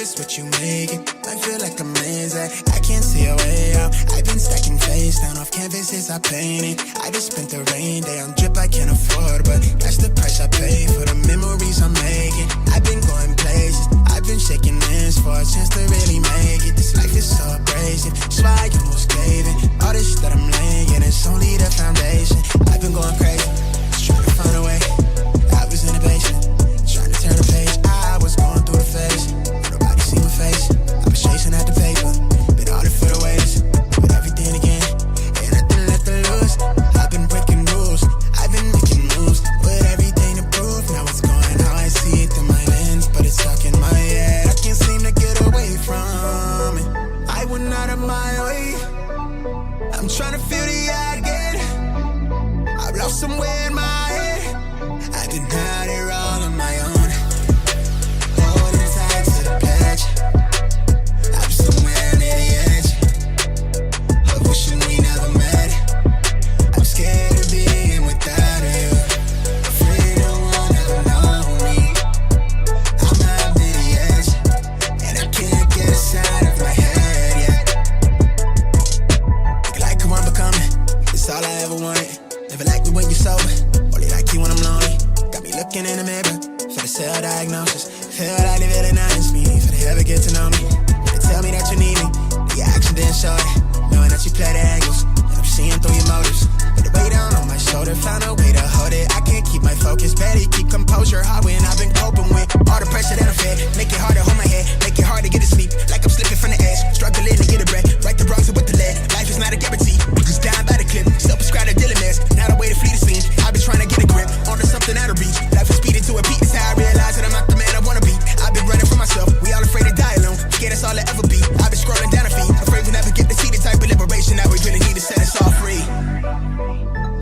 is what you make it. I feel like a maze, I can't see a way out. I've been stacking face down off canvases I painted. I just spent the rain day on drip I can't afford, but that's the price I pay for the memories I'm making. I've been going places, I've been shaking hands for a chance to really make it. This life is so abrasive, so I almost gave it. All this that I'm laying, it's only the foundation. I've been going crazy, just trying to find a way. I was in the basement, trying to turn the page. I was going through the phase, nobody see my face. I was chasing at the paper, been all it for the ways. With everything again, ain't nothing left to lose. I've been breaking rules, I've been making moves. With everything to prove, now it's going how I see it through my lens. But it's stuck in my head, I can't seem to get away from it. I went out of my way, I'm trying to feel the again. I've lost somewhere in my head, I've been out here all on my own. Holding tight to the pledge, I'm somewhere near the edge of wishing we never met. I'm scared of being without you, afraid no one ever know me. I'm out near the edge, and I can't get inside of my head yet. Like who I'm becoming, it's all I ever wanted. Never like me when you're sober, only like you when I'm lonely. Got me looking in the mirror for the self-diagnosis. Feel like they really nice me, for they ever get to know me. They tell me that you need me, but your action didn't show it. Knowing that you play the angles, and I'm seeing through your motives. But the weight down on my shoulder, found a way to hold it. I can't keep my focus, barely keep composure. Hard when I've been coping with all the pressure that I fed. Make it hard to hold my head, make it hard to get to sleep. Like I'm slipping from the edge, struggling to get a breath. Right the wrongs with the lead, life is not a guarantee. Just dying by the clip, self-prescribed a dealing mess. Now the way to flee the scene, I've been trying to get a grip onto something out of reach. Life is speeding to a beat, it's how I realize that I'm not the man I wanna be. I've been running for myself, we all afraid to die alone. Scared that's all I ever be. I've been scrolling down a feed, afraid we never get to see the type of liberation that we really need to set us all free.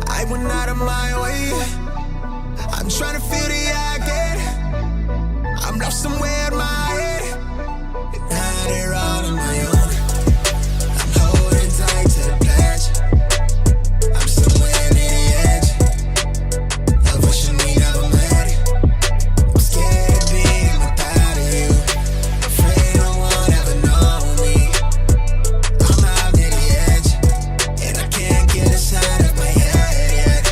I went out of my way, I'm trying to feel the again. I'm lost somewhere in my head, and out here all on my own. I'm holding tight to the pledge, I'm somewhere near the edge of wishing we never met. I'm scared of being without you, afraid no one ever know me. I'm out near the edge, and I can't get inside of my head yet.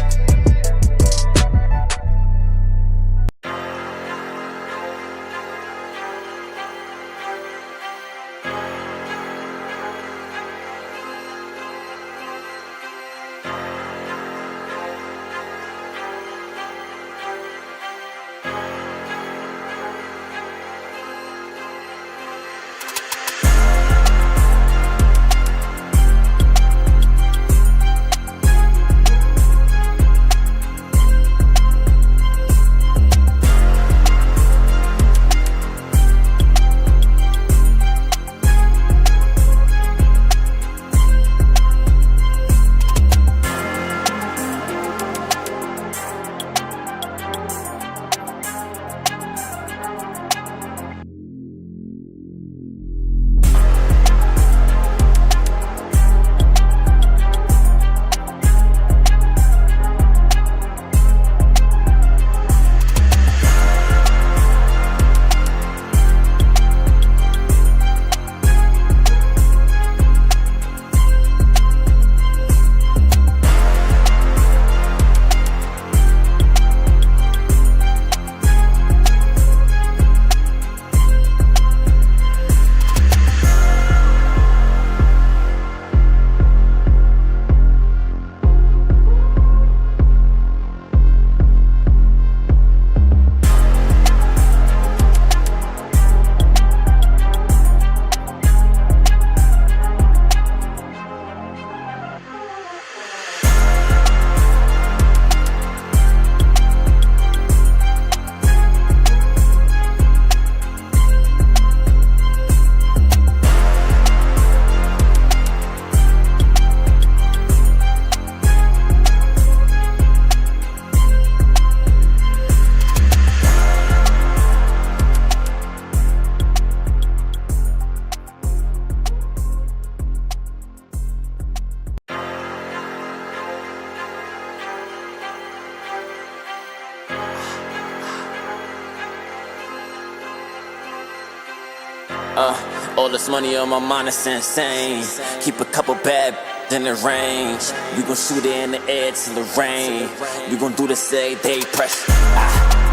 All this money on my mind is insane. Keep a couple bad in the range. We gon' shoot it in the air till the rain. We gon' do this every day, press.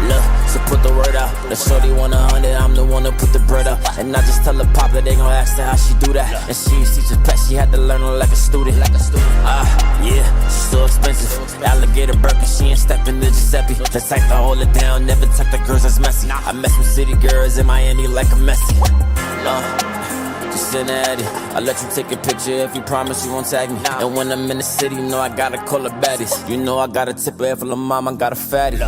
Look, so put the word out. The shorty want 100, I'm the one to put the bread up. And I just tell her pop that they gon' ask her how she do that. And she just pet, she had to learn her like a student. Yeah, she's so expensive. Alligator Birkin, she ain't stepping to Giuseppe. The type to hold it down, never tuck the girls that's messy. I mess with city girls in Miami like a Messi. Just in at it. I'll let you take a picture if you promise you won't tag me. And when I'm in the city, you know I gotta call her baddies. You know I got a tip her full of mom, I got a fatty.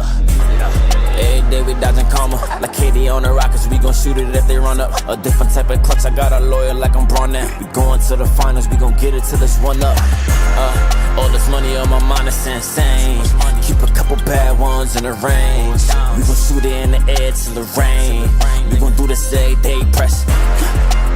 Every day we dodging karma. Like Katie on the Rockets, we gon' shoot it if they run up. A different type of clutch, I got a lawyer like I'm Braun now. We going to the finals, we gon' get it till it's one up. All this money on my mind is insane. Keep a couple bad ones in the range. We gon' shoot it in the air till the rain. We gon' do this every day, press.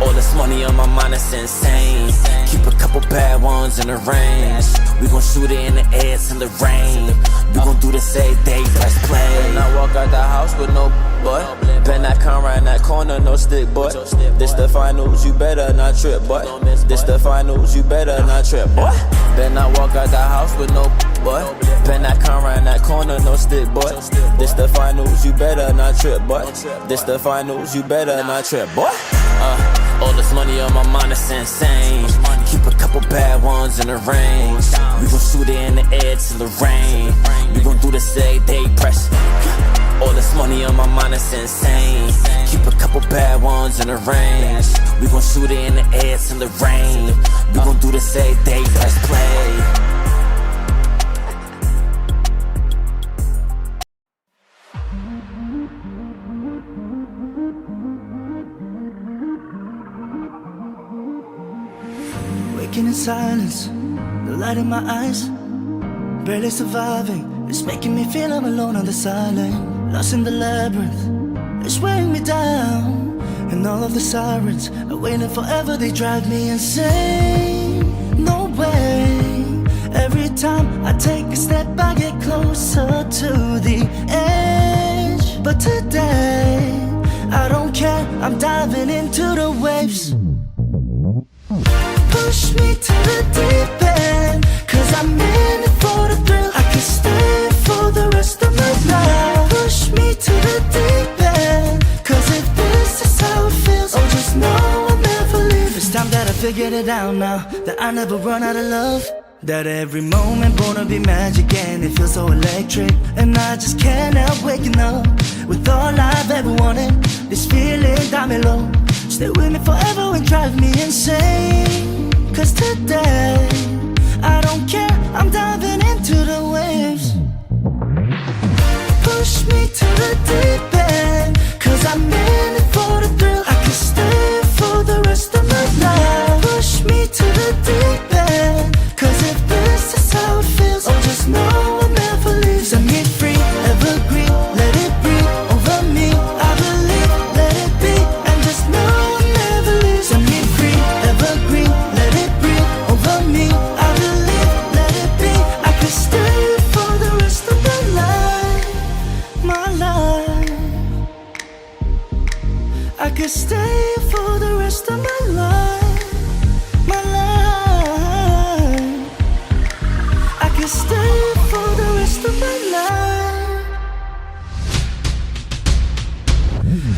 All this money on my mind is insane. Keep a couple bad ones in the range. We gon' shoot it in the air till the rain. We gon' do this every day, press play. And I walk out the house with no boy. Ben I come round that corner, no stick, boy. This the finals, you better not trip, boy. This the finals, you better not trip, boy. Ben I walk out the house with no boy. Ben I come round that corner, no stick, boy. This the finals, you better not trip, boy. This the finals, you better not trip, boy. All this money on my mind is insane. Keep a couple bad ones in the range. We gon' shoot it in the air till the rain. We gon' do this every day, press. All this money on my mind is insane. Keep a couple bad ones in the range. We gon' shoot it in the air till the rain. We gon' do this every day, press play. In silence, the light in my eyes, barely surviving. It's making me feel I'm alone on this island, lost in the labyrinth. It's weighing me down, and all of the sirens are waiting forever. They drive me insane. No way. Every time I take a step, I get closer to the edge. But today, I don't care. I'm diving into the waves. Push me to the deep end, cause I'm in it for the thrill. I can stay for the rest of my life. Push me to the deep end, cause if this is how it feels, oh just know I'll never leave. It's time that I figured it out now, that I never run out of love. That every moment born to be magic, and it feels so electric. And I just can't help waking up with all I've ever wanted. This feeling got me low. Stay with me forever and drive me insane. Cause today, I don't care, I'm diving into the waves. Push me to the deep end, cause I'm in it for the thrill. I can stay for the rest of my life. Push me to the deep end, cause if this is how it feels, oh just know I'll never leave. Set me free, evergreen, let it breathe over me. I believe, let it be, and just know I'll never leave. Set me free, evergreen, let it breathe over me. I believe, let it be, I can stay for the rest of my life. My life, I could stay for the rest of my life. My life, I could stay for the rest of my life.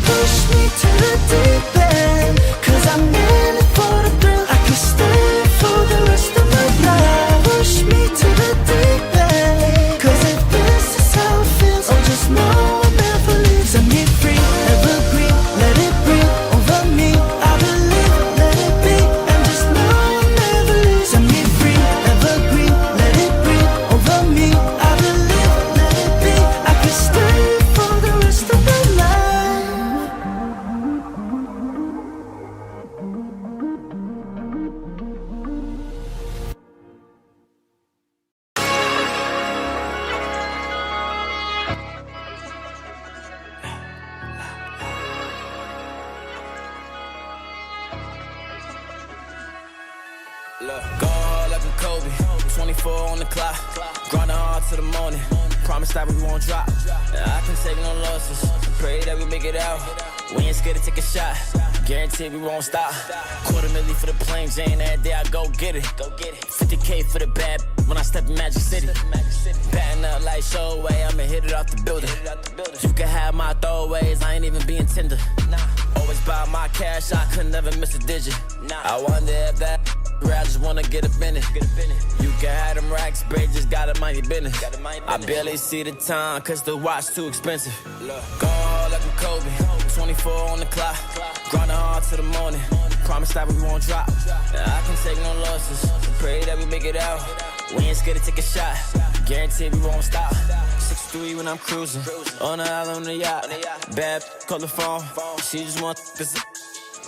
Push me to the deep end, cause I'm in it for the thrill. I could stay for the rest of my life. Push me to the deep end, cause if this is how it feels, oh just know I'll never leave. Set me free, evergreen, let it breathe over me. I believe, let it be, and just know I'll never leave. Set me free, evergreen, let it breathe over me. I believe, let it be, I can stay for the rest of my life. Look, go hard like a Kobe, 24 on the clock, grinding hard to the morning, promise that we won't drop, I can take no losses, pray that we make it out, we ain't scared to take a shot, Guarantee we won't stop. $250,000 for the plain Jane, every day I go get it. 50K for the bad when I step in Magic City. Batting up like Showway, I'ma hit it off the building. You can have my throwaways, I ain't even being tender. Always buy my cash, I could never miss a digit. I wonder if that I just wanna get up in it. You can have them racks, babe, just gotta mind your business. I barely see the time, cause the watch too expensive. Going hard like I'm Kobe, 24 on the clock. Grinding hard till the morning, promise that we won't drop. I can take no losses, pray that we make it out. We ain't scared to take a shot, guarantee we won't stop. 6'3" when I'm cruising, on the island on the yacht. Bad, call the phone, she just want this.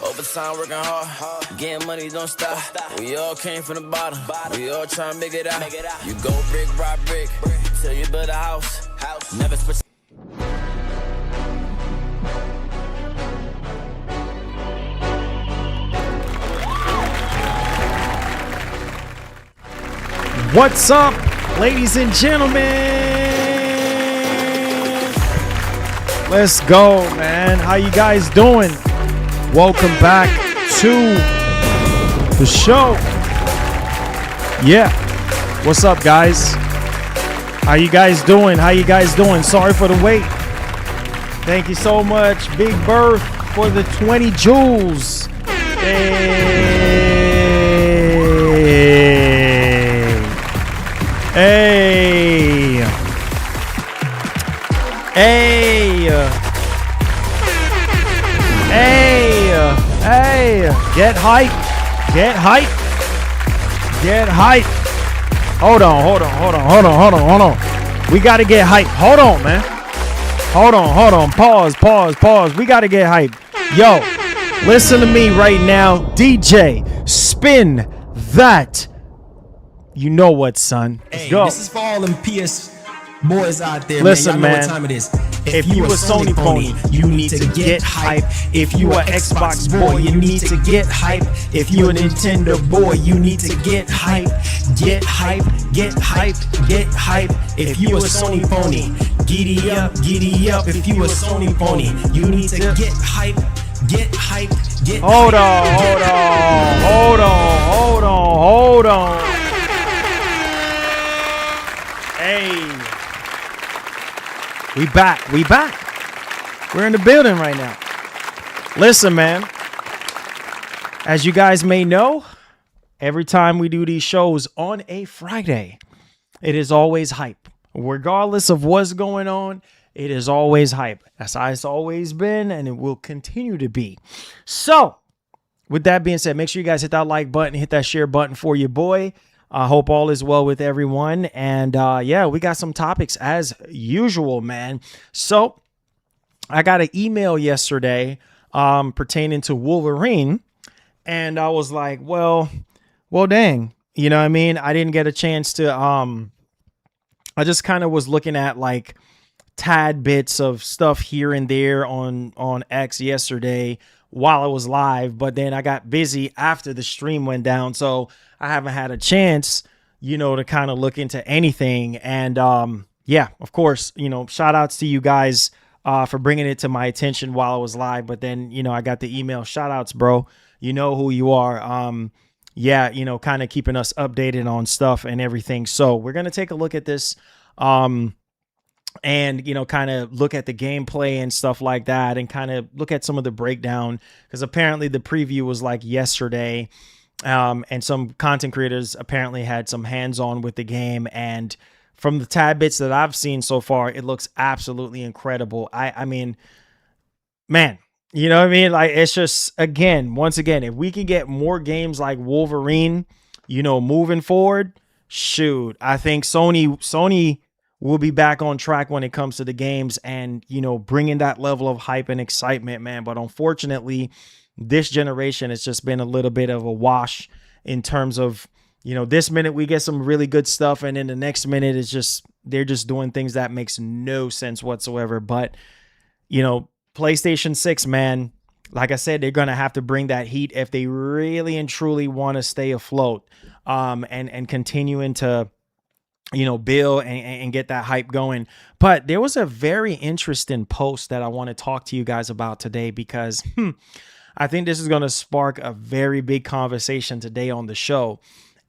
Overtime working hard, getting money don't stop. We all came from the bottom, we all try to make it out. You go brick by brick, till you build a house. Never switch. What's up, ladies and gentlemen? Let's go, man. How you guys doing? Welcome back to the show. Yeah. What's up, guys? How you guys doing? Sorry for the wait. Thank you so much, Big Berth, for the 20 joules. Hey. Get hype. Hold on. We got to get hype. Hold on, man. Hold on. Pause. We got to get hype. Yo, listen to me right now. DJ, spin that. You know what, son. Let's go. This is for all them PS boys out there. Listen, man. Y'all know man. what time it is. If you a Sony pony, you need to get hype. If you a Xbox boy, you need to get hype. If you a Nintendo boy, you need to get hype. Get hype. If you a Sony pony, giddy up. If you a Sony pony, you need to get hype. Hold on. Hey. We back. We're in the building right now. Listen, man. As you guys may know, every time we do these shows on a Friday, it is always hype. Regardless of what's going on, it is always hype. That's how it's always been, and it will continue to be. So, with that being said, make sure you guys hit that like button, hit that share button for your boy. I hope all is well with everyone. And yeah, we got some topics as usual, man. So I got an email yesterday pertaining to Wolverine. And I was like, well, dang. You know what I mean? I didn't get a chance to, I just kind of was looking at like tad bits of stuff here and there on X yesterday while I was live. But then I got busy after the stream went down. So I haven't had a chance, to kind of look into anything. And yeah, of course, shout outs to you guys for bringing it to my attention while I was live. But then, I got the email. Shout outs, bro. You know who you are. Yeah, kind of keeping us updated on stuff and everything. So we're going to take a look at this and, kind of look at the gameplay and stuff like that and kind of look at some of the breakdown, because apparently the preview was like yesterday. And some content creators apparently had some hands-on with the game, and from the tad bits that I've seen so far, it looks absolutely incredible. I mean, man, you know what I mean? Like, it's just, once again, if we can get more games like Wolverine, moving forward, shoot, I think Sony will be back on track when it comes to the games and, bringing that level of hype and excitement, man. But unfortunately, this generation has just been a little bit of a wash in terms of, this minute we get some really good stuff, and then the next minute it's just, they're just doing things that makes no sense whatsoever. But, PlayStation 6, man, like I said, they're going to have to bring that heat if they really and truly want to stay afloat, and continuing to, build and get that hype going. But there was a very interesting post that I want to talk to you guys about today, because, I think this is going to spark a very big conversation today on the show.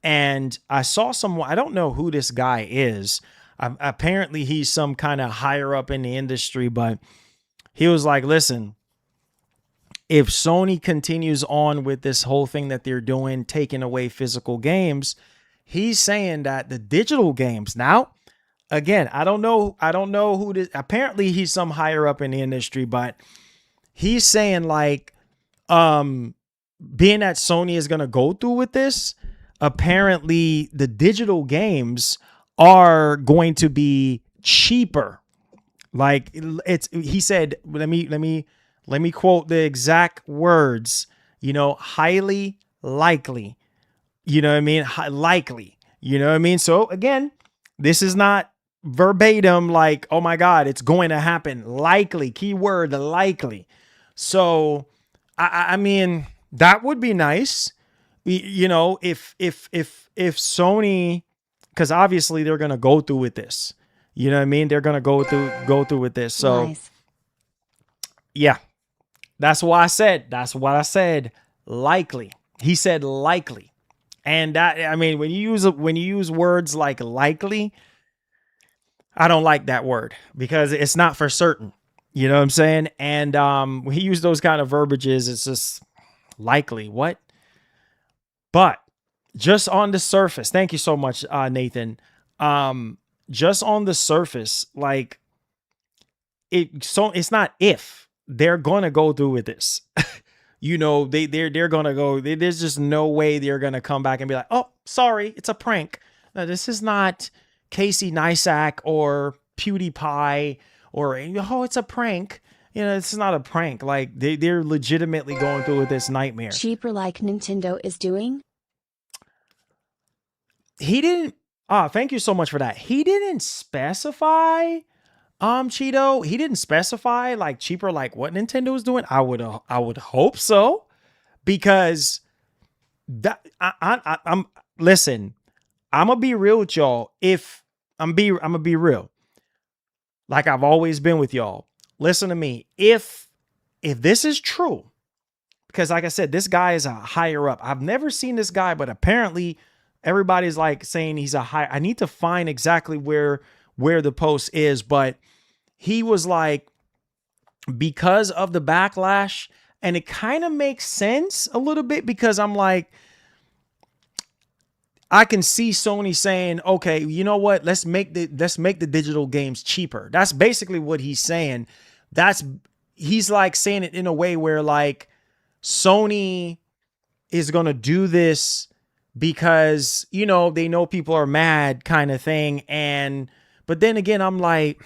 And I saw someone, I don't know who this guy is. Apparently he's some kind of higher up in the industry, but he was like, listen, if Sony continues on with this whole thing that they're doing, taking away physical games, he's saying that the digital games now, again, I don't know who this, apparently he's some higher up in the industry, but he's saying like, being that Sony is going to go through with this, apparently the digital games are going to be cheaper. Like he said, let me quote the exact words, highly likely, you know what I mean? Likely, you know what I mean? So again, this is not verbatim, like, oh my God, it's going to happen. Likely, keyword likely. So, I mean, that would be nice, if Sony, because obviously they're gonna go through with this. You know what I mean? They're gonna go through with this. So, nice. Yeah, that's what I said. Likely, he said likely, and that, I mean, when you use words like likely, I don't like that word because it's not for certain. You know what I'm saying? And when he used those kind of verbiages, it's just likely. What? But just on the surface, thank you so much, Nathan. Just on the surface, like it's not if they're gonna go through with this. They're gonna go. There's just no way they're gonna come back and be like, oh, sorry, it's a prank. No, this is not Casey Neistat or PewDiePie. Or, oh, it's a prank. It's not a prank. Like, they're legitimately going through with this nightmare. Cheaper like Nintendo is doing? He didn't... thank you so much for that. He didn't specify, Cheeto. He didn't specify, like, cheaper like what Nintendo is doing. I would hope so. Because, listen, I'm going to be real with y'all. I'm going to be real. Like I've always been with y'all. Listen to me. If this is true, because like I said, this guy is a higher up. I've never seen this guy, but apparently everybody's like saying he's a high. I need to find exactly where the post is, but he was like, because of the backlash, and it kind of makes sense a little bit because I'm like, I can see Sony saying, okay, you know what? Let's make the digital games cheaper. That's basically what he's saying. He's like saying it in a way where like Sony is going to do this because, they know people are mad kind of thing. But then again, I'm like,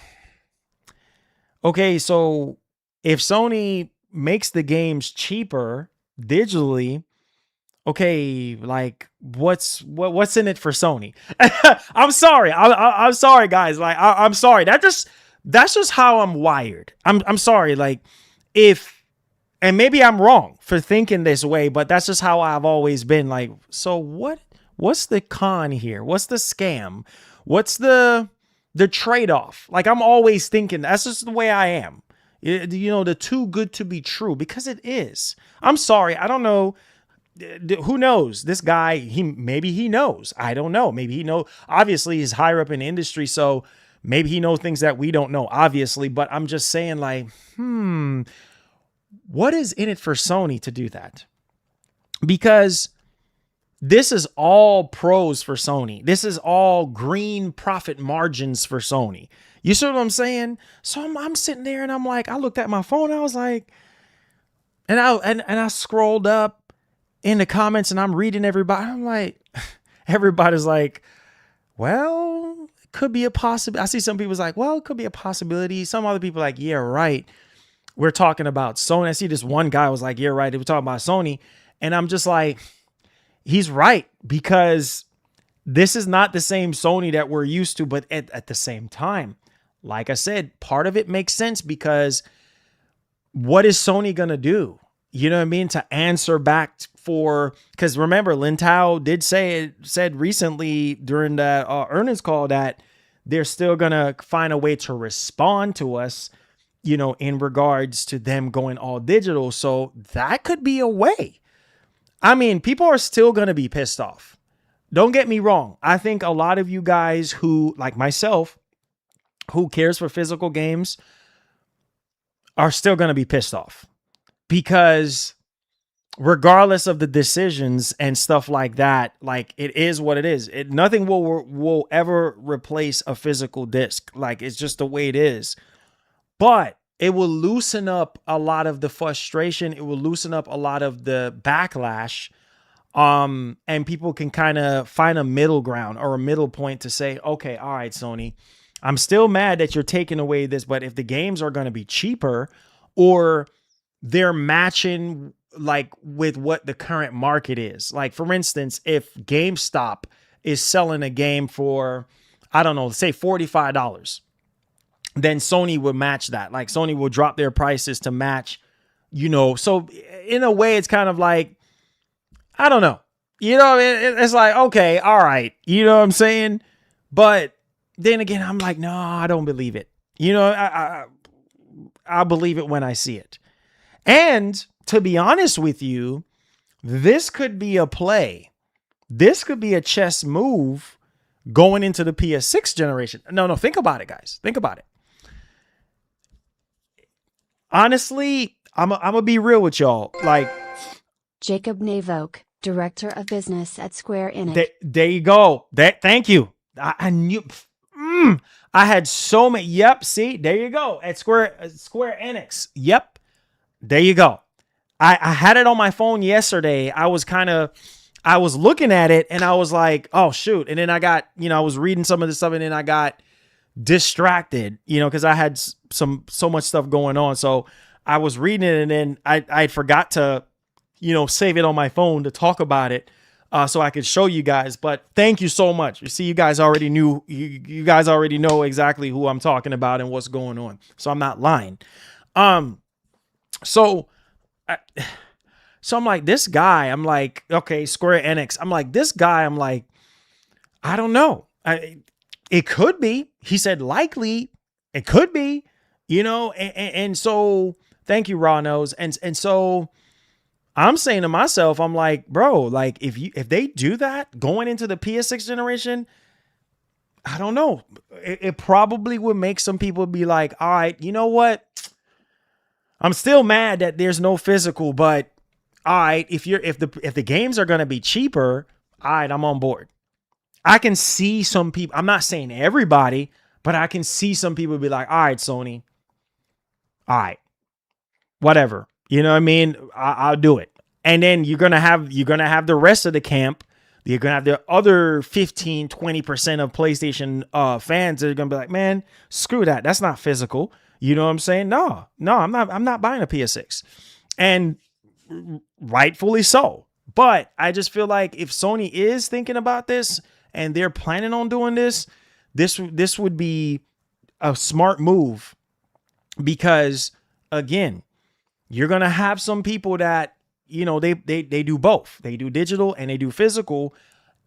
okay, so if Sony makes the games cheaper digitally, okay, like what's in it for Sony? I'm sorry. I'm sorry, guys. Like I'm sorry. That's just how I'm wired. I'm sorry. Like and maybe I'm wrong for thinking this way, but that's just how I've always been. Like, so what's the con here? What's the scam? What's the trade-off? Like I'm always thinking that's just the way I am. The too good to be true, because it is. I'm sorry. I don't know. Who knows? This guy, maybe he knows. I don't know. Maybe he knows. Obviously, he's higher up in the industry, so maybe he knows things that we don't know, obviously. But I'm just saying, like, what is in it for Sony to do that? Because this is all pros for Sony. This is all green profit margins for Sony. You see what I'm saying? So I'm sitting there and I'm like, I looked at my phone. I was like, and I scrolled up in the comments and I'm reading everybody. I'm like, everybody's like, well, it could be a possibility. I see some people's like, well, it could be a possibility. Some other people like, yeah, right. We're talking about Sony. I see this one guy was like, yeah, right. We're talking about Sony. And I'm just like, he's right, because this is not the same Sony that we're used to. But at the same time, like I said, part of it makes sense, because what is Sony going to do? You know what I mean? To answer back for, because remember, Lin Tao said recently during the earnings call that they're still going to find a way to respond to us in regards to them going all digital. So that could be a way. I mean, people are still going to be pissed off. Don't get me wrong. I think a lot of you guys who, like myself, who cares for physical games are still going to be pissed off, because regardless of the decisions and stuff like that, like, it is what it is. Nothing will ever replace a physical disc. Like, it's just the way it is. But it will loosen up a lot of the frustration. It will loosen up a lot of the backlash. And people can kind of find a middle ground or a middle point to say, okay, all right, Sony, I'm still mad that you're taking away this, but if the games are going to be cheaper, or they're matching like with what the current market is. Like, for instance, if GameStop is selling a game for, I don't know, let's say $45, then Sony would match that. Like, Sony will drop their prices to match, so in a way it's kind of like, I don't know, it's like, okay, all right. You know what I'm saying? But then again, I'm like, no, I don't believe it. I believe it when I see it. And to be honest with you, this could be a play. This could be a chess move going into the PS6 generation. No, think about it, guys. Think about it. Honestly, I'm going to be real with y'all. Like, Jacob Navok, Director of Business at Square Enix. There you go. Thank you. I knew. I had so many. Yep. See, there you go. At Square Enix. Yep. There you go. I had it on my phone yesterday. I was looking at it and I was like, oh shoot. And then I got, I was reading some of this stuff and then I got distracted, because I had so much stuff going on. So I was reading it and then I forgot to, save it on my phone to talk about it. So I could show you guys, but thank you so much. You see, you guys already knew, you guys already know exactly who I'm talking about and what's going on. So I'm not lying. So I'm like, this guy, I'm like, okay, Square Enix. I'm like, this guy, I'm like, I don't know. It could be. He said likely. It could be, and so thank you, Raw Nose. And so I'm saying to myself, I'm like, bro, like if they do that going into the PS6 generation, I don't know. It probably would make some people be like, all right, you know what? I'm still mad that there's no physical, but all right, if the games are going to be cheaper, all right, I'm on board. I can see some people, I'm not saying everybody, but I can see some people be like, all right, Sony, all right, whatever. You know what I mean? I'll do it. And then you're going to have the rest of the camp. You're going to have the other 15, 20% of PlayStation fans that are going to be like, man, screw that. That's not physical. You know what I'm saying? No, I'm not buying a PS6. And rightfully so. But I just feel like if Sony is thinking about this and they're planning on doing this would be a smart move, because again, you're going to have some people that, they do both. They do digital and they do physical.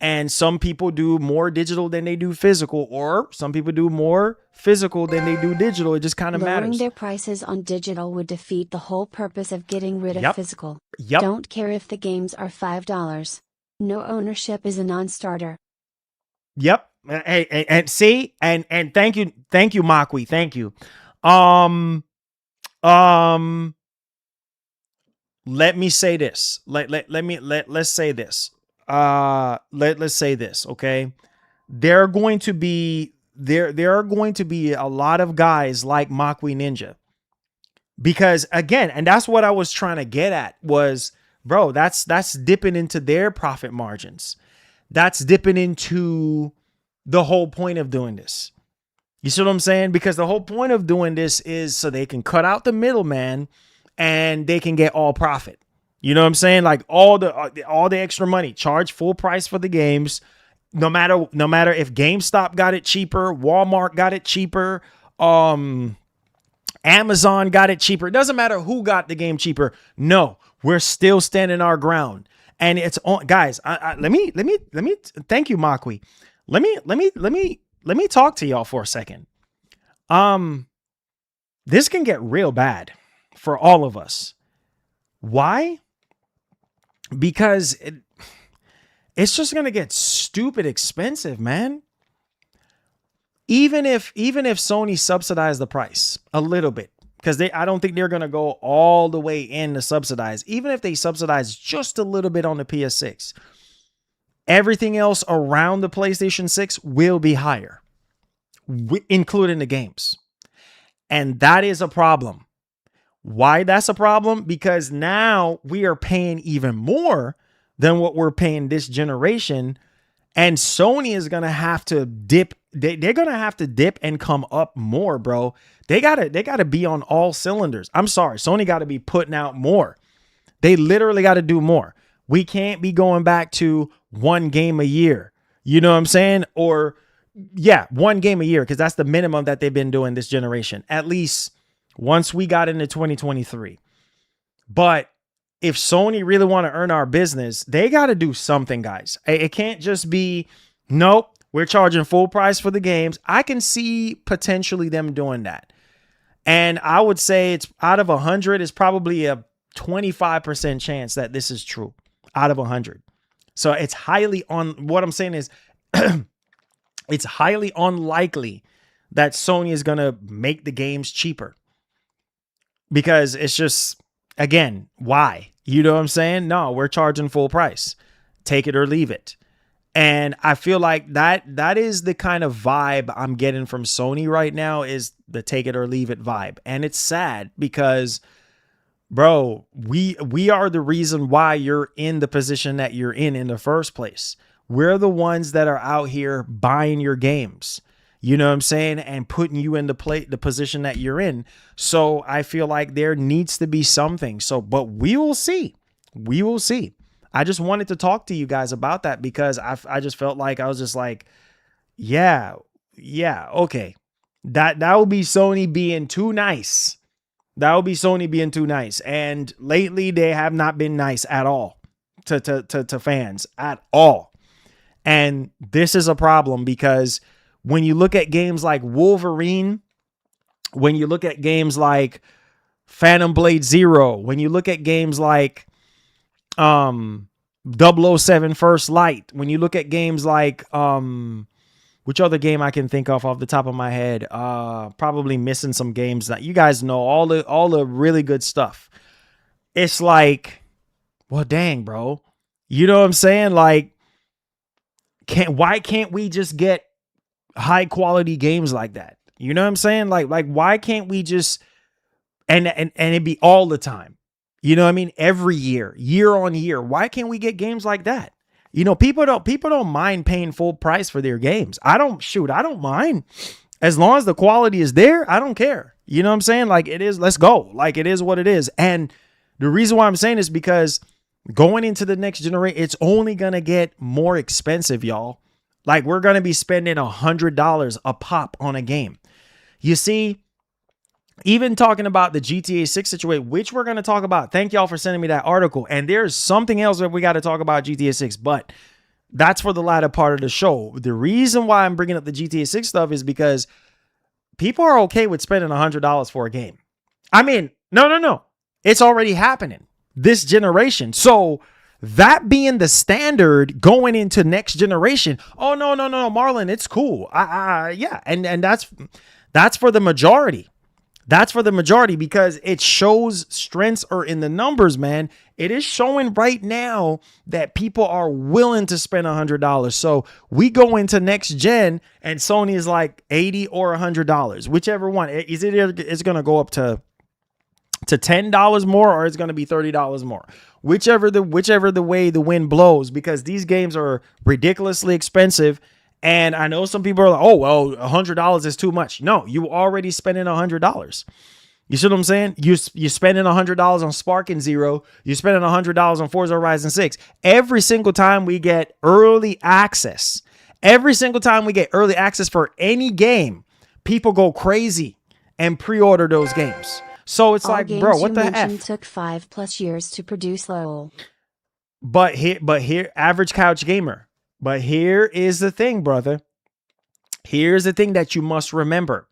And some people do more digital than they do physical, or some people do more physical than they do digital. It just kind of matters. Lowering their prices on digital would defeat the whole purpose of getting rid of physical. Yep. Don't care if the games are $5. No ownership is a non-starter. Yep. And see, and thank you, Makwi. Thank you. Let me say this. Let's say this. Let's say this. Okay. There are going to be a lot of guys like Makwi Ninja, because again, and that's what I was trying to get at was, bro, that's dipping into their profit margins. That's dipping into the whole point of doing this. You see what I'm saying? Because the whole point of doing this is so they can cut out the middleman and they can get all profit. You know what I'm saying? Like all the extra money, charge full price for the games. No matter if GameStop got it cheaper, Walmart got it cheaper, Amazon got it cheaper. It doesn't matter who got the game cheaper. No, we're still standing our ground. And it's on, guys. Let me thank you, Makwi. Let me talk to y'all for a second. this can get real bad for all of us. Why? Because it's just going to get stupid expensive, man. Even if Sony subsidized the price a little bit, because I don't think they're going to go all the way in to subsidize. Even if they subsidize just a little bit on the PS6, everything else around the PlayStation 6 will be higher, including the games. And that is a problem. Why that's a problem? Because now we are paying even more than what we're paying this generation. And Sony is going to have to dip. They're going to have to dip and come up more, bro. They gotta be on all cylinders. I'm sorry. Sony got to be putting out more. They literally got to do more. We can't be going back to one game a year. You know what I'm saying? Or yeah, one game a year, because that's the minimum that they've been doing this generation, at least once we got into 2023. But if Sony really want to earn our business, they got to do something, guys. It can't just be, nope, we're charging full price for the games. I can see potentially them doing that. And I would say it's out of 100, it's probably a 25% chance that this is true out of 100. So it's highly what I'm saying is it's highly unlikely that Sony is going to make the games cheaper, because it's just, again, why? You know what I'm saying? No, we're charging full price. Take it or leave it. And I feel like that is the kind of vibe I'm getting from Sony right now, is the take it or leave it vibe. And it's sad because, bro, we are the reason why you're in the position that you're in the first place. We're the ones that are out here buying your games. You know what I'm saying? And putting you in the position that you're in. So I feel like there needs to be something. But we will see. We will see. I just wanted to talk to you guys about that, because I just felt like I was just like, yeah, okay. That would be Sony being too nice. That would be Sony being too nice. And lately they have not been nice at all to fans at all. And this is a problem, because when you look at games like Wolverine, when you look at games like Phantom Blade Zero, when you look at games like 007 First Light, when you look at games like which other game I can think of off the top of my head, probably missing some games that you guys know, all the really good stuff. It's like, well, dang, bro, you know what I'm saying? Like, why can't we just get high quality games like that? You know what I'm saying? Like why can't we just and it be all the time? You know what I mean? Every year on year. Why can't we get games like that? You know, people don't mind paying full price for their games. I don't mind. As long as the quality is there, I don't care. You know what I'm saying? Like, it is, let's go. Like, it is what it is. And the reason why I'm saying is because going into the next generation, it's only going to get more expensive, y'all. Like, we're going to be spending $100 a pop on a game. You see, even talking about the GTA 6 situation, which we're going to talk about. Thank y'all for sending me that article. And there's something else that we got to talk about GTA 6, but that's for the latter part of the show. The reason why I'm bringing up the GTA 6 stuff is because people are okay with spending $100 for a game. I mean, no. It's already happening this generation. So that being the standard going into next generation. Oh, no, Marlon, it's cool. Yeah. And that's for the majority. That's for the majority because it shows strengths are in the numbers, man. It is showing right now that people are willing to spend $100. So we go into next gen and Sony is like $80 or $100, whichever one. It's going to go up to $10 more or it's going to be $30 more. Whichever the way the wind blows, because these games are ridiculously expensive. And I know some people are like, oh, well, $100 is too much. No, you already spending $100. You see what I'm saying? You're spending $100 on Spark and Zero. You're spending $100 on Forza Horizon 6. Every single time we get early access, for any game, people go crazy and pre-order those games. So it's like, bro, what the F? Took 5+ years to produce, lol. But here, average couch gamer. But here is the thing, brother. Here's the thing that you must remember.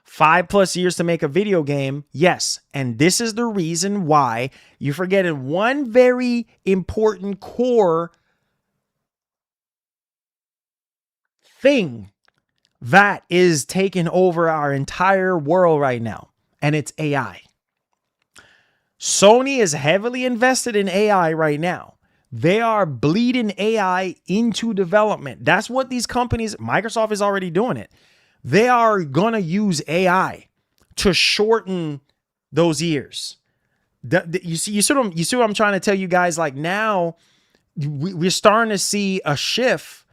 5+ years to make a video game. Yes. And this is the reason why you're forgetting one very important core thing that is taking over our entire world right now. And it's AI. Sony is heavily invested in AI right now. They are bleeding AI into development. That's what these companies, Microsoft is already doing it. They are going to use AI to shorten those years. You see what I'm trying to tell you guys? Like now we're starting to see a shift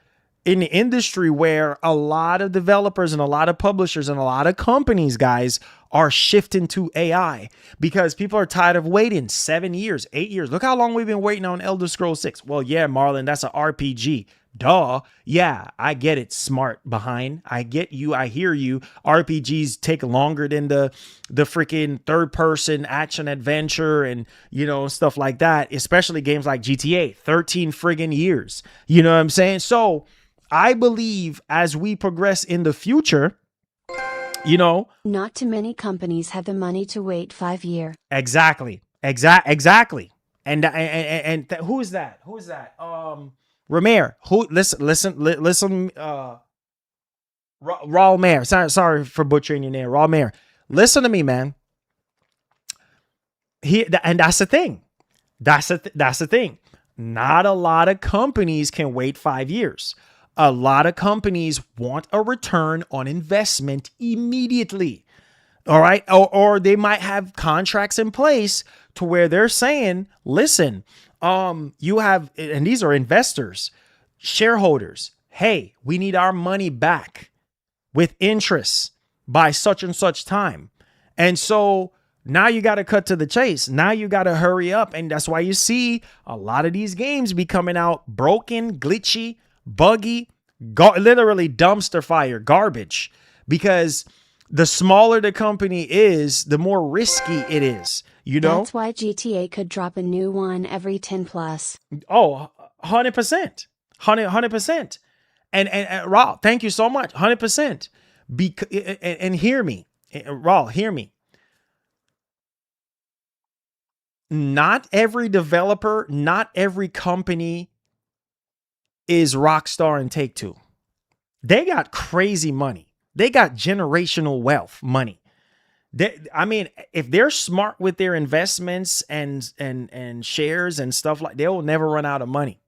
in the industry where a lot of developers and a lot of publishers and a lot of companies, guys, are shifting to AI because people are tired of waiting 7 years, 8 years. Look how long we've been waiting on Elder Scrolls 6. Well, yeah, Marlon, that's an RPG. Duh. Yeah, I get it. Smart behind. I get you. I hear you. RPGs take longer than the freaking third person action adventure and, you know, stuff like that, especially games like GTA. 13 friggin' years. You know what I'm saying? So I believe as we progress in the future, you know, not too many companies have the money to wait 5 years. Exactly. And who is that? Ramir. Who listen Raw Mayor. Sorry for butchering your name. Raw Mayor. Listen to me, man. And that's the thing. That's the thing. Not a lot of companies can wait 5 years. A lot of companies want a return on investment immediately. All right. Or they might have contracts in place to where they're saying, listen, you have, and these are investors, shareholders. Hey, we need our money back with interest by such and such time. And so now you got to cut to the chase. Now you got to hurry up. And that's why you see a lot of these games be coming out broken, glitchy, buggy, literally dumpster fire, garbage, because the smaller the company is, the more risky it is, you know? That's why GTA could drop a new one every 10 plus. Oh, 100%. 100%. And Raw, thank you so much. 100%. And hear me. Raw, hear me. Not every developer, not every company is Rockstar and Take-Two. They got crazy money. They got generational wealth money. I mean, if they're smart with their investments and shares and stuff like, they will never run out of money.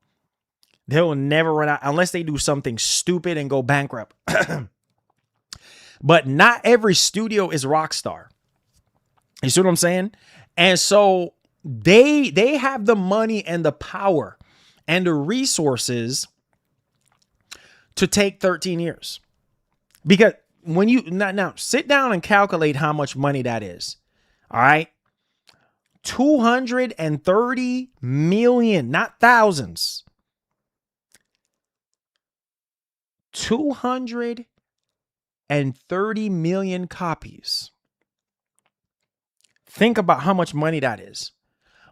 They will never run out unless they do something stupid and go bankrupt. But not every studio is Rockstar. You see what I'm saying? And so they have the money and the power and the resources to take 13 years. Because when you now sit down and calculate how much money that is. All right. 230 million, not thousands. 230 million copies. Think about how much money that is.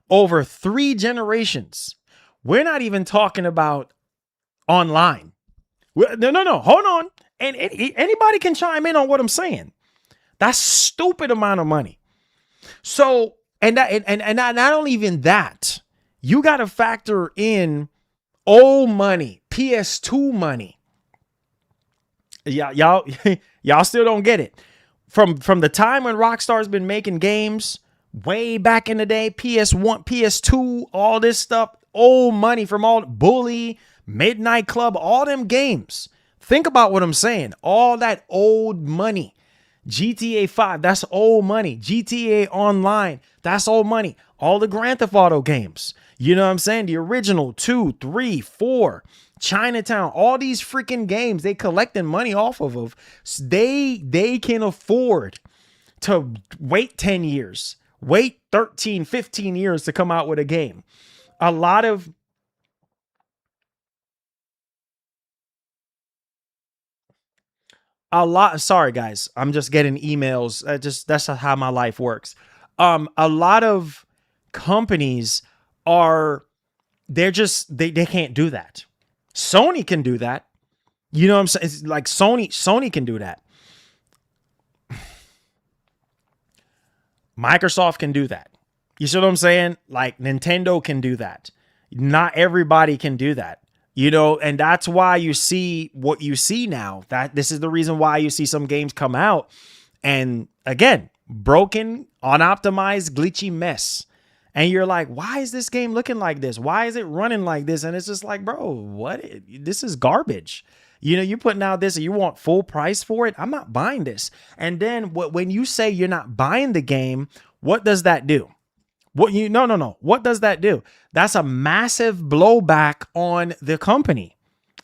Over 3 generations. We're not even talking about online. No. Hold on. And anybody can chime in on what I'm saying. That's stupid amount of money. So, and not only even that, you got to factor in old money, PS2 money. Y'all still don't get it. From the time when Rockstar's been making games way back in the day, PS1, PS2, all this stuff, old money from all Bully, Midnight Club, all them games. Think about what I'm saying. All that old money. GTA 5, that's old money. GTA Online, that's old money. All the Grand Theft Auto games. You know what I'm saying? The original 2, 3, 4, Chinatown, all these freaking games they collecting money off of. They can afford to wait 10 years, wait 13, 15 years to come out with a game. Sorry guys, I'm just getting emails. That's how my life works. A lot of companies they can't do that. Sony can do that. You know what I'm saying? It's like Sony can do that. Microsoft can do that. You see what I'm saying? Like Nintendo can do that. Not everybody can do that. You know, and that's why you see what you see now. That this is the reason why you see some games come out and again, broken, unoptimized, glitchy mess. And you're like, why is this game looking like this? Why is it running like this? And it's just like, bro, what? This is garbage. You know, you're putting out this and you want full price for it. I'm not buying this. And then when you say you're not buying the game, what does that do? No. What does that do? That's a massive blowback on the company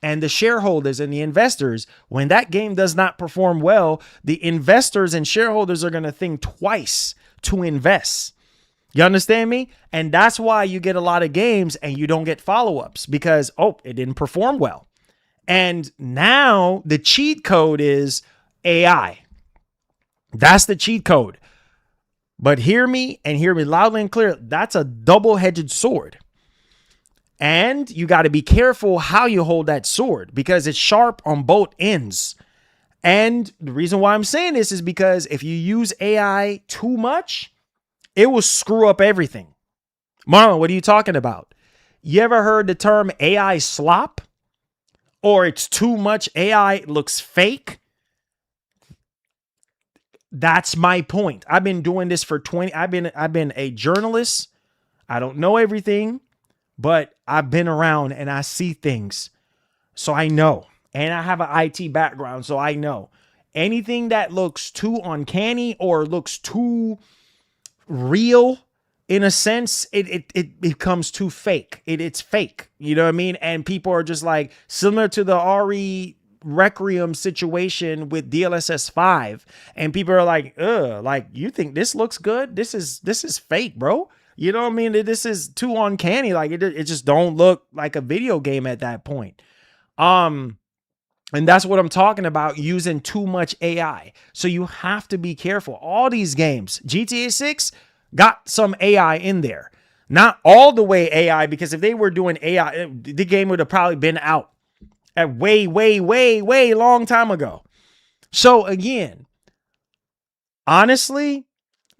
and the shareholders and the investors. When that game does not perform well, the investors and shareholders are going to think twice to invest. You understand me? And that's why you get a lot of games and you don't get follow-ups because, it didn't perform well. And now the cheat code is AI. That's the cheat code. But hear me loudly and clear. That's a double-edged sword. And you got to be careful how you hold that sword because it's sharp on both ends. And the reason why I'm saying this is because if you use AI too much, it will screw up everything. Marlon, what are you talking about? You ever heard the term AI slop? Or it's too much AI looks fake? That's my point. I've been doing this for 20. I've been a journalist. I don't know everything, but I've been around and I see things. So I know. And I have an IT background, so I know. Anything that looks too uncanny or looks too real, in a sense, it becomes too fake. It's fake. You know what I mean? And people are just like, similar to the RE Requiem situation with DLSS 5, and people are like, like, you think this looks good? This is fake, bro. You know what I mean? This is too uncanny. Like it just don't look like a video game at that point. And that's what I'm talking about, using too much AI. So you have to be careful. All these games, GTA 6 got some AI in there. Not all the way AI, because if they were doing AI, the game would have probably been out at way long time ago. So again, honestly,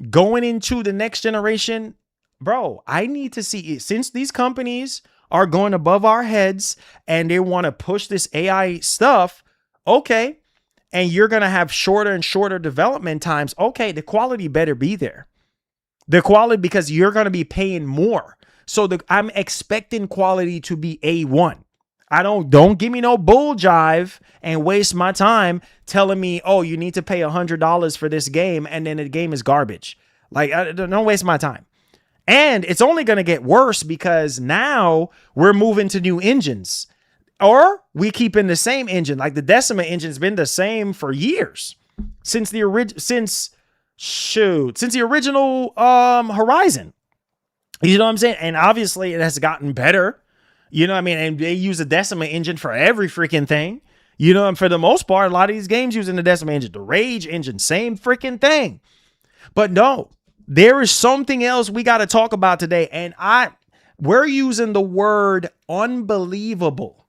going into the next generation, bro, I need to see it. Since these companies are going above our heads and they want to push this AI stuff, okay, and you're going to have shorter and shorter development times, okay, the quality better be there. The quality, because you're going to be paying more. So I'm expecting quality to be A1. Don't give me no bull jive and waste my time telling me, oh, you need to pay $100 for this game, and then the game is garbage. Like, don't waste my time. And it's only going to get worse because now we're moving to new engines, or we keep in the same engine. Like the Decima engine's been the same for years since the original Horizon. You know what I'm saying? And obviously it has gotten better. You know what I mean? And they use a Decima engine for every freaking thing. You know, and for the most part, a lot of these games using the Decima engine, the Rage engine, same freaking thing. But no, there is something else we got to talk about today. And we're using the word unbelievable.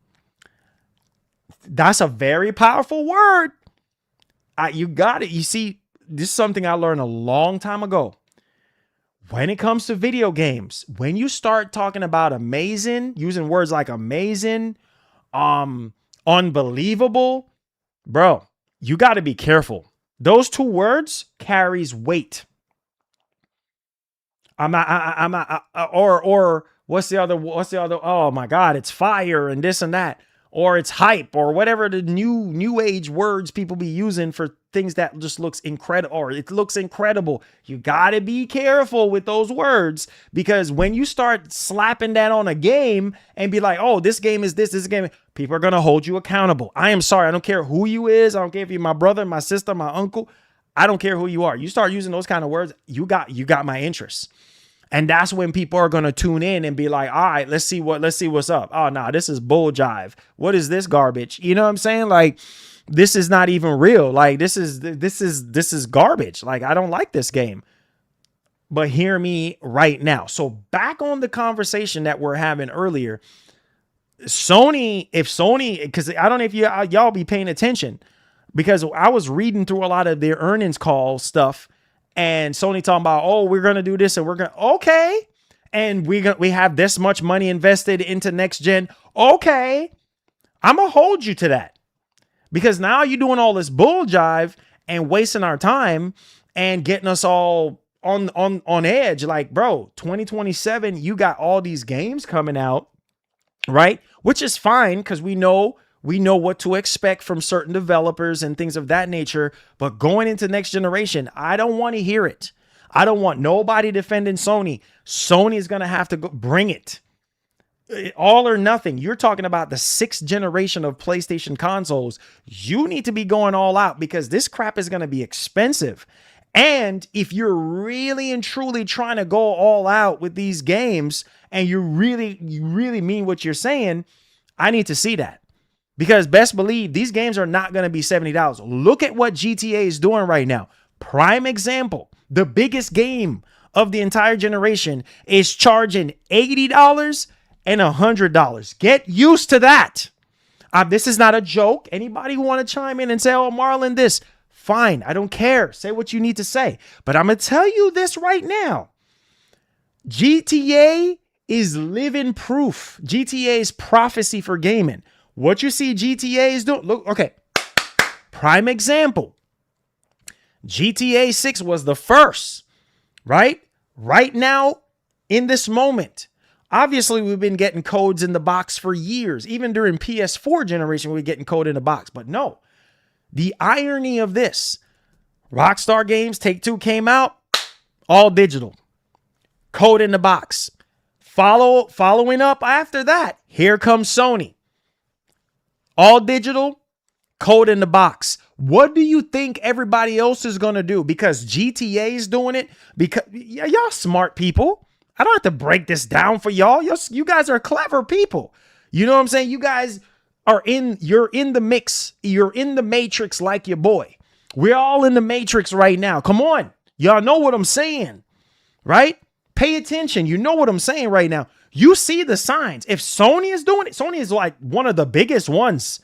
That's a very powerful word. You got it. You see, this is something I learned a long time ago. When it comes to video games, when you start talking about amazing, using words like amazing, unbelievable, bro, you got to be careful. Those two words carries weight. Or what's the other? Oh my God, it's fire and this and that. Or it's hype, or whatever the new age words people be using for things that just looks incredible, or it looks incredible. You got to be careful with those words, because when you start slapping that on a game and be like, oh, this game is this game, people are going to hold you accountable. I am sorry. I don't care who you is. I don't care if you're my brother, my sister, my uncle. I don't care who you are. You start using those kind of words, you got my interest. And that's when people are going to tune in and be like, all right, let's see what's up. Oh, no, this is bull jive. What is this garbage? You know what I'm saying? Like, this is not even real. Like, this is garbage. Like, I don't like this game. But hear me right now. So back on the conversation that we're having earlier, Sony, because I don't know if y'all be paying attention, because I was reading through a lot of their earnings call stuff, and Sony talking about, oh, we're going to do this and we're going to, okay. And we have this much money invested into next gen. Okay. I'm going to hold you to that, because now you're doing all this bull jive and wasting our time and getting us all on edge. Like, bro, 2027, you got all these games coming out, right? Which is fine, because we know what to expect from certain developers and things of that nature. But going into next generation, I don't want to hear it. I don't want nobody defending Sony. Sony is going to have to bring it. All or nothing. You're talking about the 6th generation of PlayStation consoles. You need to be going all out, because this crap is going to be expensive. And if you're really and truly trying to go all out with these games, and you really mean what you're saying, I need to see that. Because best believe these games are not going to be $70. Look at what GTA is doing right now. Prime example. The biggest game of the entire generation is charging $80 and $100. Get used to that. This is not a joke. Anybody who want to chime in and say, oh, Marlon, this, fine. I don't care. Say what you need to say. But I'm going to tell you this right now. GTA is living proof. GTA's prophecy for gaming. What you see GTA is doing. Look, okay. Prime example. GTA 6 was the first, right? Right now, in this moment. Obviously, we've been getting codes in the box for years. Even during PS4 generation, we were getting code in the box. But no, the irony of this, Rockstar Games, Take-Two came out, all digital. Code in the box. Following up after that, here comes Sony. All digital, code in the box. What do you think everybody else is going to do? Because GTA is doing it? Because y'all smart people. I don't have to break this down for y'all. You guys are clever people. You know what I'm saying? You guys you're in the mix. You're in the matrix like your boy. We're all in the matrix right now. Come on. Y'all know what I'm saying, right? Pay attention. You know what I'm saying right now. You see the signs. If Sony is doing it, Sony is like one of the biggest ones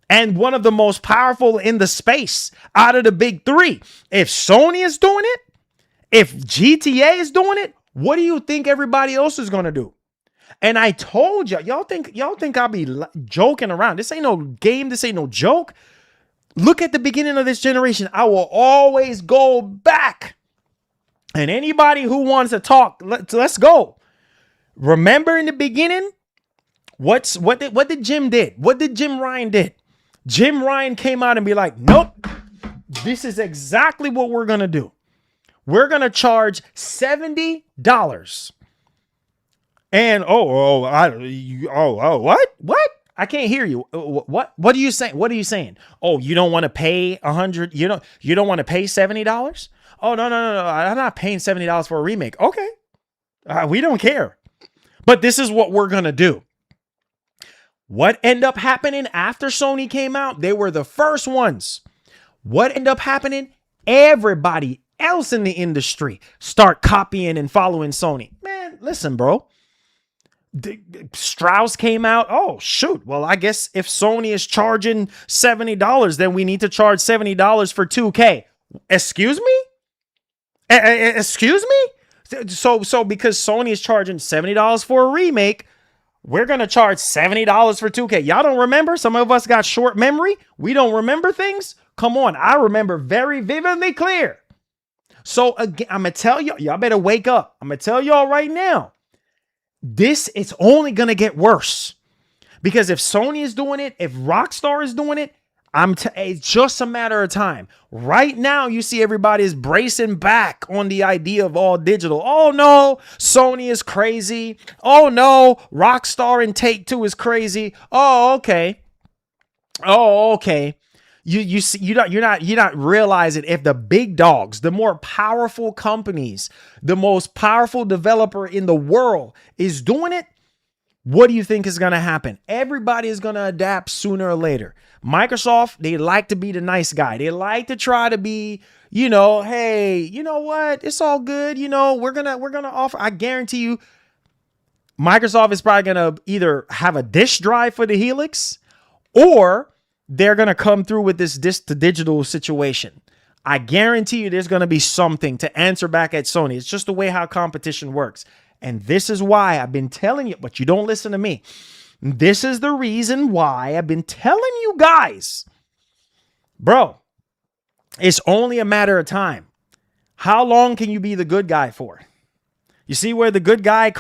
and one of the most powerful in the space out of the big three. If Sony is doing it, if GTA is doing it, what do you think everybody else is going to do? And I told y'all think I'll be joking around. This ain't no game. This ain't no joke. Look at the beginning of this generation. I will always go back. And anybody who wants to talk, let's go. Remember in the beginning, what did Jim did? What did Jim Ryan did? Jim Ryan came out and be like, nope, this is exactly what we're going to do. We're going to charge $70. And what? I can't hear you. What are you saying? What are you saying? Oh, you don't want to pay $100. You don't want to pay $70? Oh, no. I'm not paying $70 for a remake. Okay. We don't care. But this is what we're going to do. What ended up happening after Sony came out? They were the first ones. What ended up happening? Everybody else in the industry start copying and following Sony. Man, listen, bro. Strauss came out. Oh, shoot. Well, I guess if Sony is charging $70, then we need to charge $70 for 2K. Excuse me? Excuse me? So because Sony is charging $70 for a remake, we're going to charge $70 for 2K. Y'all don't remember? Some of us got short memory. We don't remember things. Come on. I remember very vividly clear. So again, I'm going to tell y'all better wake up. I'm going to tell y'all right now. This is only going to get worse. Because if Sony is doing it, if Rockstar is doing it, it's just a matter of time. Right now, you see everybody is bracing back on the idea of all digital. Oh no, Sony is crazy. Oh no, Rockstar and Take-Two is crazy. Oh, okay. You're not realizing if the big dogs, the more powerful companies, the most powerful developer in the world is doing it. What do you think is going to happen? Everybody is going to adapt sooner or later. Microsoft, they like to be the nice guy. They like to try to be, hey, you know what? It's all good. We're going to offer, I guarantee you, Microsoft is probably going to either have a disk drive for the Helix or they're going to come through with this disk to digital situation. I guarantee you there's going to be something to answer back at Sony. It's just the way how competition works. And this is why I've been telling you, but you don't listen to me. This is the reason why I've been telling you guys, bro, it's only a matter of time. How long can you be the good guy for? You see where the good guy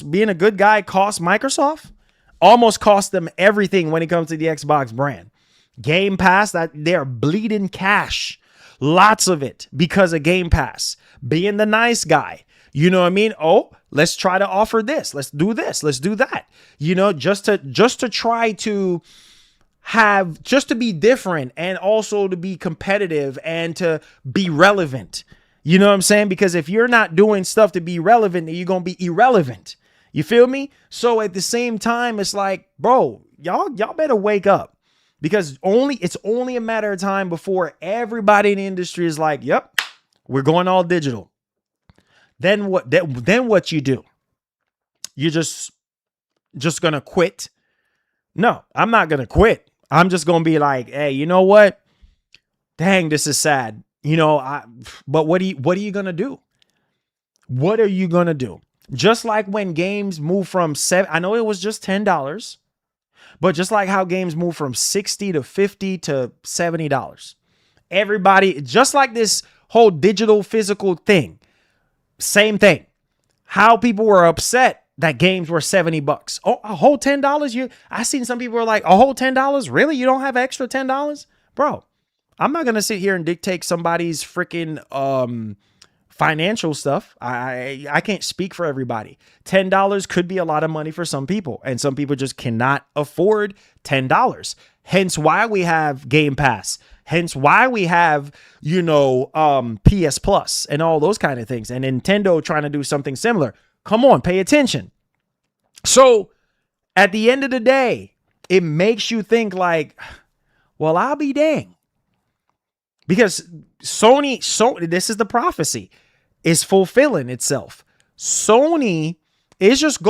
being a good guy costs Microsoft? Almost cost them everything when it comes to the Xbox brand. Game Pass, that they're bleeding cash. Lots of it because of Game Pass. Being the nice guy. You know what I mean? Oh, let's try to offer this. Let's do this. Let's do that. You know, just to try to just to be different and also to be competitive and to be relevant. You know what I'm saying? Because if you're not doing stuff to be relevant, then you're going to be irrelevant. You feel me? So at the same time, it's like, bro, y'all better wake up, because it's only a matter of time before everybody in the industry is like, yep, we're going all digital. Then what you do? You're just going to quit? No, I'm not going to quit. I'm just going to be like, hey, you know what? Dang, this is sad. You know, but what are you going to do? What are you going to do? Just like when games move from I know it was just $10, but just like how games move from $60 to $50 to $70. Everybody, just like this whole digital physical thing, same thing. How people were upset that games were $70. Oh, a whole $10? I seen some people were like, a whole $10? Really? You don't have extra $10? Bro, I'm not going to sit here and dictate somebody's freaking financial stuff. I can't speak for everybody. $10 could be a lot of money for some people, and some people just cannot afford $10. Hence why we have Game Pass. Hence why we have, PS Plus and all those kind of things. And Nintendo trying to do something similar. Come on, pay attention. So at the end of the day, it makes you think like, well, I'll be dang. Because Sony, this is the prophecy, is fulfilling itself. Sony is just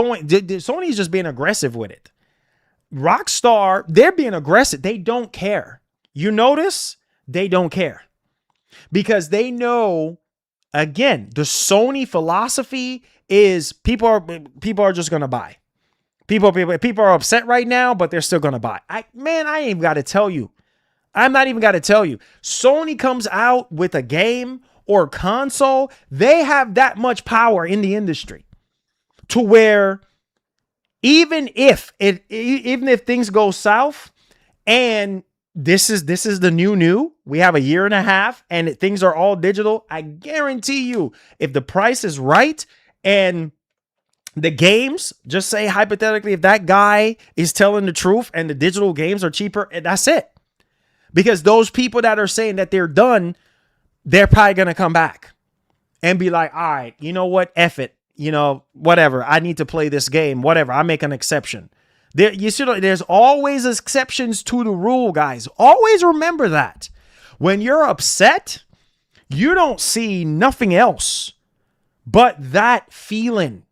being aggressive with it. Rockstar, they're being aggressive. They don't care. You notice? They don't care. Because they know, again, the Sony philosophy is people are just going to buy. People are upset right now, but they're still going to buy. I ain't even got to tell you. I'm not even got to tell you. Sony comes out with a game or console, they have that much power in the industry to where even if things go south and this is the new, we have a year and a half and things are all digital, I guarantee you, if the price is right and the games, just say hypothetically, if that guy is telling the truth and the digital games are cheaper, that's it. Because those people that are saying that they're done, they're probably going to come back and be like, all right, you know what? F it. Whatever. I need to play this game. Whatever. I make an exception. There's always exceptions to the rule, guys. Always remember that. When you're upset, you don't see nothing else but that feeling,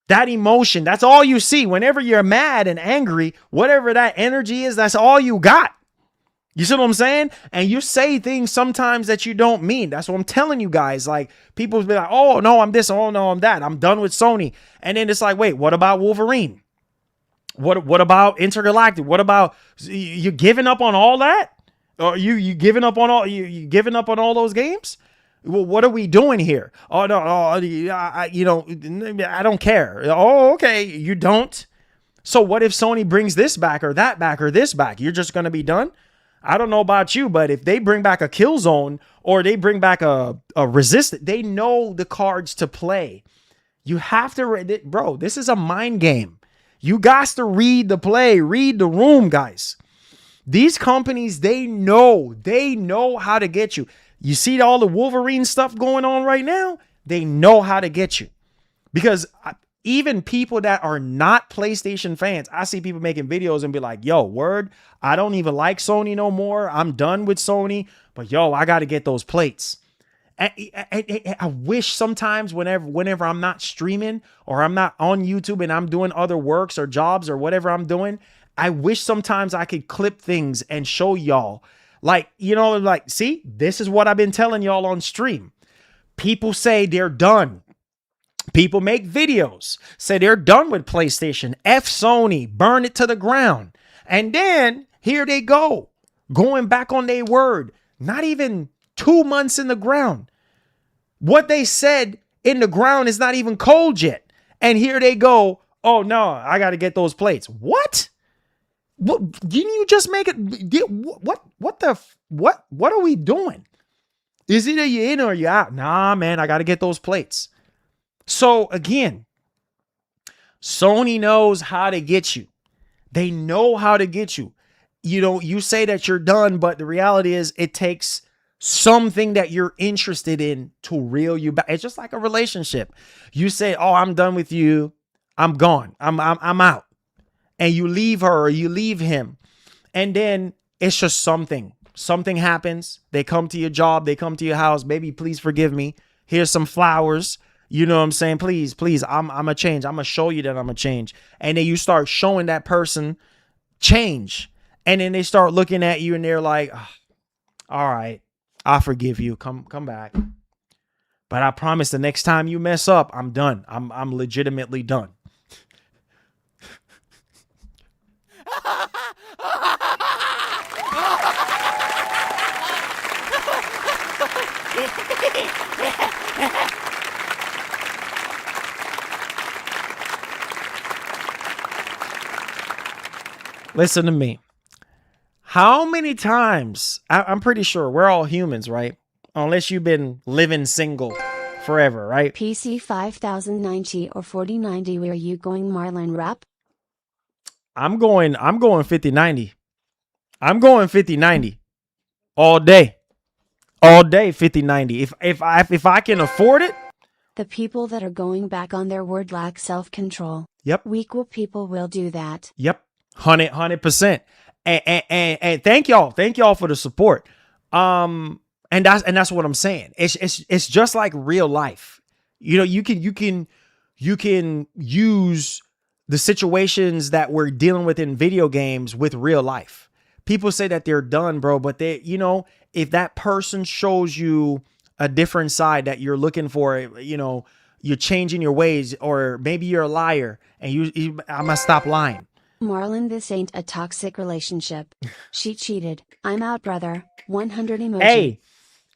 that emotion. That's all you see. Whenever you're mad and angry, whatever that energy is, that's all you got. You see what I'm saying? And you say things sometimes that you don't mean. That's what I'm telling you guys. Like, people be like, oh, no, I'm this. Oh, no, I'm that. I'm done with Sony. And then it's like, wait, what about Wolverine? What about Intergalactic? What about, you giving up on all that? Or you giving up on you giving up on all those games? Well, what are we doing here? Oh, no, I don't care. Oh, okay, you don't. So what if Sony brings this back or that back or this back? You're just going to be done? I don't know about you, but if they bring back a Killzone or they bring back a Resistance, they know the cards to play. You have to, bro, this is a mind game. You got to read the play, read the room, guys. These companies, they know how to get you. You see all the Wolverine stuff going on right now? They know how to get you. Because even people that are not PlayStation fans, I see people making videos and be like, yo, word, I don't even like Sony no more. I'm done with Sony. But yo, I got to get those plates. I wish sometimes whenever I'm not streaming or I'm not on YouTube and I'm doing other works or jobs or whatever I'm doing, I wish sometimes I could clip things and show y'all Like, like, see, this is what I've been telling y'all on stream. People say they're done. People make videos, say they're done with PlayStation, F Sony, burn it to the ground. And then here they go, going back on their word, not even 2 months in the ground. What they said in the ground is not even cold yet. And here they go, oh no, I got to get those plates. What? What didn't you just make it? What are we doing? Is it a you in or you out? Nah, man, I got to get those plates. So again, Sony knows how to get you. They know how to get you. You say that you're done, but the reality is it takes something that you're interested in to reel you back. It's just like a relationship. You say, oh, I'm done with you. I'm gone. I'm out. And you leave her or you leave him. And then it's just something happens. They come to your job. They come to your house. Baby, please forgive me. Here's some flowers. You know what I'm saying? Please, I'm a change. I'm going to show you that I'm a change. And then you start showing that person change. And then they start looking at you and they're like, oh, all right, I forgive you. Come back. But I promise the next time you mess up, I'm done. I'm legitimately done. Listen to me. How many times, I'm pretty sure we're all humans, right? Unless you've been living single forever, right? PC 5090 or 4090, where are you going, Marlon Rap? I'm going 5090. I'm going 5090 all day. All day 5090. If I can afford it. The people that are going back on their word lack self-control. Yep. Weak people will do that. Yep. 100%. And thank y'all for the support. And that's what I'm saying. It's just like real life. You can use the situations that we're dealing with in video games with real life. People say that they're done, bro, but if that person shows you a different side that you're looking for, you're changing your ways, or maybe you're a liar and I'm gonna stop lying. Marlon, this ain't a toxic relationship. She cheated. I'm out, brother. 100 emoji.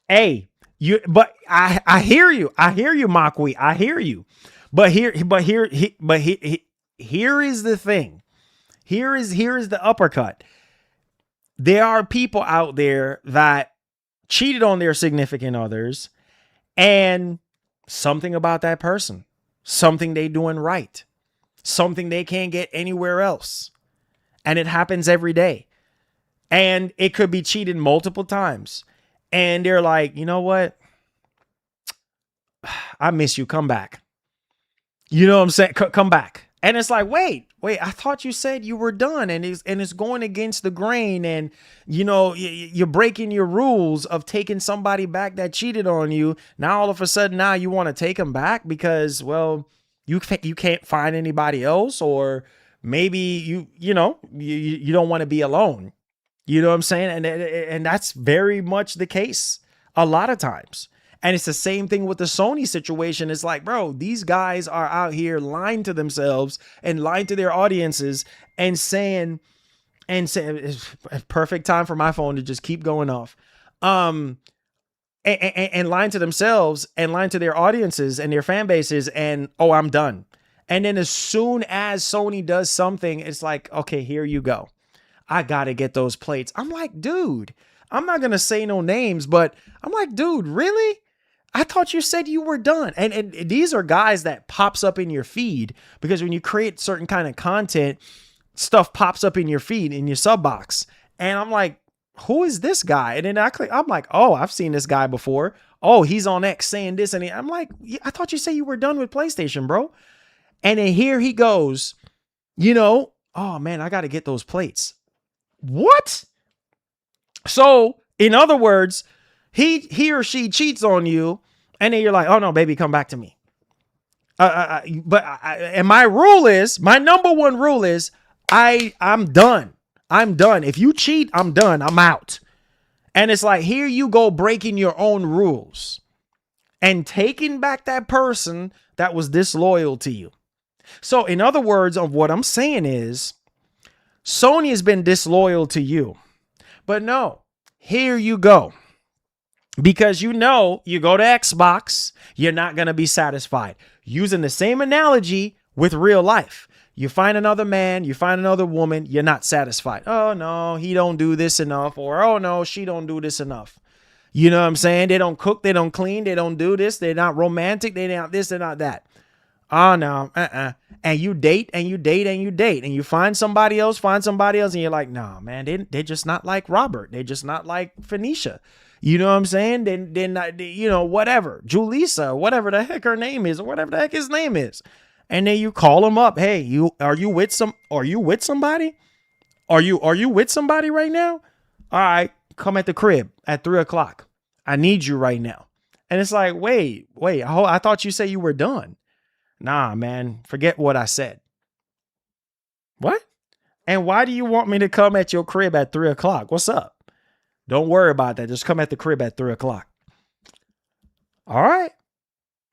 Hey, but I hear you. I hear you, Makwi. I hear you. But here is the thing. Here is the uppercut. There are people out there that cheated on their significant others, and something about that person, something they doing right, something they can't get anywhere else. And it happens every day. And it could be cheated multiple times. And they're like, you know what? I miss you. Come back. You know what I'm saying? Come back. And it's like, wait, I thought you said you were done, and it's going against the grain, and you're breaking your rules of taking somebody back that cheated on you. Now all of a sudden now you want to take them back because, well, you can't find anybody else, or maybe you don't want to be alone. You know what I'm saying? And that's very much the case a lot of times. And it's the same thing with the Sony situation. It's like, bro, these guys are out here lying to themselves and lying to their audiences and saying it's a perfect time for my phone to just keep going off. And lying to themselves and lying to their audiences and their fan bases, and, oh, I'm done. And then as soon as Sony does something, it's like, okay, here you go. I got to get those plates. I'm like, dude, I'm not going to say no names, but I'm like, dude, really? I thought you said you were done. And these are guys that pops up in your feed, because when you create certain kind of content, stuff pops up in your feed, in your sub box. And I'm like, who is this guy? And then I'm like, oh, I've seen this guy before. Oh, he's on X saying this. And I'm like, I thought you said you were done with PlayStation, bro. And then here he goes, oh man, I got to get those plates. What? So in other words, he or she cheats on you, and then you're like, oh no, baby, come back to me. And my number one rule is I'm done. I'm done. If you cheat, I'm done. I'm out. And it's like, here you go breaking your own rules and taking back that person that was disloyal to you. So in other words, of what I'm saying is Sony has been disloyal to you. But no, here you go. Because you know, you go to Xbox, you're not going to be satisfied. Using the same analogy with real life. You find another man, you find another woman, you're not satisfied. Oh no, he don't do this enough. Or, oh no, she don't do this enough. You know what I'm saying? They don't cook, they don't clean, they don't do this. They're not romantic, they're not this, they're not that. Oh no, And you date and you date and you date. And you find somebody else, and you're like, nah, man, they're just not like Robert. They're just not like Phoenicia. You know what I'm saying? They're not, you know, whatever. Julissa, whatever the heck her name is, or whatever the heck his name is. And then you call them up. Hey, are you with somebody? Are you with somebody right now? All right, come at the crib at 3:00. I need you right now. And it's like, wait, I thought you said you were done. Nah, man, forget what I said. What? And why do you want me to come at your crib at 3:00? What's up? Don't worry about that. Just come at the crib at 3:00. All right.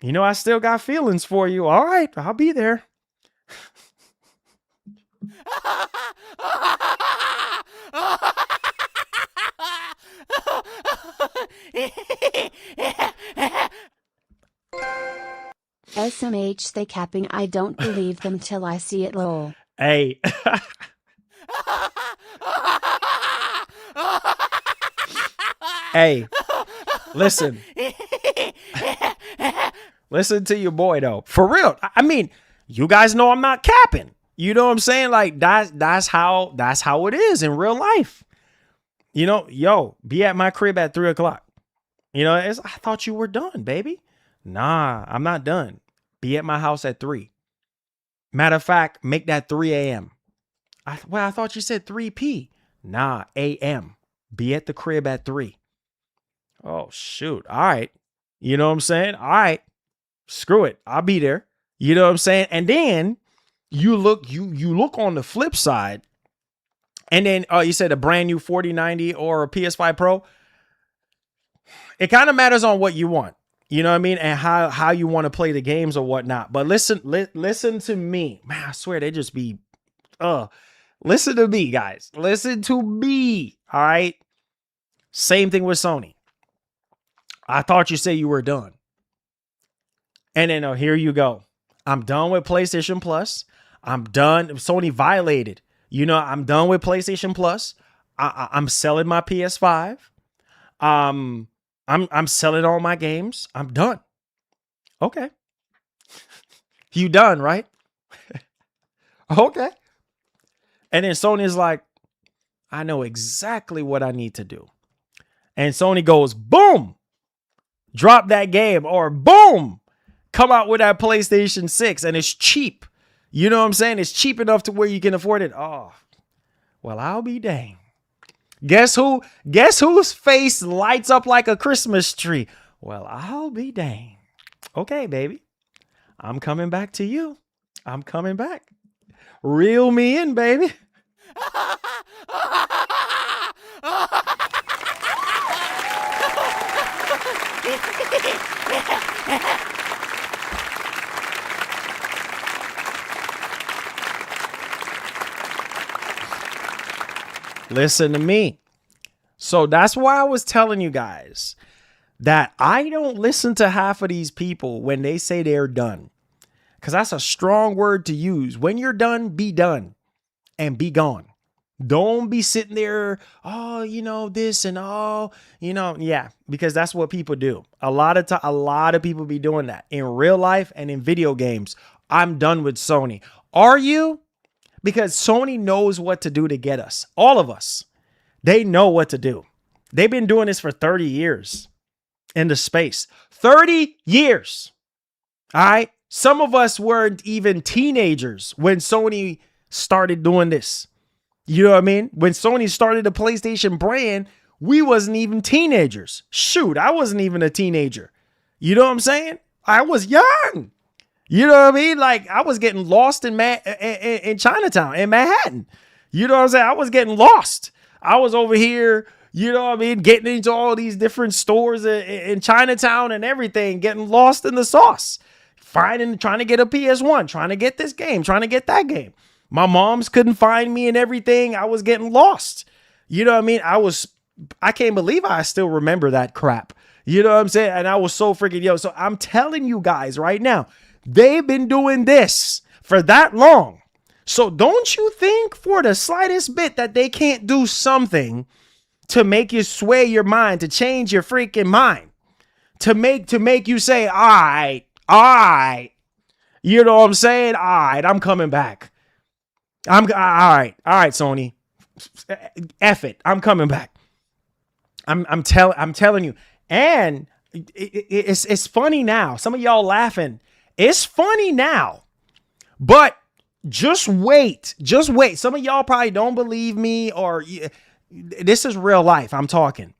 You know, I still got feelings for you. All right. I'll be there. SMH they capping, I don't believe them till I see it, lol. Hey. Hey, listen. Listen to your boy though. For real. I mean, you guys know I'm not capping. You know what I'm saying? Like that's how it is in real life. You know, yo, be at my crib at 3:00. You know, I thought you were done, baby. Nah, I'm not done. Be at my house at 3. Matter of fact, make that 3 a.m. I thought you said 3 p. Nah, a.m. Be at the crib at 3. Oh, shoot. All right. You know what I'm saying? All right. Screw it. I'll be there. You know what I'm saying? And then you look on the flip side. And then you said a brand new 4090 or a PS5 Pro. It kind of matters on what you want. You know what I mean? And how you want to play the games or whatnot. But listen to me. Man, I swear they just be listen to me, guys. Listen to me. All right. Same thing with Sony. I thought you said you were done. And then here you go. I'm done with PlayStation Plus. I'm done. Sony violated. You know, I'm done with PlayStation Plus. I'm selling my PS5. I'm selling all my games. I'm done. Okay. You done, right? Okay. And then Sony's like, I know exactly what I need to do. And Sony goes, boom, drop that game, or boom, come out with that PlayStation 6 and it's cheap. You know what I'm saying? It's cheap enough to where you can afford it. Oh, well, I'll be dang. Guess whose face lights up like a Christmas tree? Well, I'll be dang. Okay, baby. I'm coming back to you. I'm coming back. Reel me in, baby. Listen to me. So that's why I was telling you guys that I don't listen to half of these people when they say they're done. Because that's a strong word to use. When you're done, be done and be gone. Don't be sitting there, oh, you know, this and oh, you know, yeah, because that's what people do. A lot of people be doing that in real life and in video games. I'm done with Sony. Are you? Because Sony knows what to do to get us. All of us. They know what to do. They've been doing this for 30 years in the space. 30 years. All right. Some of us weren't even teenagers when Sony started doing this. You know what I mean? When Sony started the PlayStation brand, we wasn't even teenagers. Shoot, I wasn't even a teenager. You know what I'm saying? I was young. You know what I mean? Like I was getting lost in Chinatown, in Manhattan. You know what I'm saying? I was getting lost. I was over here, You know what I mean? Getting into all these different stores in Chinatown and everything, getting lost in the sauce. Trying to get a PS1, trying to get this game, trying to get that game. My moms couldn't find me and everything. I was getting lost. You know what I mean? I can't believe I still remember that crap. You know what I'm saying? And I was so freaking So I'm telling you guys right now, they've been doing this for that long. So don't you think for the slightest bit that they can't do something to make you sway your mind, to change your freaking mind, to make you say, all right. You know what I'm saying? All right, I'm coming back. All right, Sony. F it. I'm coming back. I'm telling you. And it's funny now. Some of y'all laughing. It's funny now. But just wait. Some of y'all probably don't believe me, or this is real life. I'm talking.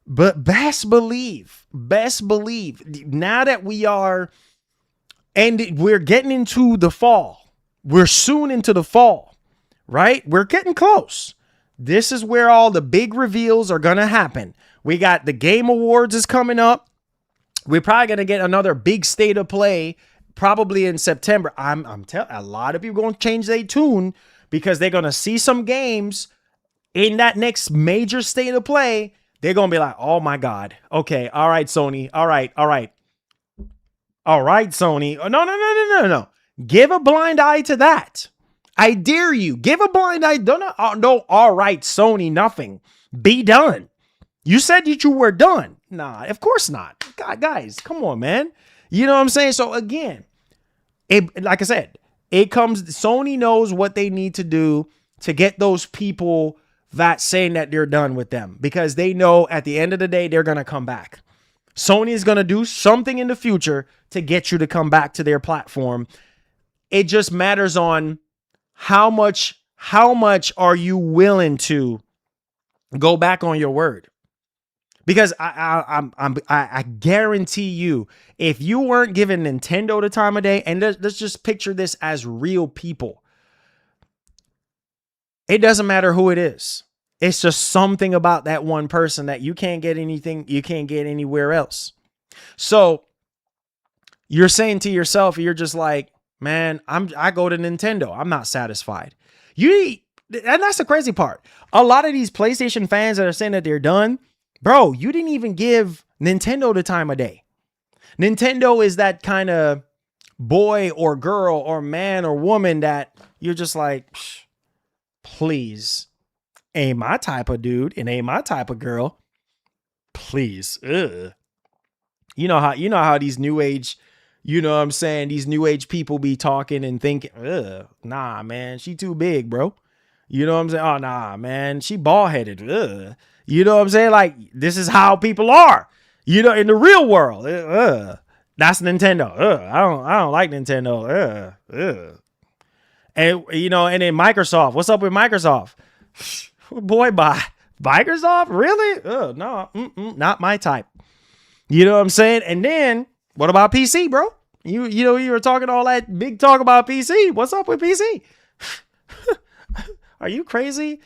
But best believe now that we're getting into the fall. We're soon into the fall, right? We're getting close. This is where all the big reveals are going to happen. We got the Game Awards is coming up. We're probably going to get another big state of play probably in September. I'm telling a lot of people going to change their tune because they're going to see some games in that next major state of play. They're going to be like, oh my God. Okay. All right, Sony. All right. Sony. Oh, no. Give a blind eye to that. I dare you. Give a blind eye. No, all right, Sony, nothing. Be done. You said that you were done. Nah, of course not. God, guys, come on, man. You know what I'm saying? So again, like I said, Sony knows what they need to do to get those people that saying that they're done with them, because they know at the end of the day, they're going to come back. Sony is going to do something in the future to get you to come back to their platform. It just matters on how much are you willing to go back on your word? Because I guarantee you, if you weren't giving Nintendo the time of day, and let's just picture this as real people, it doesn't matter who it is. It's just something about that one person that you can't get anything, you can't get anywhere else. So you're saying to yourself, you're just like, man, I go to Nintendo. I'm not satisfied. And that's the crazy part. A lot of these PlayStation fans that are saying that they're done, bro, you didn't even give Nintendo the time of day. Nintendo is that kind of boy or girl or man or woman that you're just like, please, ain't my type of dude and ain't my type of girl. Please. Ugh. You know how these new age, you know what I'm saying, these new age people be talking and thinking, nah, man, she too big, bro. You know what I'm saying? Oh, nah, man, she bald headed. You know what I'm saying? Like, this is how people are, you know, in the real world. That's Nintendo. I don't like Nintendo. And, you know, and then Microsoft. What's up with Microsoft? Boy, bye. Microsoft? Really? No, not my type. You know what I'm saying? And then, what about PC, bro? You know, you were talking all that big talk about PC. What's up with PC? Are you crazy?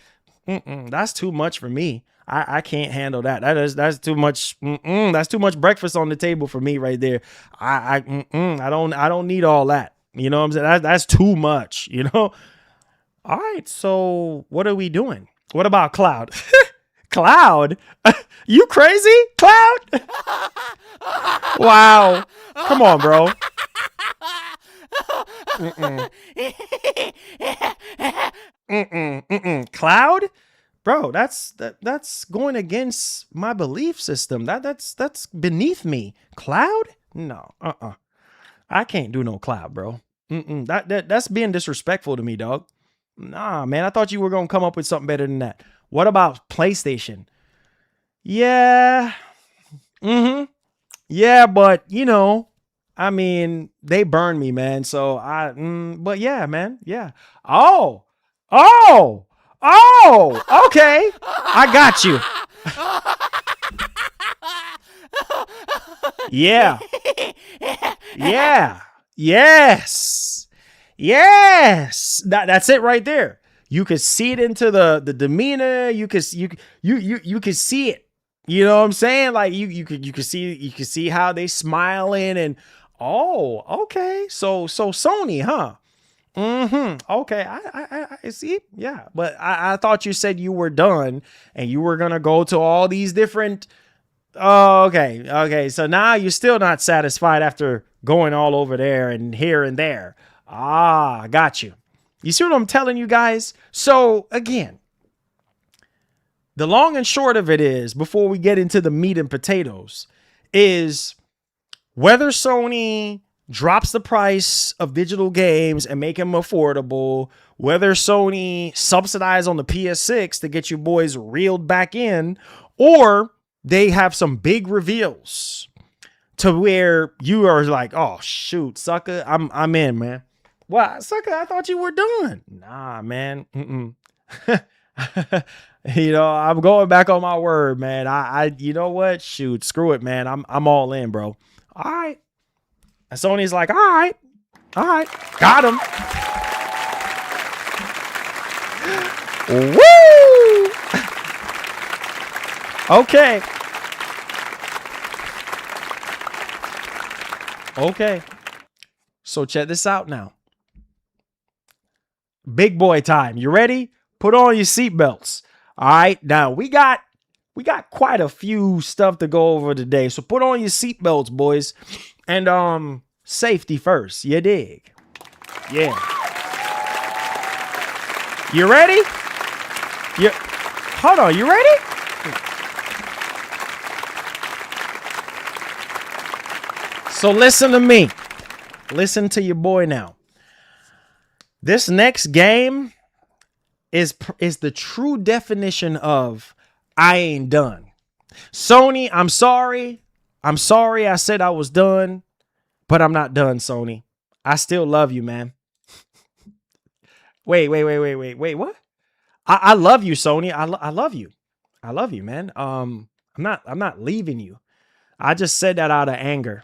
That's too much for me. I can't handle that. That's too much. That's too much breakfast on the table for me right there. I don't need all that. You know what I'm saying? That's too much, you know? All right, so what are we doing? What about Cloud? Cloud? You crazy? Cloud? Wow. Come on, bro. Cloud? Bro, that's going against my belief system. That's beneath me. Cloud? No. I can't do no Cloud, bro. That's being disrespectful to me, dog. Nah, man, I thought you were going to come up with something better than that. What about PlayStation? Yeah. Yeah, but, you know, I mean, they burned me, man. So, but yeah, man. Yeah. Oh, okay. I got you. Yeah. Yeah. Yes. That's it right there. You could see it into the demeanor. You could see it. You know what I'm saying? Like you could see how they smiling and oh, okay. So Sony, huh? Okay. I see. Yeah. But I thought you said you were done and you were gonna go to all these different. Oh, okay. Okay. So now you're still not satisfied after going all over there and here and there. Ah, got you. You see what I'm telling you guys? So again, the long and short of it is, before we get into the meat and potatoes, is whether Sony drops the price of digital games and make them affordable, whether Sony subsidize on the PS6 to get you boys reeled back in, or they have some big reveals to where you are like, oh shoot, sucker, I'm in, man. What, sucker? I thought you were done. Nah, man. You know, I'm going back on my word, man. I you know what? Shoot, screw it, man. I'm all in, bro. All right. And Sony's like, all right, got him. Woo! Okay. Okay. So check this out now. Big boy time. You ready? Put on your seatbelts. All right. Now we got quite a few stuff to go over today. So put on your seatbelts, boys. And safety first. You dig? Yeah. You ready? Hold on. You ready? So listen to me. Listen to your boy now. This next game is the true definition of I ain't done. Sony, I'm sorry. I'm sorry I said I was done, but I'm not done, Sony. I still love you, man. Wait, what? I love you, Sony. I love you. I love you, man. I'm not leaving you. I just said that out of anger.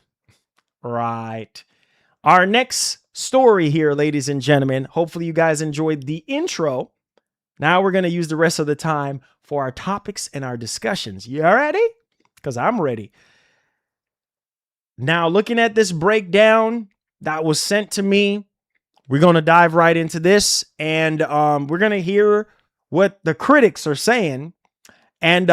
Right. Our next story here, ladies and gentlemen. Hopefully you guys enjoyed the intro. Now we're going to use the rest of the time for our topics and our discussions. You ready? Because I'm ready. Now, looking at this breakdown that was sent to me, we're going to dive right into this. And we're going to hear what the critics are saying. And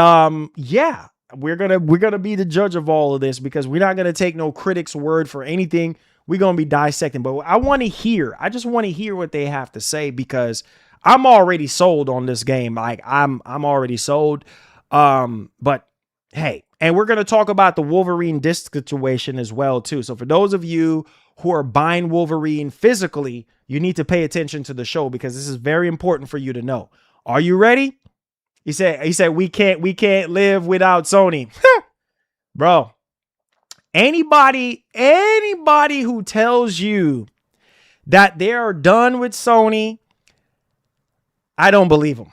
yeah, we're gonna be the judge of all of this, because we're not going to take no critic's word for anything. We're going to be dissecting. But I just want to hear what they have to say, because I'm already sold on this game. Like I'm already sold. But hey, and we're going to talk about the Wolverine disc situation as well too. So for those of you who are buying Wolverine physically, you need to pay attention to the show, because this is very important for you to know. Are you ready? He said we can't live without Sony. Bro. Anybody who tells you that they are done with Sony, I don't believe them.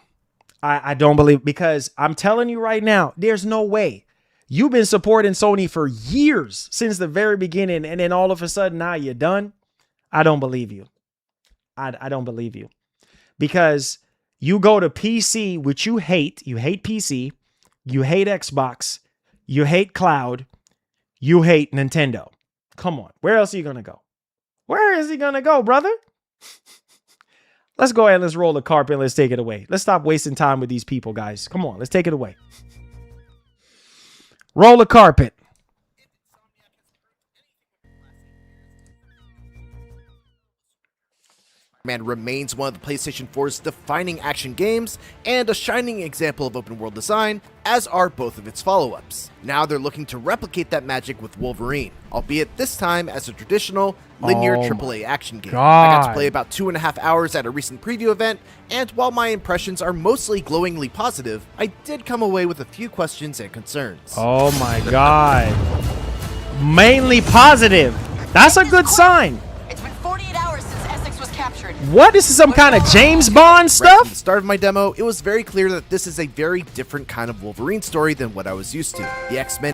I don't believe, because I'm telling you right now, there's no way. You've been supporting Sony for years, since the very beginning, and then all of a sudden now you're done. I don't believe you. I don't believe you. Because you go to PC, which you hate. You hate PC. You hate Xbox. You hate cloud. You hate Nintendo. Come on. Where else are you going to go? Where is he going to go, brother? Let's go ahead and let's roll the carpet and let's take it away. Let's stop wasting time with these people, guys. Come on. Let's take it away. Roll the carpet. Man remains one of the PlayStation 4's defining action games and a shining example of open world design, as are both of its follow-ups. Now they're looking to replicate that magic with Wolverine, albeit this time as a traditional linear AAA action game. I got to play about 2.5 hours at a recent preview event, and while my impressions are mostly glowingly positive, I did come away with a few questions and concerns. Oh my god. Mainly positive. That's a good sign. It's been 48 hours since Essex was captured. What? This is some kind of James Bond stuff? Right from the start of my demo, it was very clear that this is a very different kind of Wolverine story than what I was used to. The X-Men.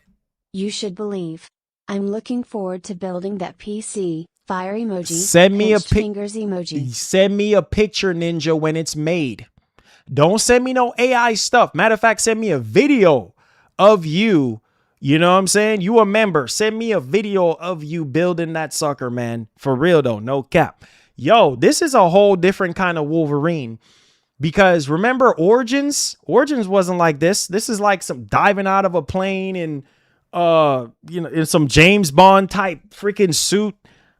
You should believe. I'm looking forward to building that PC. Fire emoji. Send me a pinched fingers emoji. Send me a picture, Ninja, when it's made. Don't send me no AI stuff. Matter of fact, send me a video of you. You know what I'm saying? You a member. Send me a video of you building that sucker, man. For real though, no cap. Yo, this is a whole different kind of Wolverine. Because remember Origins? Origins wasn't like this. This is like some diving out of a plane and in some James Bond type freaking suit.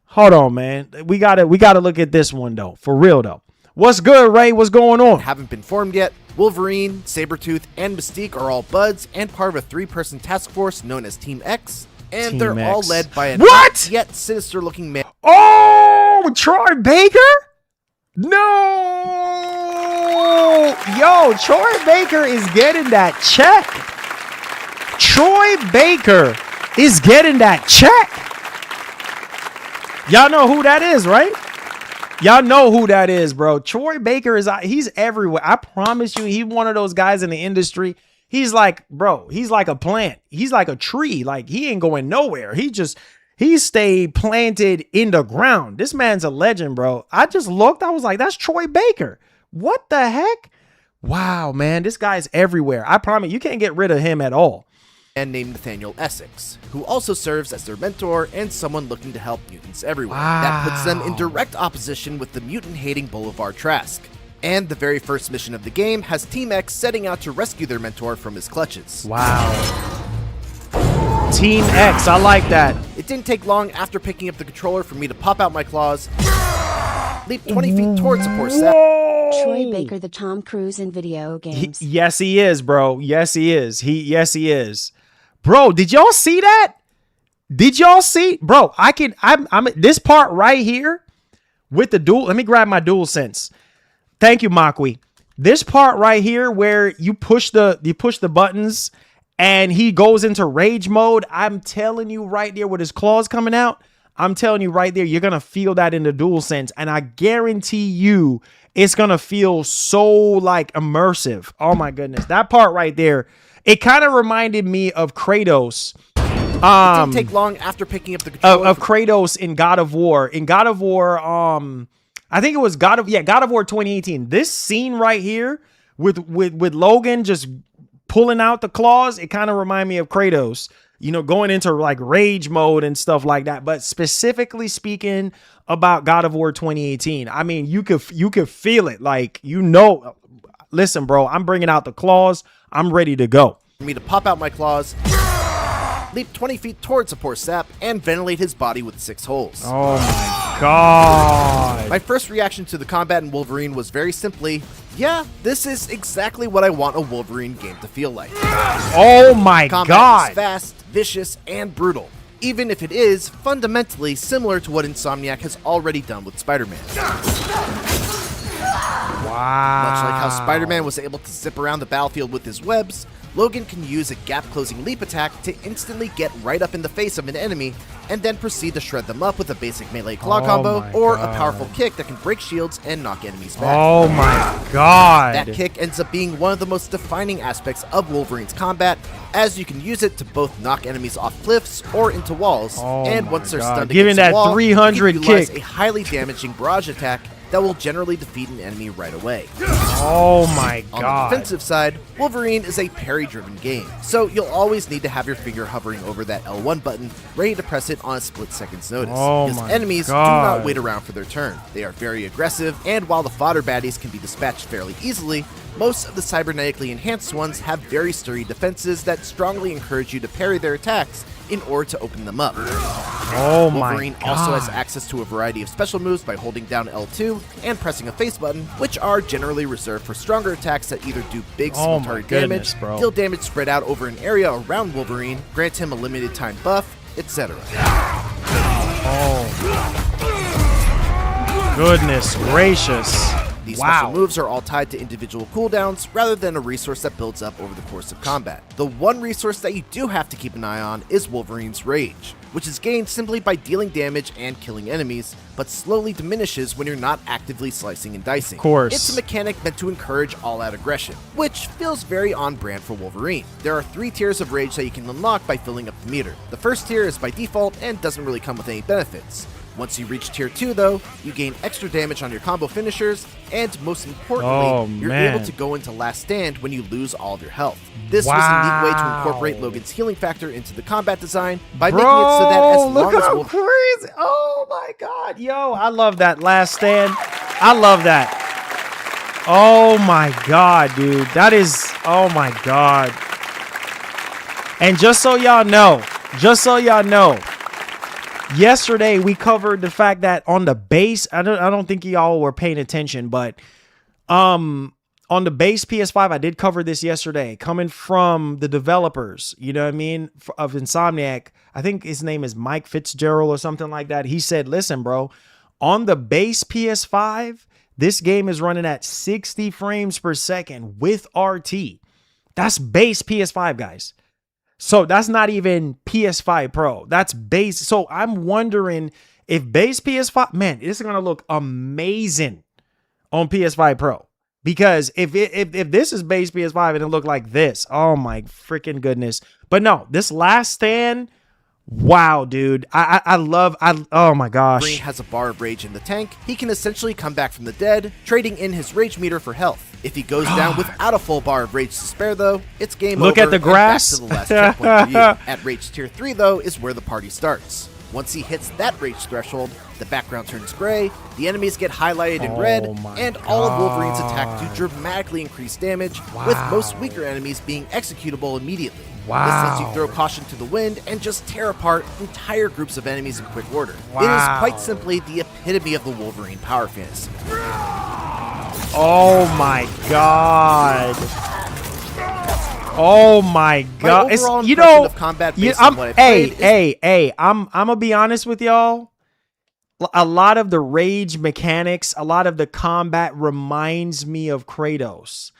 Hold on, man. We gotta look at this one though. For real though. What's good, Ray? What's going on? Haven't been formed yet. Wolverine, Sabretooth, and Mystique are all buds and part of a 3-person task force known as Team X. And Team they're all X. led by a What? not yet sinister looking man. Oh, Troy Baker? No. Yo, Troy Baker is getting that check. Troy Baker is getting that check. Y'all know who that is, right? Y'all know who that is, bro. Troy Baker he's everywhere. I promise you, he's one of those guys in the industry. He's like, bro, he's like a plant. He's like a tree. Like, he ain't going nowhere. He stayed planted in the ground. This man's a legend, bro. I just looked. I was like, that's Troy Baker. What the heck? Wow, man. This guy's everywhere. I promise you can't get rid of him at all. And named Nathaniel Essex, who also serves as their mentor and someone looking to help mutants everywhere. Wow. That puts them in direct opposition with the mutant-hating Boulevard Trask. And the very first mission of the game has Team X setting out to rescue their mentor from his clutches. Wow. Team X, I like that. It didn't take long after picking up the controller for me to pop out my claws, leap 20 feet towards the poor sap. Troy Baker, the Tom Cruise in video games. Yes, he is, bro. Yes, he is. Yes, he is. Bro, did y'all see that? Did y'all see? Bro, I'm this part right here with the dual. Let me grab my dual sense. Thank you, Makwi. This part right here where you push the buttons and he goes into rage mode. I'm telling you right there with his claws coming out. I'm telling you right there, you're going to feel that in the dual sense. And I guarantee you it's going to feel so like immersive. Oh my goodness. That part right there, it kind of reminded me of Kratos. It didn't take long after picking up the controller of Kratos in God of War. In God of War, I think it was God of War 2018. This scene right here with Logan just pulling out the claws, it kind of reminded me of Kratos, going into like rage mode and stuff like that. But specifically speaking about God of War 2018, I mean, you could feel it. Like, listen, bro, I'm bringing out the claws. I'm ready to go. For me to pop out my claws, leap 20 feet towards the poor sap, and ventilate his body with 6 holes. Oh my god. My first reaction to the combat in Wolverine was very simply, yeah, this is exactly what I want a Wolverine game to feel like. Oh my Combat god. is fast, vicious, and brutal, even if it is fundamentally similar to what Insomniac has already done with Spider-Man. Wow. Much like how Spider-Man was able to zip around the battlefield with his webs, Logan can use a gap-closing leap attack to instantly get right up in the face of an enemy and then proceed to shred them up with a basic melee claw combo or a powerful kick that can break shields and knock enemies back. Oh my god. That kick ends up being one of the most defining aspects of Wolverine's combat, as you can use it to both knock enemies off cliffs or into walls, and once they're stunned Giving against that a wall, 300 you can utilize kick. a highly damaging barrage attack that will generally defeat an enemy right away. Oh my god. On the defensive side, Wolverine is a parry-driven game, so you'll always need to have your finger hovering over that L1 button, ready to press it on a split second's notice, because enemies do not wait around for their turn. They are very aggressive, and while the fodder baddies can be dispatched fairly easily, most of the cybernetically enhanced ones have very sturdy defenses that strongly encourage you to parry their attacks in order to open them up. Oh my Wolverine god. also has access to a variety of special moves by holding down L2 and pressing a face button, which are generally reserved for stronger attacks that either do big single target damage, deal damage spread out over an area around Wolverine, grant him a limited time buff, etc. Oh. Goodness gracious. These special moves are all tied to individual cooldowns rather than a resource that builds up over the course of combat. The one resource that you do have to keep an eye on is Wolverine's Rage, which is gained simply by dealing damage and killing enemies, but slowly diminishes when you're not actively slicing and dicing. Of course. It's a mechanic meant to encourage all-out aggression, which feels very on-brand for Wolverine. There are 3 tiers of Rage that you can unlock by filling up the meter. The first tier is by default and doesn't really come with any benefits. Once you reach tier 2 though, you gain extra damage on your combo finishers, and most importantly, you're able to go into last stand when you lose all of your health. This was a neat way to incorporate Logan's healing factor into the combat design by making it so that as long as crazy. Oh my god, yo, I love that last stand. I love that. Oh my god, dude. That is, oh my god. And just so y'all know, yesterday we covered the fact that on the base, I don't think y'all were paying attention, but on the base PS5, I did cover this yesterday, coming from the developers, you know what I mean, of Insomniac. I think his name is Mike Fitzgerald or something like that. He said, listen, bro, on the base PS5, this game is running at 60 frames per second with RT. That's base PS5, guys. So that's not even PS5 Pro. That's base. So I'm wondering if base PS5, man, this is going to look amazing on PS5 Pro. Because if this is base PS5 and it looked like this, oh my freaking goodness. But no, this last stand, wow, dude. Oh my gosh. Wolverine has a bar of rage in the tank. He can essentially come back from the dead, trading in his rage meter for health. If he goes down without a full bar of rage to spare though, it's game over. Look at the grass. Back to the last checkpoint for you. At rage tier 3 though is where the party starts. Once he hits that rage threshold, the background turns gray, the enemies get highlighted in red, and all of Wolverine's attack do dramatically increase damage, with most weaker enemies being executable immediately. Wow. This lets you throw caution to the wind and just tear apart entire groups of enemies in quick order. It is quite simply the epitome of the Wolverine power fantasy. Oh my god. Oh my god. It's, you know, of combat based on what I'm gonna be honest with y'all. A lot of the rage mechanics, a lot of the combat reminds me of Kratos.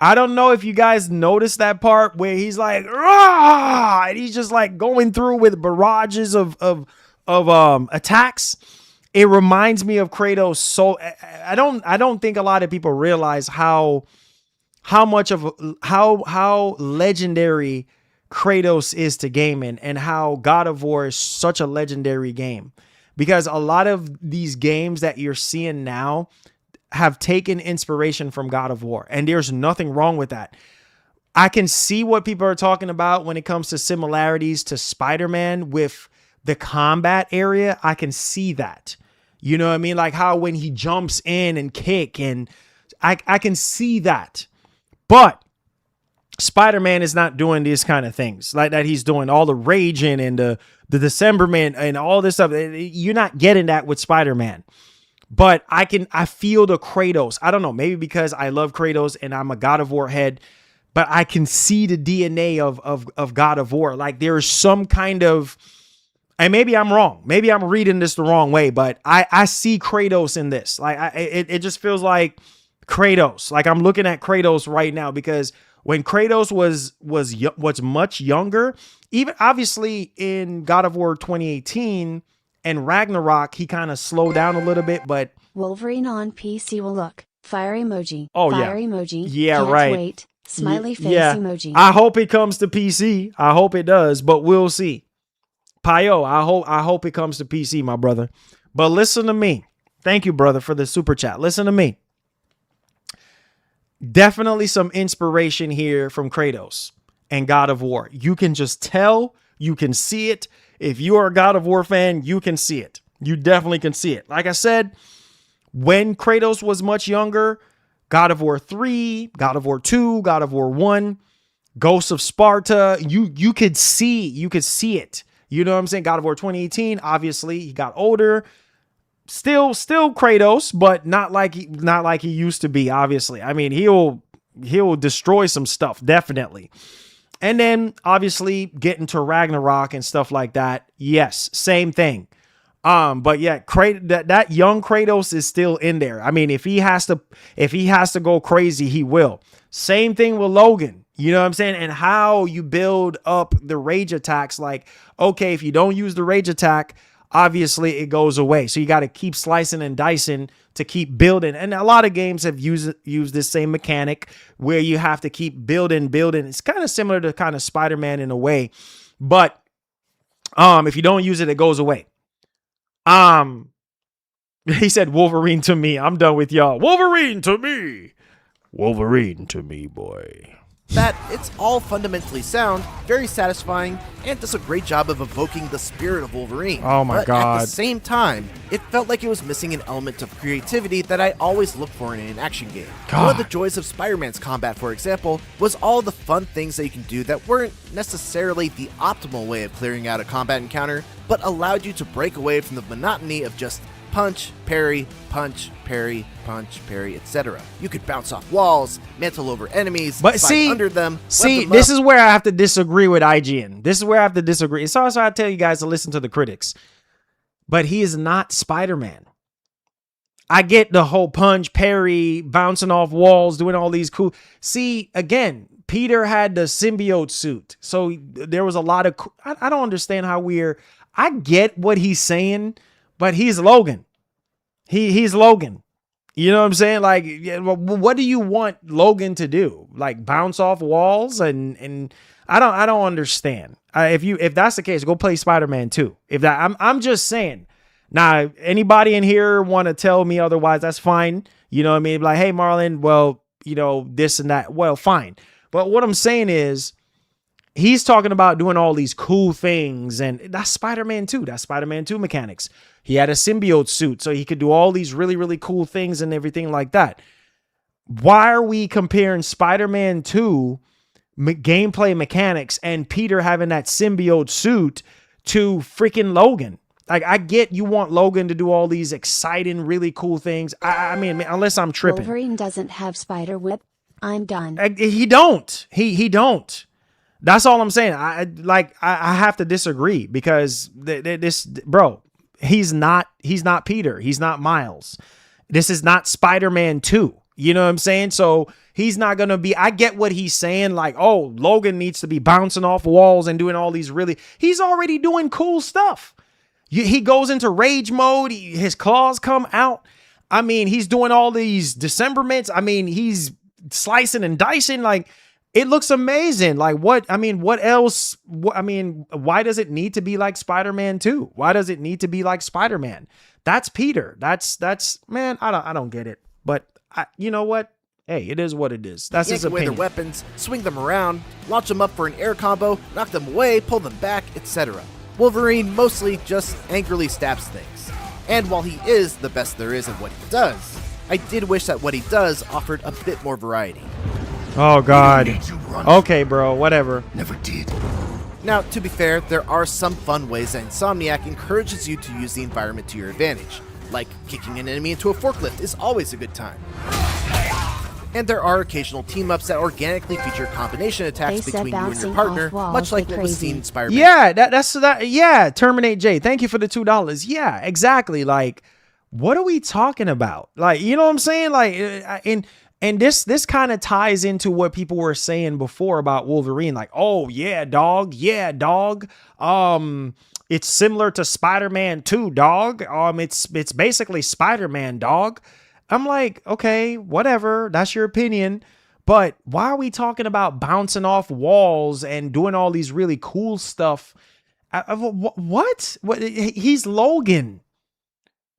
I don't know if you guys noticed that part where he's like, rah! And he's just like going through with barrages of attacks. It reminds me of Kratos. So I don't think a lot of people realize how legendary Kratos is to gaming, and how God of War is such a legendary game, because a lot of these games that you're seeing now have taken inspiration from God of War, and there's nothing wrong with that. I can see what people are talking about when it comes to similarities to Spider-Man with the combat area. I can see that. You know what I mean? Like how when he jumps in and kick, and I can see that. But Spider-Man is not doing these kind of things like that. He's doing all the raging and the Decemberman and all this stuff. You're not getting that with Spider-Man. But I feel the Kratos. I don't know, maybe because I love Kratos and I'm a God of War head, but I can see the DNA of God of War. Like there is some kind of, and maybe I'm wrong. Maybe I'm reading this the wrong way, but I see Kratos in this. Like it just feels like Kratos. Like I'm looking at Kratos right now, because when Kratos was much younger, even obviously in God of War 2018 and Ragnarok, he kind of slowed down a little bit, but Wolverine on PC will look. Fire emoji. Oh, fire emoji. Yeah, Can't right. Wait. Smiley face emoji. I hope it comes to PC. I hope it does, but we'll see. Payo, I hope it comes to PC, my brother. But listen to me. Thank you, brother, for the super chat. Listen to me. Definitely some inspiration here from Kratos and God of War. You can just tell, you can see it. If you are a God of War fan, you can see it. You definitely can see it. Like I said, when Kratos was much younger, God of War 3, God of War 2, God of War 1, Ghosts of Sparta, you could see it. You know what I'm saying? God of War 2018, obviously he got older. Still Kratos, but not like he used to be, obviously. I mean, he'll destroy some stuff, definitely. And then obviously getting to Ragnarok and stuff like that. Yes, same thing. But yeah, that young Kratos is still in there. I mean, if he has to go crazy, he will. Same thing with Logan. You know what I'm saying? And how you build up the rage attacks. Like, okay, if you don't use the rage attack, obviously it goes away. So you got to keep slicing and dicing to keep building. And a lot of games have used this same mechanic where you have to keep building. It's kind of similar to kind of Spider-Man in a way. But if you don't use it, it goes away. He said Wolverine to me. I'm done with y'all. Wolverine to me. Wolverine to me, boy. That it's all fundamentally sound, very satisfying, and does a great job of evoking the spirit of Wolverine. Oh my but God. At the same time, it felt like it was missing an element of creativity that I always look for in an action game. God. One of the joys of Spider-Man's combat, for example, was all the fun things that you can do that weren't necessarily the optimal way of clearing out a combat encounter, but allowed you to break away from the monotony of just punch, parry, punch, parry, etc. You could bounce off walls, mantle over enemies, but slide under them. This is where I have to disagree with IGN. This is where I have to disagree. It's also I tell you guys to listen to the critics. But he is not Spider-Man. I get the whole punch, parry, bouncing off walls, doing all these cool. See, again, Peter had the symbiote suit. So there was a lot of I don't understand how I get what he's saying, but he's Logan. He's Logan. You know what I'm saying? Like, what do you want Logan to do? Like bounce off walls? And I don't understand. If that's the case, go play Spider-Man 2. I'm just saying. Now, anybody in here want to tell me otherwise, that's fine. You know what I mean? Like, hey, Marlon, well, you know, this and that. Well, fine. But what I'm saying is, he's talking about doing all these cool things, and that's Spider-Man 2. That's Spider-Man 2 mechanics. He had a symbiote suit, so he could do all these really, really cool things and everything like that. Why are we comparing Spider-Man 2 gameplay mechanics and Peter having that symbiote suit to freaking Logan? Like, I get you want Logan to do all these exciting, really cool things. I mean, unless I'm tripping. Wolverine doesn't have spider whip. I'm done. He don't. He don't. That's all I'm saying. I have to disagree because this, bro, he's not Peter. He's not Miles. This is not Spider-Man 2. You know what I'm saying? So he's not going to be, I get what he's saying. Like, oh, Logan needs to be bouncing off walls and doing all these he's already doing cool stuff. He goes into rage mode. His claws come out. I mean, he's doing all these dismemberments. I mean, he's slicing and dicing. Like, it looks amazing. Like, what else? Why does it need to be like Spider-Man 2? Why does it need to be like Spider-Man? That's Peter. That's man, I don't get it. But you know what? Hey, it is what it is. That's his opinion. Yank away their weapons, swing them around, launch them up for an air combo, knock them away, pull them back, etc. Wolverine mostly just angrily stabs things. And while he is the best there is at what he does, I did wish that what he does offered a bit more variety. Oh, God. Okay, bro, whatever. Never did. Now, to be fair, there are some fun ways that Insomniac encourages you to use the environment to your advantage. Like, kicking an enemy into a forklift is always a good time. And there are occasional team-ups that organically feature combination attacks between you and your partner, much like what was seen in Spider-Man. Yeah, that's that. Yeah, Terminate J. Thank you for the $2. Yeah, exactly. Like, what are we talking about? Like, you know what I'm saying? Like, and this kind of ties into what people were saying before about Wolverine. Like, oh yeah, dog. Yeah, dog. It's similar to Spider-Man 2, dog. It's basically Spider-Man, dog. I'm like, okay, whatever. That's your opinion. But why are we talking about bouncing off walls and doing all these really cool stuff? What? He's Logan.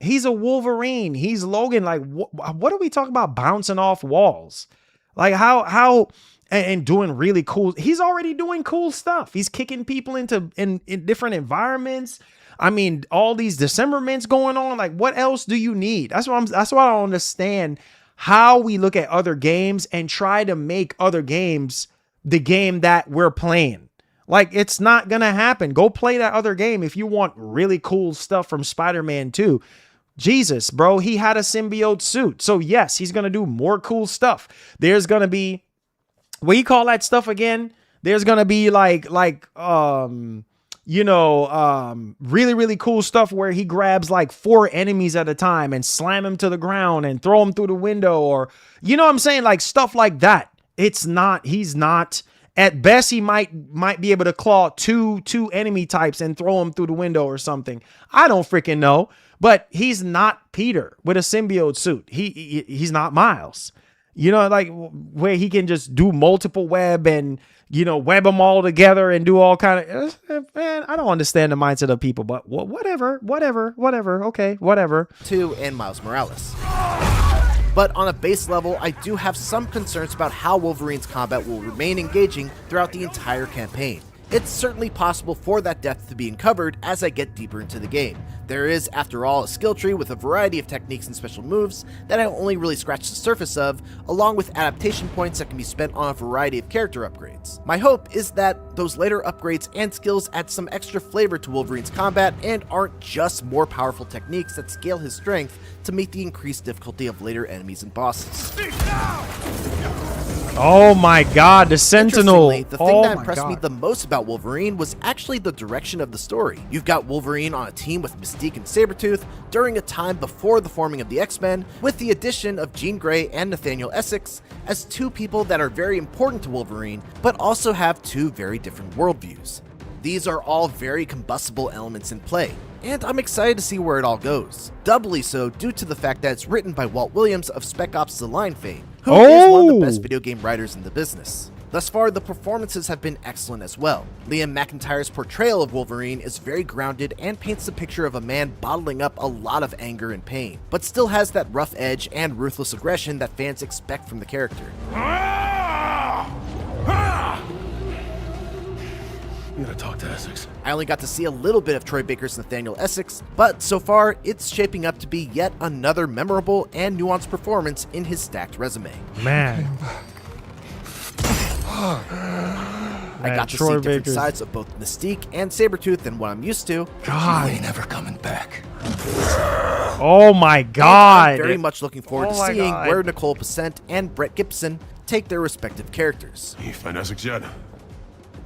He's a Wolverine. He's Logan. Like, what are we talking about bouncing off walls? Like, how and doing really cool. He's already doing cool stuff. He's kicking people in different environments. I mean, all these dismemberments going on. Like, what else do you need? That's why I don't understand how we look at other games and try to make other games the game that we're playing. Like, it's not gonna happen. Go play that other game if you want really cool stuff from Spider-Man 2. Jesus, bro, he had a symbiote suit. So yes, he's gonna do more cool stuff. There's gonna be, what do you call that stuff again? There's gonna be really, really cool stuff where he grabs like 4 enemies at a time and slam them to the ground and throw them through the window, or, you know what I'm saying? Like, stuff like that. He's not, at best, he might be able to claw two enemy types and throw them through the window or something. I don't freaking know, but he's not Peter with a symbiote suit. He's not Miles. You know, like where he can just do multiple web and, you know, web them all together and do all kind of, man, I don't understand the mindset of people, but whatever. Okay, whatever. 2 and Miles Morales. But on a base level, I do have some concerns about how Wolverine's combat will remain engaging throughout the entire campaign. It's certainly possible for that depth to be uncovered as I get deeper into the game. There is, after all, a skill tree with a variety of techniques and special moves that I only really scratched the surface of, along with adaptation points that can be spent on a variety of character upgrades. My hope is that those later upgrades and skills add some extra flavor to Wolverine's combat and aren't just more powerful techniques that scale his strength to meet the increased difficulty of later enemies and bosses. Oh my God, the Sentinel. The thing that impressed me the most about Wolverine was actually the direction of the story. You've got Wolverine on a team with Mystique and Sabretooth during a time before the forming of the X-Men, with the addition of Jean Grey and Nathaniel Essex as two people that are very important to Wolverine, but also have two very different worldviews. These are all very combustible elements in play, and I'm excited to see where it all goes. Doubly so due to the fact that it's written by Walt Williams of Spec Ops: The Line fame, who is one of the best video game writers in the business. Thus far, the performances have been excellent as well. Liam McIntyre's portrayal of Wolverine is very grounded and paints the picture of a man bottling up a lot of anger and pain, but still has that rough edge and ruthless aggression that fans expect from the character. You gotta talk to Essex. I only got to see a little bit of Troy Baker's Nathaniel Essex, but so far, it's shaping up to be yet another memorable and nuanced performance in his stacked resume. Man. I got to see different sides of both Mystique and Sabretooth than what I'm used to. God, he ain't never coming back. Oh my God. I'm very much looking forward to seeing where Nicole Pacent and Brett Gibson take their respective characters. You find Essex yet?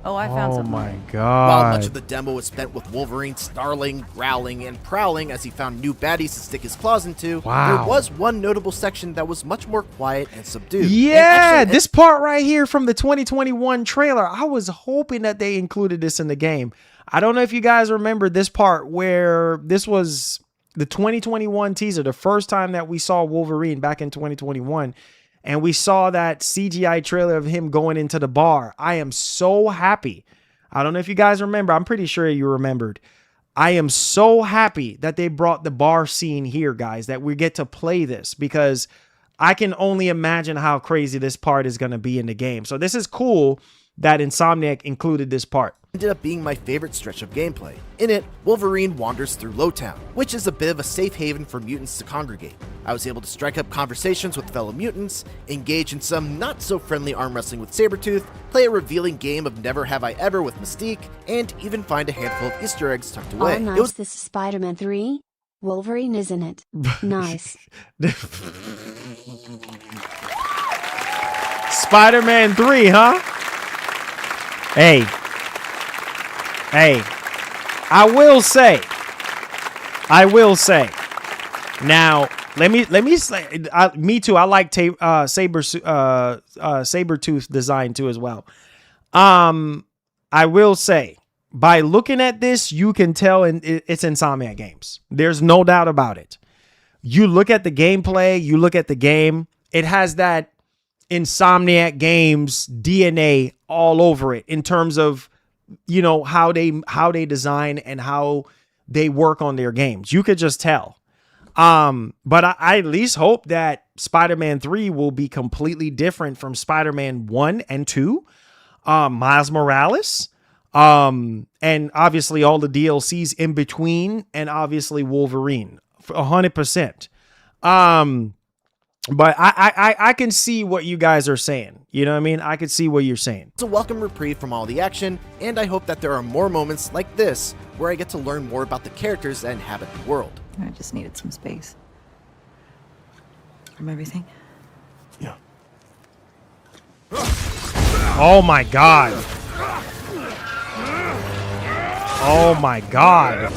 Oh, I found something. Oh my God. While much of the demo was spent with Wolverine snarling, growling, and prowling as he found new baddies to stick his claws into, there was one notable section that was much more quiet and subdued. Yeah, this part right here from the 2021 trailer, I was hoping that they included this in the game. I don't know if you guys remember this part where this was the 2021 teaser, the first time that we saw Wolverine back in 2021. And we saw that CGI trailer of him going into the bar. I am so happy. I don't know if you guys remember. I'm pretty sure you remembered. I am so happy that they brought the bar scene here, guys, that we get to play this, because I can only imagine how crazy this part is going to be in the game. So this is cool that Insomniac included this part. Ended up being my favorite stretch of gameplay. In it, Wolverine wanders through Lowtown, which is a bit of a safe haven for mutants to congregate. I was able to strike up conversations with fellow mutants, engage in some not so friendly arm wrestling with Sabretooth, play a revealing game of Never Have I Ever with Mystique, and even find a handful of Easter eggs tucked away. Oh nice, this is Spider-Man 3? Wolverine, isn't it? Nice. Spider-Man 3, huh? Hey, I will say. Now, let me say, me too. I like Sabretooth design too as well. I will say, by looking at this, you can tell it's Insomniac Games. There's no doubt about it. You look at the gameplay, you look at the game, it has that Insomniac Games DNA all over it in terms of, you know, how they design and how they work on their games. You could just tell. But I at least hope that Spider-Man 3 will be completely different from Spider-Man 1 and 2, Miles Morales, and obviously all the DLCs in between, and obviously Wolverine, 100%. But I can see what you guys are saying. You know what I mean? I can see what you're saying. It's a welcome reprieve from all the action, and I hope that there are more moments like this where I get to learn more about the characters that inhabit the world. I just needed some space from everything. Yeah. Oh my God. Oh my God.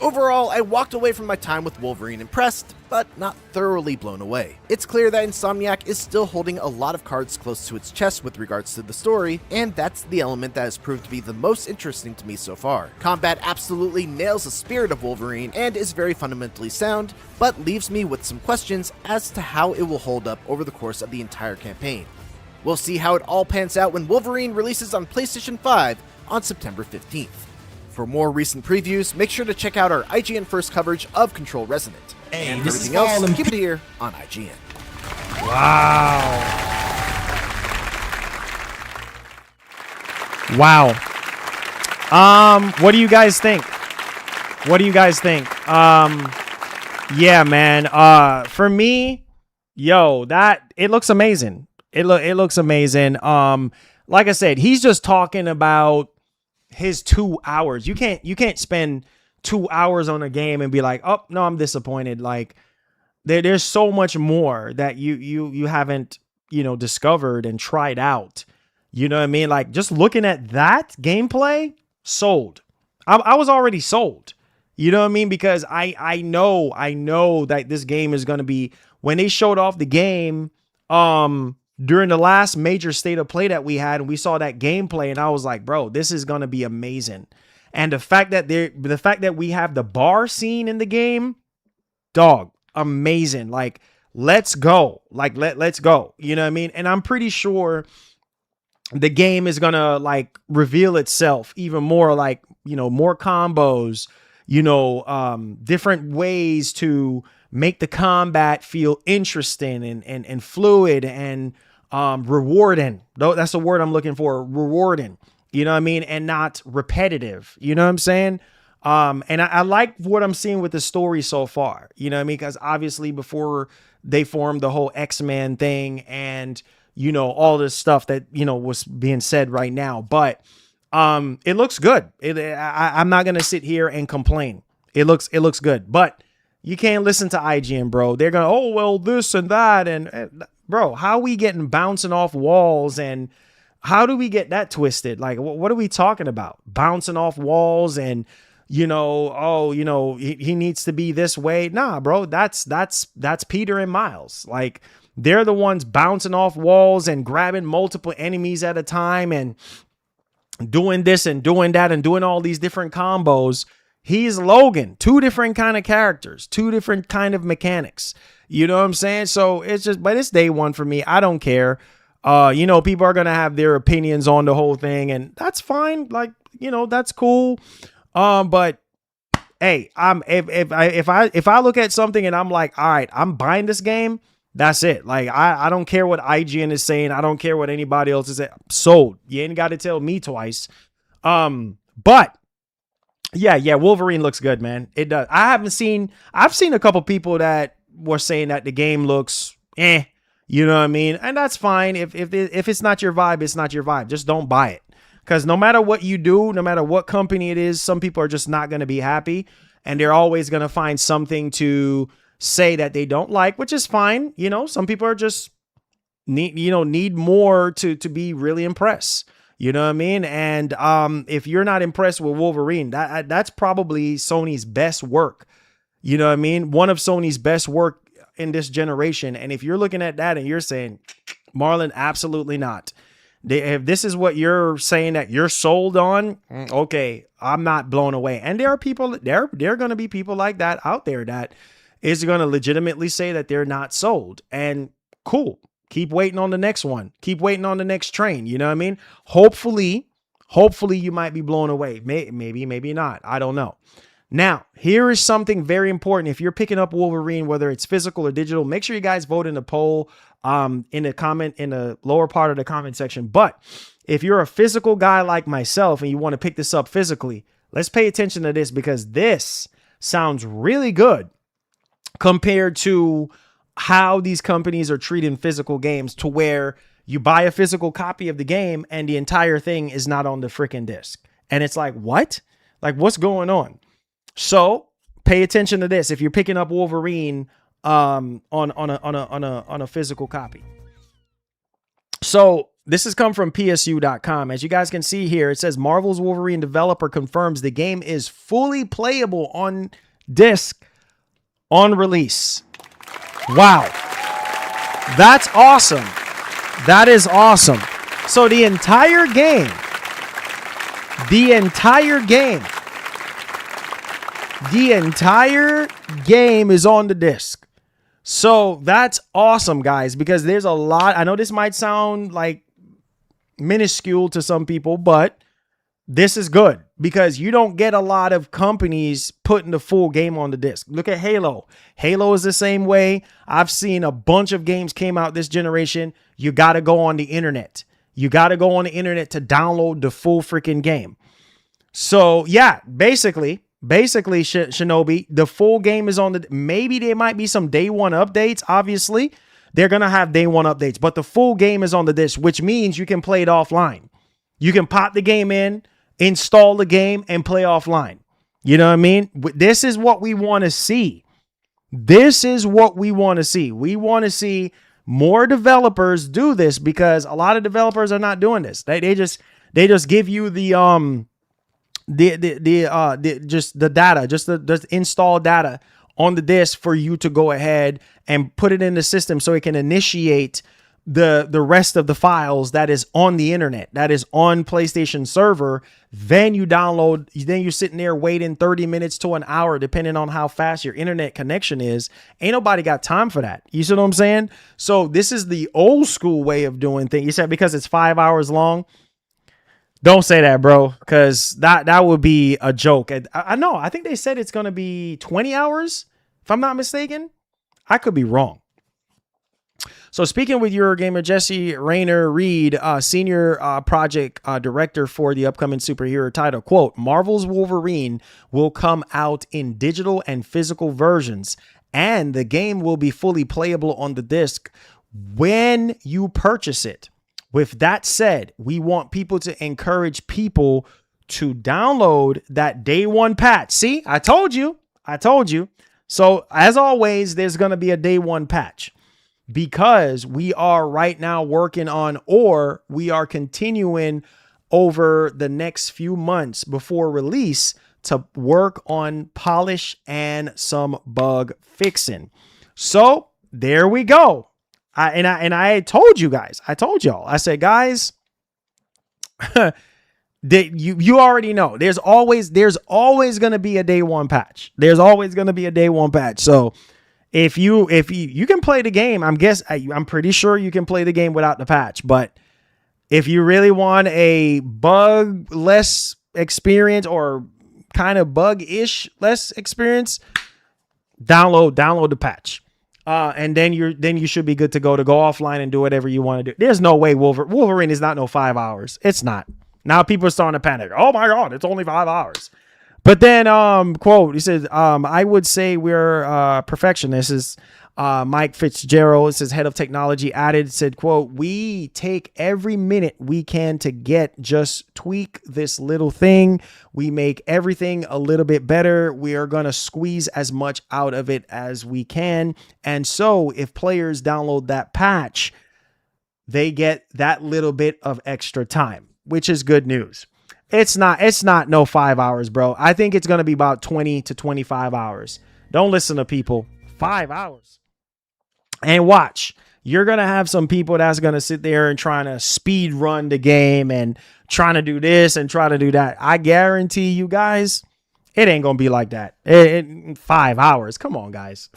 Overall, I walked away from my time with Wolverine impressed, but not thoroughly blown away. It's clear that Insomniac is still holding a lot of cards close to its chest with regards to the story, and that's the element that has proved to be the most interesting to me so far. Combat absolutely nails the spirit of Wolverine and is very fundamentally sound, but leaves me with some questions as to how it will hold up over the course of the entire campaign. We'll see how it all pans out when Wolverine releases on PlayStation 5 on September 15th. For more recent previews, make sure to check out our IGN First coverage of Control Resonant. Hey, And for this is everything else, all keep it here on IGN. Wow. What do you guys think? Yeah, man. For me, yo, it looks amazing. It looks amazing. Like I said, he's just talking about his 2 hours. You can't spend 2 hours on a game and be like, oh no, I'm disappointed. Like there's so much more that you haven't, discovered and tried out. You know what I mean? Like just looking at that gameplay, sold. I was already sold. You know what I mean? Because I know that this game is going to be, when they showed off the game, during the last major state of play that we had, and we saw that gameplay, and I was like, bro, this is going to be amazing. And the fact that we have the bar scene in the game, dog, amazing. Like, let's go. Like, let's go. You know what I mean? And I'm pretty sure the game is going to like reveal itself even more, like, more combos, different ways to make the combat feel interesting and fluid and rewarding. That's the word I'm looking for, rewarding. You know what I mean? And not repetitive. You know what I'm saying? And I like what I'm seeing with the story so far. You know what I mean? Because obviously before they formed the whole X-Men thing and, all this stuff that, was being said right now. But it looks good. I'm not going to sit here and complain. It looks good. But you can't listen to IGN, bro. They're going to, oh, well, this and that. And bro, how are we getting bouncing off walls? And how do we get that twisted? Like, what are we talking about? Bouncing off walls and, he needs to be this way. Nah, bro, that's Peter and Miles. Like, they're the ones bouncing off walls and grabbing multiple enemies at a time and doing this and doing that and doing all these different combos. He's Logan, 2 different kind of characters, 2 different kind of mechanics. You know what I'm saying? So but it's day one for me. I don't care. People are going to have their opinions on the whole thing, and that's fine. Like, that's cool. But hey, if I look at something and I'm like, all right, I'm buying this game, that's it. Like, I don't care what IGN is saying. I don't care what anybody else is saying. Sold. You ain't got to tell me twice. But yeah, Wolverine looks good, man. It does. I've seen a couple people that were saying that the game looks you know what I mean? And that's fine. If it's not your vibe, it's not your vibe. Just don't buy it. Because no matter what you do, no matter what company it is, some people are just not going to be happy, and they're always going to find something to say that they don't like, which is fine. Some people are just need more to be really impressed. You know what I mean? And if you're not impressed with Wolverine, that's probably Sony's best work. You know what I mean? One of Sony's best work in this generation. And if you're looking at that and you're saying, Marlon, absolutely not. If this is what you're saying that you're sold on, okay, I'm not blown away. And there are people, there are going to be people like that out there that is going to legitimately say that they're not sold. And cool. Keep waiting on the next one. Keep waiting on the next train. You know what I mean? Hopefully you might be blown away. Maybe not. I don't know. Now, here is something very important. If you're picking up Wolverine, whether it's physical or digital, make sure you guys vote in the poll in the lower part of the comment section. But if you're a physical guy like myself and you want to pick this up physically, let's pay attention to this, because this sounds really good compared to how these companies are treating physical games, to where you buy a physical copy of the game and the entire thing is not on the freaking disc. And it's like, what? Like, what's going on? So pay attention to this if you're picking up Wolverine on a physical copy. So this has come from PSU.com. As you guys can see here, it says Marvel's Wolverine developer confirms the game is fully playable on disc on release. Wow. That's awesome. That is awesome. So the entire game is on the disc. So that's awesome, guys, because there's a lot. I know this might sound like minuscule to some people, but this is good because you don't get a lot of companies putting the full game on the disc. Look at Halo. Halo is the same way. I've seen a bunch of games came out this generation. You got to go on the internet. You got to go on the internet to download the full freaking game. So yeah, basically, Shinobi, the full game is on the, maybe there might be some day one updates. Obviously, they're going to have day one updates, but the full game is on the disc, which means you can play it offline. You can pop the game in, install the game, and play offline. You know what I mean? This is what we want to see. This is what we want to see. We want to see more developers do this because a lot of developers are not doing this. They just give you the data, just the install data on the disk for you to go ahead and put it in the system so it can initiate the rest of the files that is on the internet, that is on PlayStation server. Then you download, then you're sitting there waiting 30 minutes to an hour, depending on how fast your internet connection is. Ain't nobody got time for that. You see what I'm saying? So this is the old school way of doing things. You said because it's 5 hours long. Don't say that, bro, because that would be a joke. I know. I think they said it's going to be 20 hours, if I'm not mistaken. I could be wrong. So speaking with Eurogamer, Jesse Rayner Reed, senior project director for the upcoming superhero title, quote, Marvel's Wolverine will come out in digital and physical versions, and the game will be fully playable on the disc when you purchase it. With that said, we want people to encourage people to download that day one patch. See, I told you. So as always, there's going to be a day one patch because we are right now working on, or we are continuing over the next few months before release to work on polish and some bug fixing. So there we go. I told you guys, I said, guys, you already know there's always going to be a day one patch. There's always going to be a day one patch. So if you can play the game, I'm pretty sure you can play the game without the patch. But if you really want a bug less experience or kind of bug-ish less experience, download the patch. And then you should be good to go offline and do whatever you want to do. There's no way Wolverine is not no 5 hours. It's not. Now people are starting to panic. Oh my God, it's only 5 hours. But then, quote, he says, I would say we're perfectionists. This is Mike Fitzgerald. It says head of technology added, said, quote, we take every minute we can to just tweak this little thing. We make everything a little bit better. We are going to squeeze as much out of it as we can. And so if players download that patch, they get that little bit of extra time, which is good news. It's not no 5 hours, bro. I think it's going to be about 20 to 25 hours. Don't listen to people. 5 hours. And watch, you're going to have some people that's going to sit there and trying to speed run the game and trying to do this and try to do that. I guarantee you guys, it ain't going to be like that. 5 hours. Come on, guys.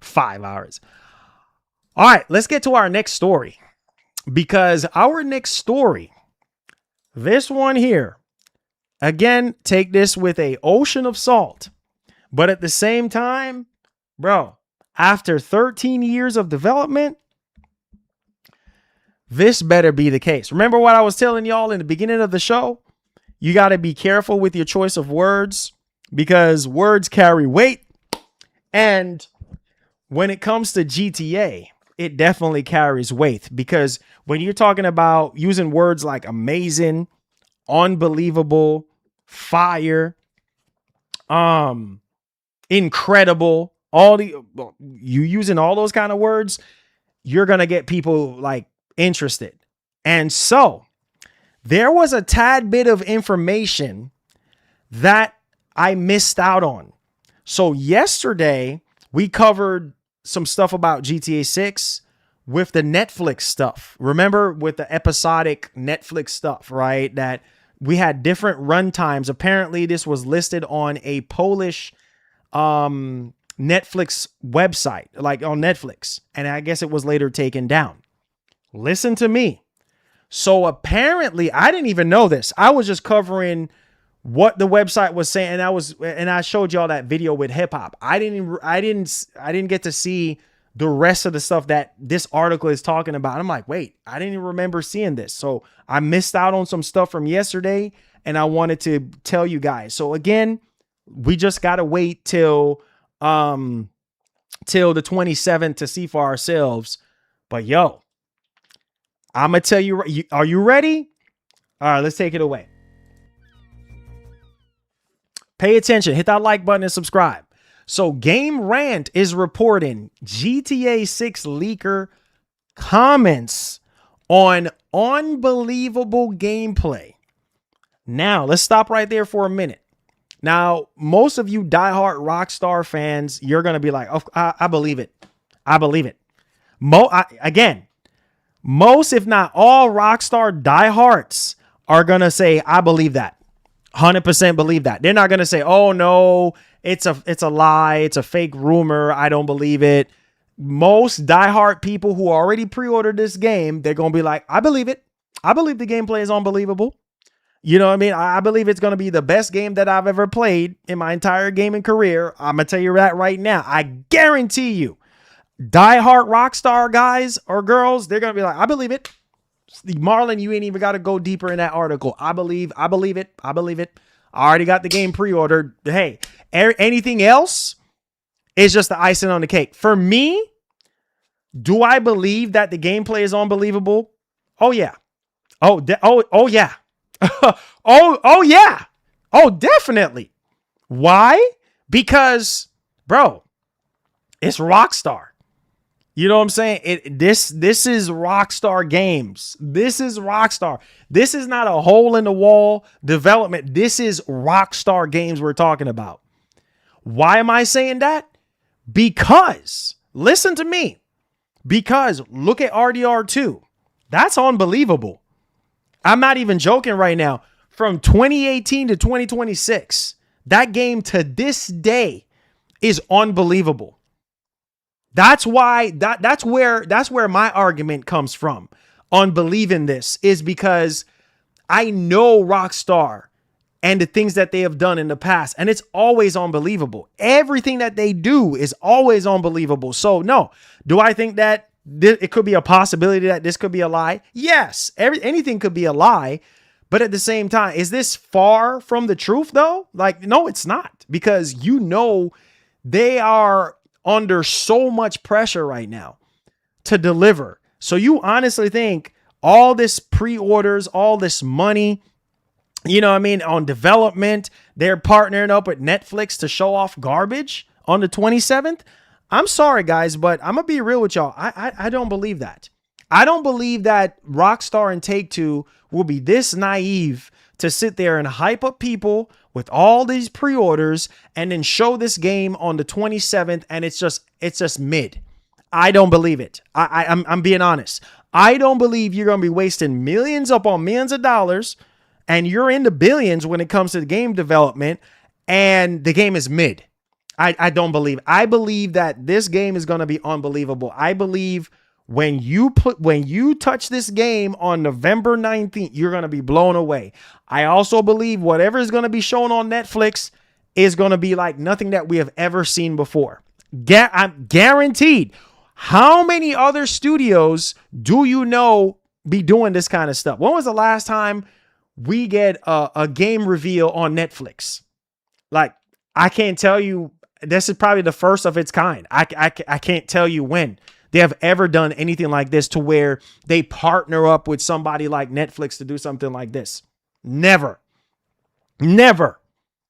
5 hours. All right, let's get to our next story. Because our next story, this one here, again, take this with an ocean of salt. But at the same time, bro, after 13 years of development, this better be the case. Remember what I was telling y'all in the beginning of the show? You got to be careful with your choice of words because words carry weight. And when it comes to GTA, it definitely carries weight because when you're talking about using words like amazing, unbelievable, fire, incredible, you using all those kind of words, you're going to get people like interested. And so there was a tad bit of information that I missed out on. So yesterday we covered some stuff about GTA 6 with the Netflix stuff. Remember with the episodic Netflix stuff, right? That we had different run times. Apparently this was listed on a Polish Netflix website, like on Netflix. And I guess it was later taken down. Listen to me. So apparently I didn't even know this. I was just covering what the website was saying. And I showed y'all that video with hip hop. I didn't get to see the rest of the stuff that this article is talking about. I'm like, wait, I didn't even remember seeing this. So I missed out on some stuff from yesterday and I wanted to tell you guys. So again, we just got to wait till the 27th to see for ourselves. But yo, I'm going to tell you, are you ready? All right, let's take it away. Pay attention, hit that like button and subscribe. So Game Rant is reporting GTA 6 leaker comments on unbelievable gameplay. Now, let's stop right there for a minute. Now, most of you diehard Rockstar fans, you're going to be like, oh, I believe it. I believe it. Most, if not all Rockstar diehards are going to say, I believe that. 100% believe that. They're not going to say, oh no, it's a lie. It's a fake rumor. I don't believe it. Most diehard people who already pre-ordered this game, they're going to be like, I believe it. I believe the gameplay is unbelievable. You know what I mean? I believe it's going to be the best game that I've ever played in my entire gaming career. I'm going to tell you that right now. I guarantee you, diehard Rockstar guys or girls, they're going to be like, I believe it. Marlon, you ain't even got to go deeper in that article. I believe it. I already got the game pre-ordered. Hey, anything else is just the icing on the cake. For me, do I believe that the gameplay is unbelievable? Oh, yeah. Oh, yeah. oh, yeah. Oh, definitely. Why? Because, bro, it's Rockstar. You know what I'm saying? This is Rockstar Games. This is Rockstar. This is not a hole in the wall development. This is Rockstar Games we're talking about. Why am I saying that? Because, listen to me. Because look at RDR2. That's unbelievable. I'm not even joking right now. From 2018 to 2026, that game to this day is unbelievable. That's why that's where my argument comes from on believing this, is because I know Rockstar and the things that they have done in the past, and it's always unbelievable. Everything that they do is always unbelievable. So no, do I think that it could be a possibility that this could be a lie? Yes, anything could be a lie, but at the same time, is this far from the truth though? Like, no, it's not, because they are under so much pressure right now to deliver. So you honestly think all this pre-orders, all this money, you know what I mean, on development, they're partnering up with Netflix to show off garbage on the 27th? I'm sorry, guys, but I'm going to be real with y'all. I don't believe that. I don't believe that Rockstar and Take-Two will be this naive to sit there and hype up people with all these pre-orders and then show this game on the 27th and it's just mid. I don't believe it. I'm being honest. I don't believe you're going to be wasting millions upon millions of dollars and you're in the billions when it comes to the game development and the game is mid. I don't believe. I believe that this game is going to be unbelievable. I believe when you touch this game on November 19th, you're going to be blown away. I also believe whatever is going to be shown on Netflix is going to be like nothing that we have ever seen before. I'm guaranteed. How many other studios do you know be doing this kind of stuff? When was the last time we get a game reveal on Netflix? Like, I can't tell you. This is probably the first of its kind. I can't tell you when they have ever done anything like this to where they partner up with somebody like Netflix to do something like this. Never.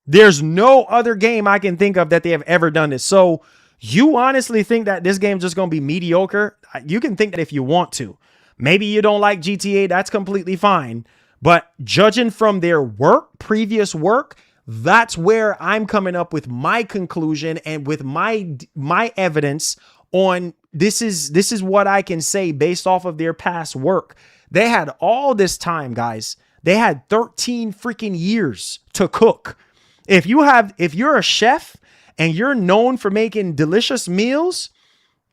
There's no other game I can think of that they have ever done this. So you honestly think that this game's just going to be mediocre? You can think that if you want to. Maybe you don't like GTA. That's completely fine. But judging from their previous work, that's where I'm coming up with my conclusion and with my evidence on this is what I can say based off of their past work. They had all this time, guys. They had 13 freaking years to cook. If you're a chef and you're known for making delicious meals,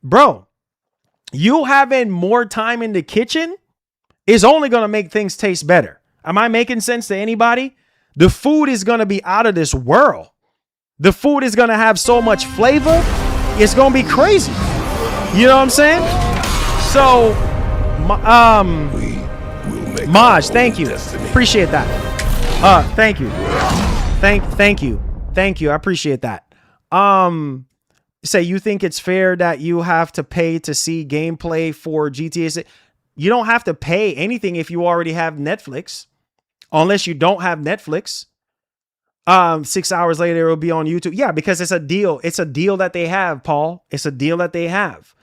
bro, you having more time in the kitchen is only going to make things taste better. Am I making sense to anybody? The food is going to be out of this world. The food is going to have so much flavor. It's going to be crazy. You know what I'm saying? So, Maj, thank you. Appreciate that. Thank you. Thank you. Thank you. I appreciate that. Say you think it's fair that you have to pay to see gameplay for GTA 6. You don't have to pay anything if you already have Netflix, unless you don't have Netflix. 6 hours later, it'll be on YouTube. Yeah, because it's a deal. It's a deal that they have, Paul. It's a deal that they have.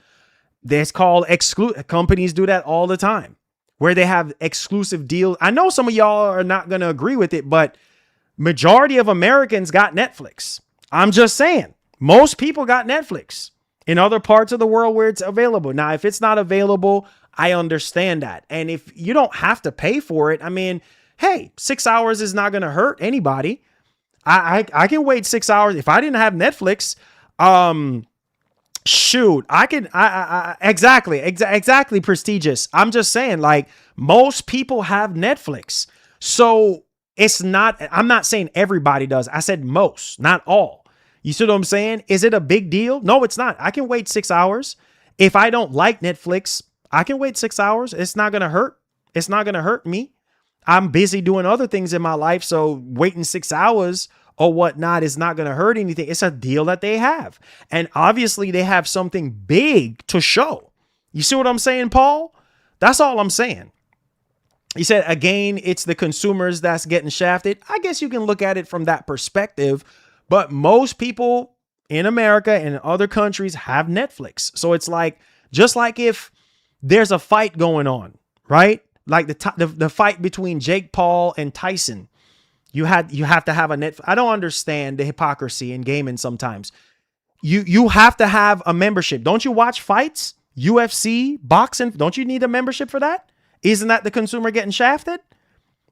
It's called exclusive. Companies do that all the time, where they have exclusive deals. I know some of y'all are not going to agree with it, but majority of Americans got Netflix. I'm just saying. Most people got Netflix in other parts of the world where it's available. Now, if it's not available, I understand that. And if you don't have to pay for it, I mean, hey, 6 hours is not going to hurt anybody. I can wait 6 hours. If I didn't have Netflix, shoot, I can, exactly prestigious. I'm just saying, like, most people have Netflix. So it's not, I'm not saying everybody does. I said most, not all. You see what I'm saying? Is it a big deal? No, it's not. I can wait 6 hours. If I don't like Netflix, I can wait 6 hours. It's not going to hurt. It's not going to hurt me. I'm busy doing other things in my life. So waiting 6 hours or whatnot is not going to hurt anything. It's a deal that they have. And obviously they have something big to show. You see what I'm saying, Paul? That's all I'm saying. He said, again, it's the consumers that's getting shafted. I guess you can look at it from that perspective. But most people in America and other countries have Netflix. So it's like, just like if there's a fight going on, right? Like the fight between Jake Paul and Tyson. You have to have a Netflix. I don't understand the hypocrisy in gaming sometimes. You have to have a membership. Don't you watch fights? UFC, boxing? Don't you need a membership for that? Isn't that the consumer getting shafted?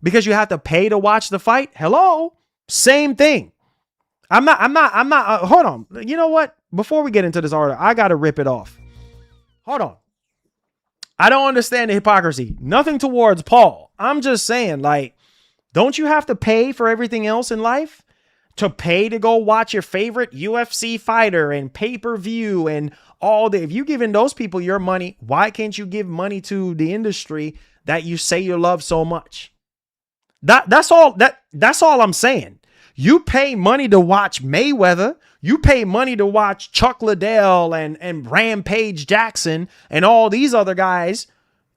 Because you have to pay to watch the fight? Hello? Same thing. I'm not, hold on. You know what? Before we get into this article, I got to rip it off. Hold on. I don't understand the hypocrisy. Nothing towards Paul. I'm just saying, like, don't you have to pay for everything else in life? To pay to go watch your favorite UFC fighter and pay-per-view and all that. If you're giving those people your money, why can't you give money to the industry that you say you love so much? That's all I'm saying. You pay money to watch Mayweather. You pay money to watch Chuck Liddell and Rampage Jackson and all these other guys,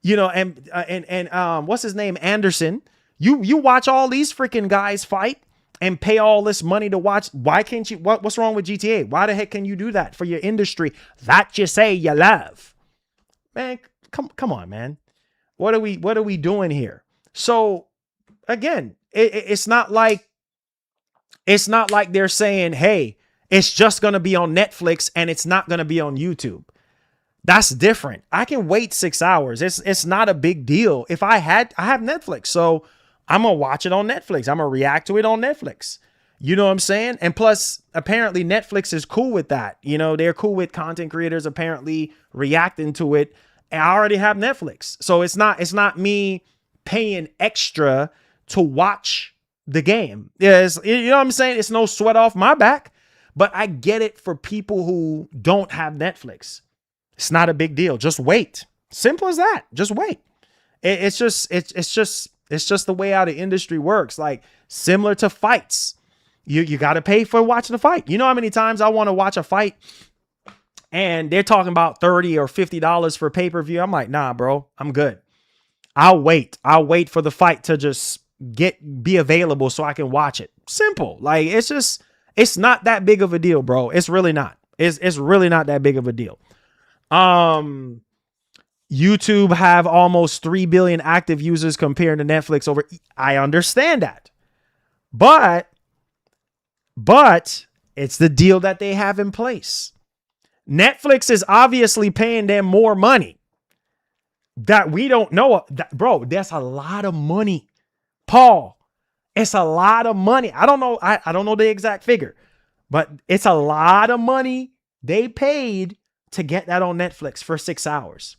you know, and what's his name? Anderson. You watch all these freaking guys fight and pay all this money to watch. Why can't you? What's wrong with GTA? Why the heck can you do that for your industry that you say you love? Man, come on, man. What are we doing here? So again, it's not like they're saying, hey, it's just going to be on Netflix and it's not going to be on YouTube. That's different. I can wait 6 hours. It's not a big deal. If I have Netflix, so I'm going to watch it on Netflix. I'm going to react to it on Netflix. You know what I'm saying? And plus, apparently Netflix is cool with that. You know, they're cool with content creators apparently reacting to it. And I already have Netflix. So it's not me paying extra to watch the game. Yes, you know what I'm saying? It's no sweat off my back, but I get it for people who don't have Netflix. It's not a big deal. Just wait. Simple as that. Just wait. It's just the way how the industry works. Like similar to fights. You got to pay for watching the fight. You know how many times I want to watch a fight and they're talking about $30 or $50 for pay-per-view. I'm like, nah, bro, I'm good. I'll wait for the fight to just be available so I can watch it. Simple. Like it's not that big of a deal, bro. It's really not. It's really not that big of a deal. YouTube have almost 3 billion active users compared to Netflix over. I understand that. But it's the deal that they have in place. Netflix is obviously paying them more money that we don't know. Bro, that's a lot of money. Paul, it's a lot of money. I don't know. I don't know the exact figure, but it's a lot of money they paid to get that on Netflix for 6 hours.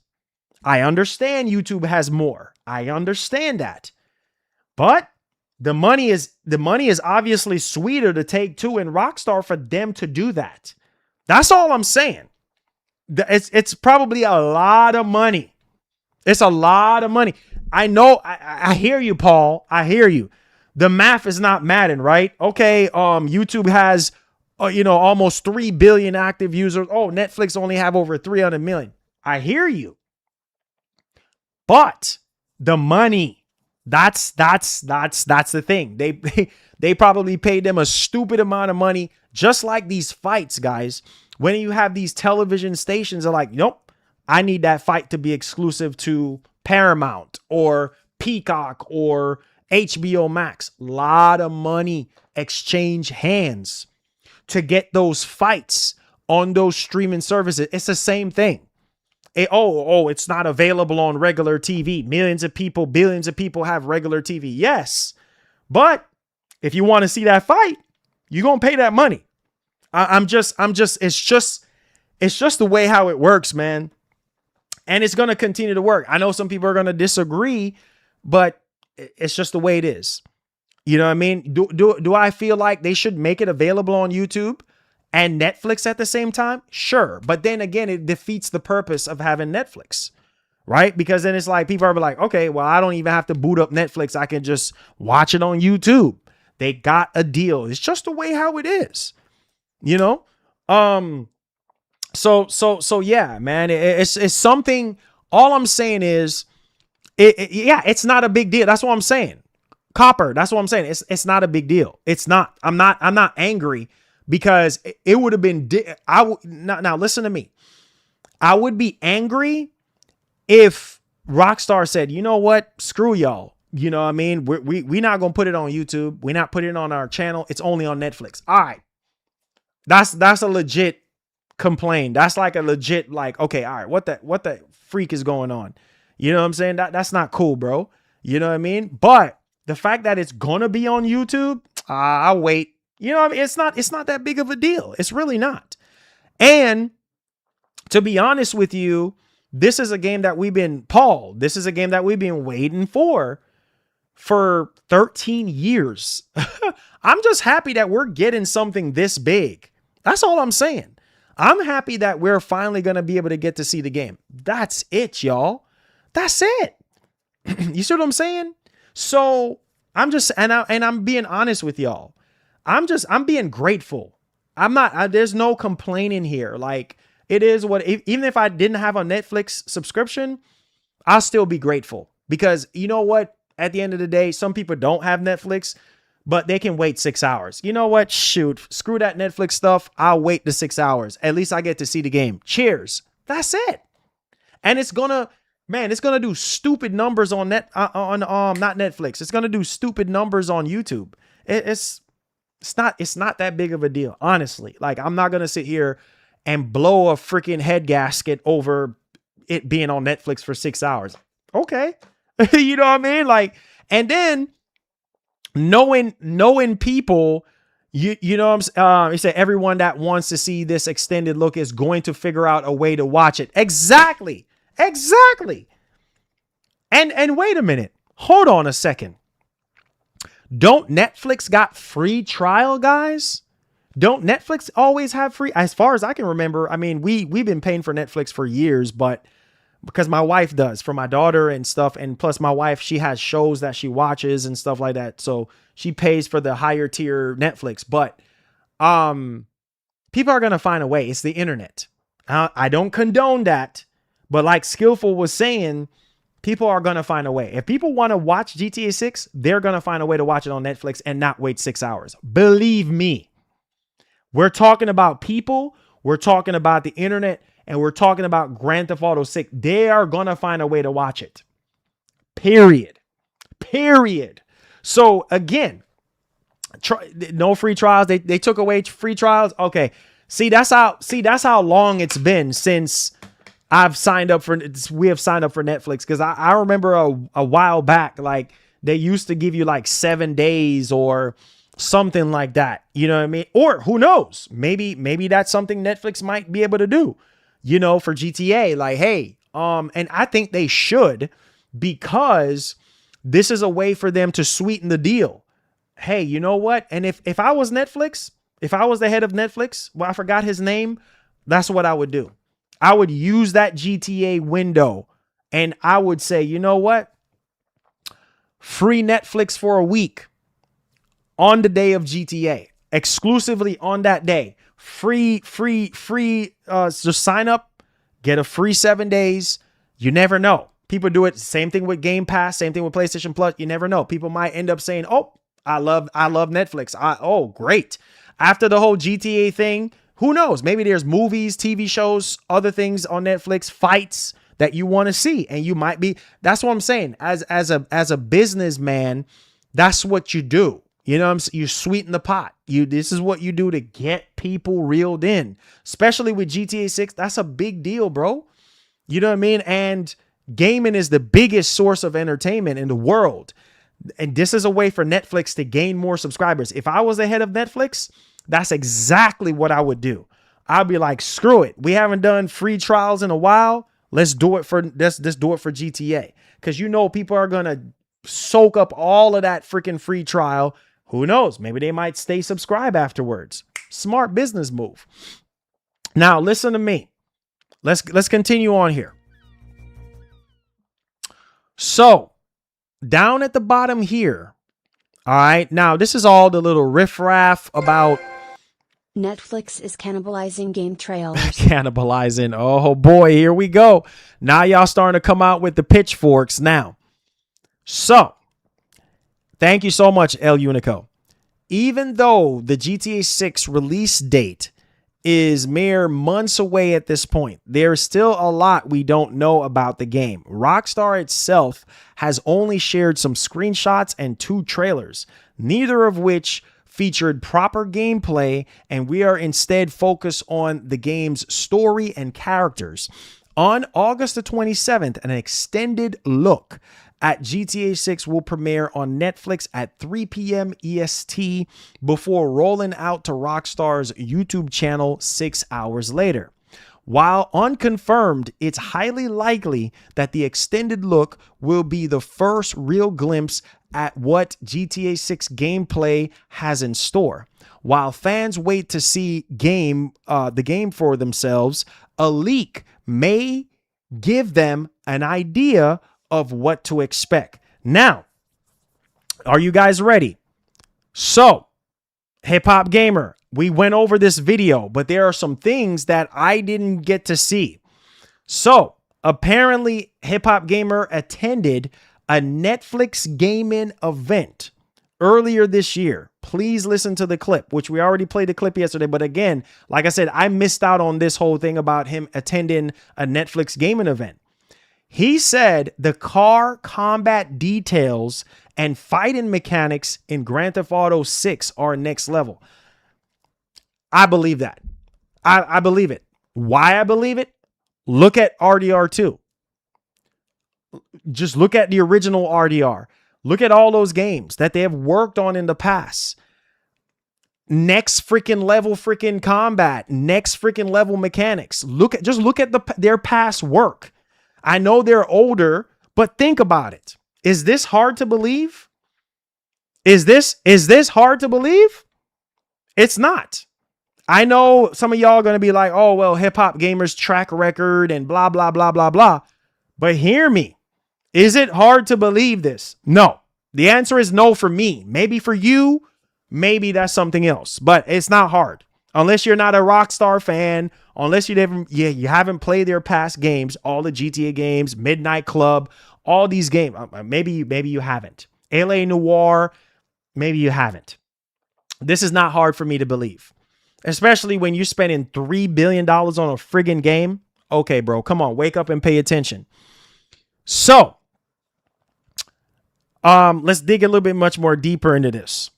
I understand YouTube has more. I understand that. But the money is obviously sweeter to Take-Two and Rockstar for them to do that. That's all I'm saying. It's probably a lot of money. It's a lot of money. I know. I hear you, Paul. I hear you. The math is not Madden, right? Okay. YouTube has, almost 3 billion active users. Oh, Netflix only have over 300 million. I hear you. But the money, that's the thing. They probably paid them a stupid amount of money, just like these fights, guys. When you have these television stations are like, nope, I need that fight to be exclusive to Paramount or Peacock or HBO Max. A lot of money exchange hands to get those fights on those streaming services. It's the same thing. It's not available on regular TV. Millions of people, billions of people have regular TV. Yes. But if you want to see that fight, you're going to pay that money. It's just the way how it works, man. And it's going to continue to work. I know some people are going to disagree, but it's just the way it is. You know what I mean? Do I feel like they should make it available on YouTube and Netflix at the same time? Sure. But then again, it defeats the purpose of having Netflix, right? Because then it's like people are like, okay, well, I don't even have to boot up Netflix. I can just watch it on YouTube. They got a deal. It's just the way how it is, So yeah, man, it's something. All I'm saying is, it's not a big deal. That's what I'm saying. Copper. That's what I'm saying. It's not a big deal. It's not. I'm not angry because it would have been. Now listen to me. I would be angry if Rockstar said, you know what, screw y'all. You know what I mean? We're not gonna put it on YouTube. We're not putting it on our channel. It's only on Netflix. All right. That's a legit complaint. That's like a legit, like, okay, all right, what the freak is going on? You know what I'm saying? That's not cool, bro. You know what I mean? But the fact that it's gonna be on YouTube, I'll wait. You know what I mean? It's not that big of a deal. It's really not. And to be honest with you, this is a game that we've been waiting for 13 years. I'm just happy that we're getting something this big. That's all I'm saying. I'm happy that we're finally going to be able to get to see the game. That's it, y'all. That's it. You see what I'm saying? So I'm just, and I'm being honest with y'all. I'm being grateful. There's no complaining here. Like, it is what, even if I didn't have a Netflix subscription, I'll still be grateful because you know what? At the end of the day, some people don't have Netflix, but they can wait 6 hours. You know what? Shoot, screw that Netflix stuff. I'll wait the 6 hours. At least I get to see the game. Cheers. That's it. And it's gonna do stupid numbers on not Netflix. It's gonna do stupid numbers on YouTube. It's not that big of a deal, honestly. Like, I'm not gonna sit here and blow a freaking head gasket over it being on Netflix for 6 hours. Okay. You know what I mean? Like, and then knowing people, you know what I'm saying? He said everyone that wants to see this extended look is going to figure out a way to watch it. Exactly. And wait a minute. Hold on a second. Don't Netflix got free trial, guys? Don't Netflix always have free? As far as I can remember, I mean, we've been paying for Netflix for years, but because my wife does for my daughter and stuff. And plus my wife, she has shows that she watches and stuff like that. So she pays for the higher tier Netflix, but people are going to find a way. It's the internet. I don't condone that, but like Skillful was saying, people are going to find a way. If people want to watch GTA 6, they're going to find a way to watch it on Netflix and not wait 6 hours. Believe me. We're talking about people. We're talking about the internet. and we're talking about Grand Theft Auto 6, they are going to find a way to watch it. Period. So again, no free trials. They took away free trials. Okay. See, that's how long it's been since we have signed up for Netflix. Cause I remember a while back, like they used to give you like 7 days or something like that. You know what I mean? Or who knows? Maybe that's something Netflix might be able to do, you know, for GTA. Like, hey, and I think they should, because this is a way for them to sweeten the deal. Hey, you know what? And if I was Netflix, if I was the head of Netflix, well, I forgot his name, that's what I would do. I would use that GTA window and I would say, you know what? Free Netflix for a week on the day of GTA, exclusively on that day. Free, just sign up, get a free 7 days. You never know. People do it. Same thing with Game Pass, same thing with PlayStation Plus. You never know. People might end up saying, oh, I love Netflix. Oh, great. After the whole GTA thing, who knows? Maybe there's movies, TV shows, other things on Netflix, fights that you want to see. And you might be, that's what I'm saying. As a businessman, that's what you do. You know what I'm saying? You sweeten the pot. This is what you do to get people reeled in, especially with GTA 6. That's a big deal, bro. You know what I mean? And gaming is the biggest source of entertainment in the world. And this is a way for Netflix to gain more subscribers. If I was the head of Netflix, that's exactly what I would do. I'd be like, screw it. We haven't done free trials in a while. Let's do it for GTA. Because you know people are gonna soak up all of that freaking free trial. Who knows? Maybe they might stay subscribed afterwards. Smart business move. Now listen to me. Let's continue on here. So down at the bottom here. All right. Now this is all the little riffraff about Netflix is cannibalizing game trailers. Cannibalizing. Oh boy, here we go. Now y'all starting to come out with the pitchforks now. So thank you so much, El Unico. Even though the GTA 6 release date is mere months away at this point, there's still a lot we don't know about the game. Rockstar itself has only shared some screenshots and 2 trailers, neither of which featured proper gameplay, and we are instead focused on the game's story and characters. On August the 27th, an extended look at GTA 6 will premiere on Netflix at 3 p.m. EST before rolling out to Rockstar's YouTube channel 6 hours later. While unconfirmed, it's highly likely that the extended look will be the first real glimpse at what GTA 6 gameplay has in store. While fans wait to see the game for themselves, a leak may give them an idea of what to expect. Now, are you guys ready? So, Hip Hop Gamer, we went over this video, but there are some things that I didn't get to see. So, apparently, Hip Hop Gamer attended a Netflix gaming event earlier this year. Please listen to the clip, which we already played the clip yesterday. But again, like I said, I missed out on this whole thing about him attending a Netflix gaming event. He said the car combat details and fighting mechanics in Grand Theft Auto 6 are next level. I believe that. I believe it. Why I believe it? Look at RDR2. Just look at the original RDR. Look at all those games that they have worked on in the past. Next freaking level freaking combat. Next freaking level mechanics. Look at their past work. I know they're older, but think about it. Is this hard to believe? Is this hard to believe? It's not. I know some of y'all are going to be like, oh, well, Hip Hop Gamer's track record and blah, blah, blah, blah, blah. But hear me. Is it hard to believe this? No. The answer is no for me. Maybe for you, maybe that's something else. But it's not hard. Unless you're not a Rockstar fan, unless you haven't played their past games, all the GTA games, Midnight Club, all these games. Maybe you haven't. LA Noire, maybe you haven't. This is not hard for me to believe, especially when you're spending $3 billion on a friggin' game. Okay, bro, come on, wake up and pay attention. So, let's dig a little bit much more deeper into this.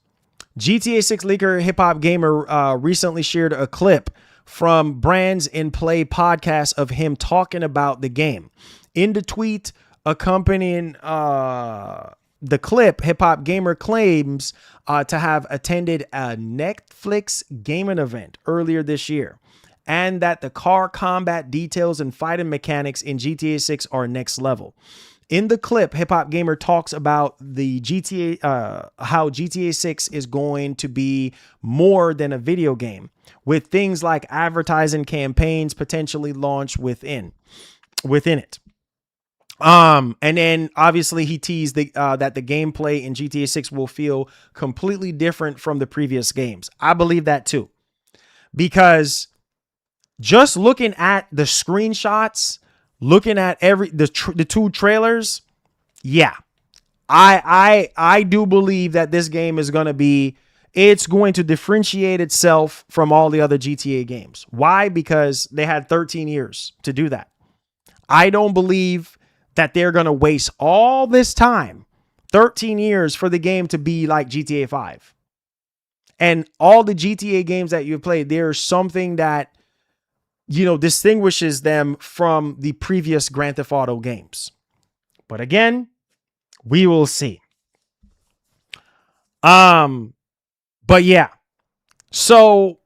GTA 6 leaker Hip Hop Gamer recently shared a clip from Brands in Play podcast of him talking about the game. In the tweet accompanying the clip, Hip Hop Gamer claims to have attended a Netflix gaming event earlier this year, and that the car combat details and fighting mechanics in GTA 6 are next level. In the clip, Hip Hop Gamer talks about the GTA, how GTA 6 is going to be more than a video game, with things like advertising campaigns potentially launched within it. And then obviously he teased that the gameplay in GTA 6 will feel completely different from the previous games. I believe that too, because just looking at the screenshots, looking at the two trailers, yeah, I do believe that this game is going to differentiate itself from all the other GTA games. Why? Because they had 13 years to do that. I don't believe that they're going to waste all this time, 13 years, for the game to be like GTA 5. And all the GTA games that you've played, there's something that, distinguishes them from the previous Grand Theft Auto games. But again, we will see. But yeah. So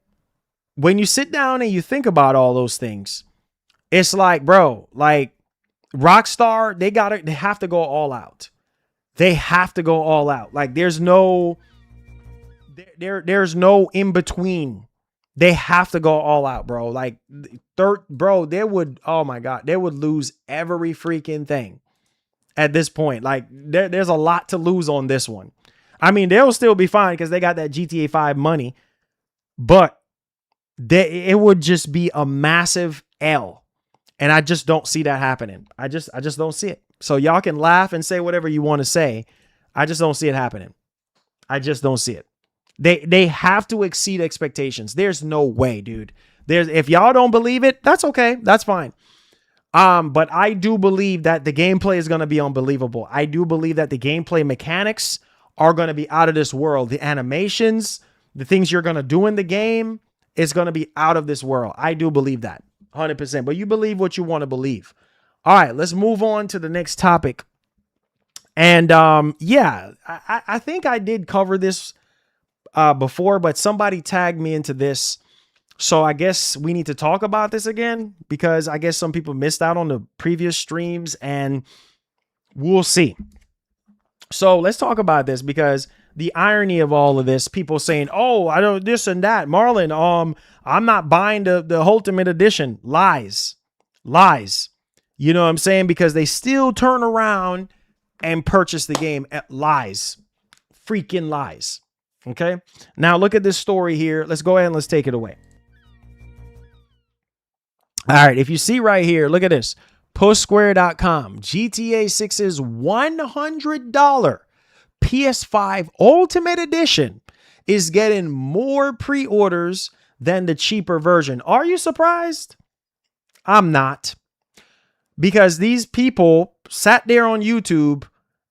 when you sit down and you think about all those things, it's like, bro, like Rockstar, they have to go all out. They have to go all out. Like there's no in between. They have to go all out, bro. Like they would lose every freaking thing at this point. Like there's a lot to lose on this one. I mean, they'll still be fine because they got that GTA 5 money, but it would just be a massive L. And I just don't see that happening. I just don't see it. So y'all can laugh and say whatever you want to say. I just don't see it happening. I just don't see it. They have to exceed expectations. There's no way, dude. If y'all don't believe it, that's okay. That's fine. But I do believe that the gameplay is going to be unbelievable. I do believe that the gameplay mechanics are going to be out of this world. The animations, the things you're going to do in the game is going to be out of this world. I do believe that 100%, but you believe what you want to believe. All right, let's move on to the next topic. And yeah, I think I did cover this before, but somebody tagged me into this. So I guess we need to talk about this again, because I guess some people missed out on the previous streams, and we'll see. So let's talk about this, because the irony of all of this, people saying, oh, I don't this and that. Marlon, I'm not buying the Ultimate Edition. Lies. You know what I'm saying? Because they still turn around and purchase the game. Lies. Freaking lies. Okay. Now look at this story here. Let's go ahead and let's take it away. All right. If you see right here, look at this. Pustsquare.com. GTA 6's $100 PS5 Ultimate Edition is getting more pre-orders than the cheaper version. Are you surprised? I'm not. Because these people sat there on YouTube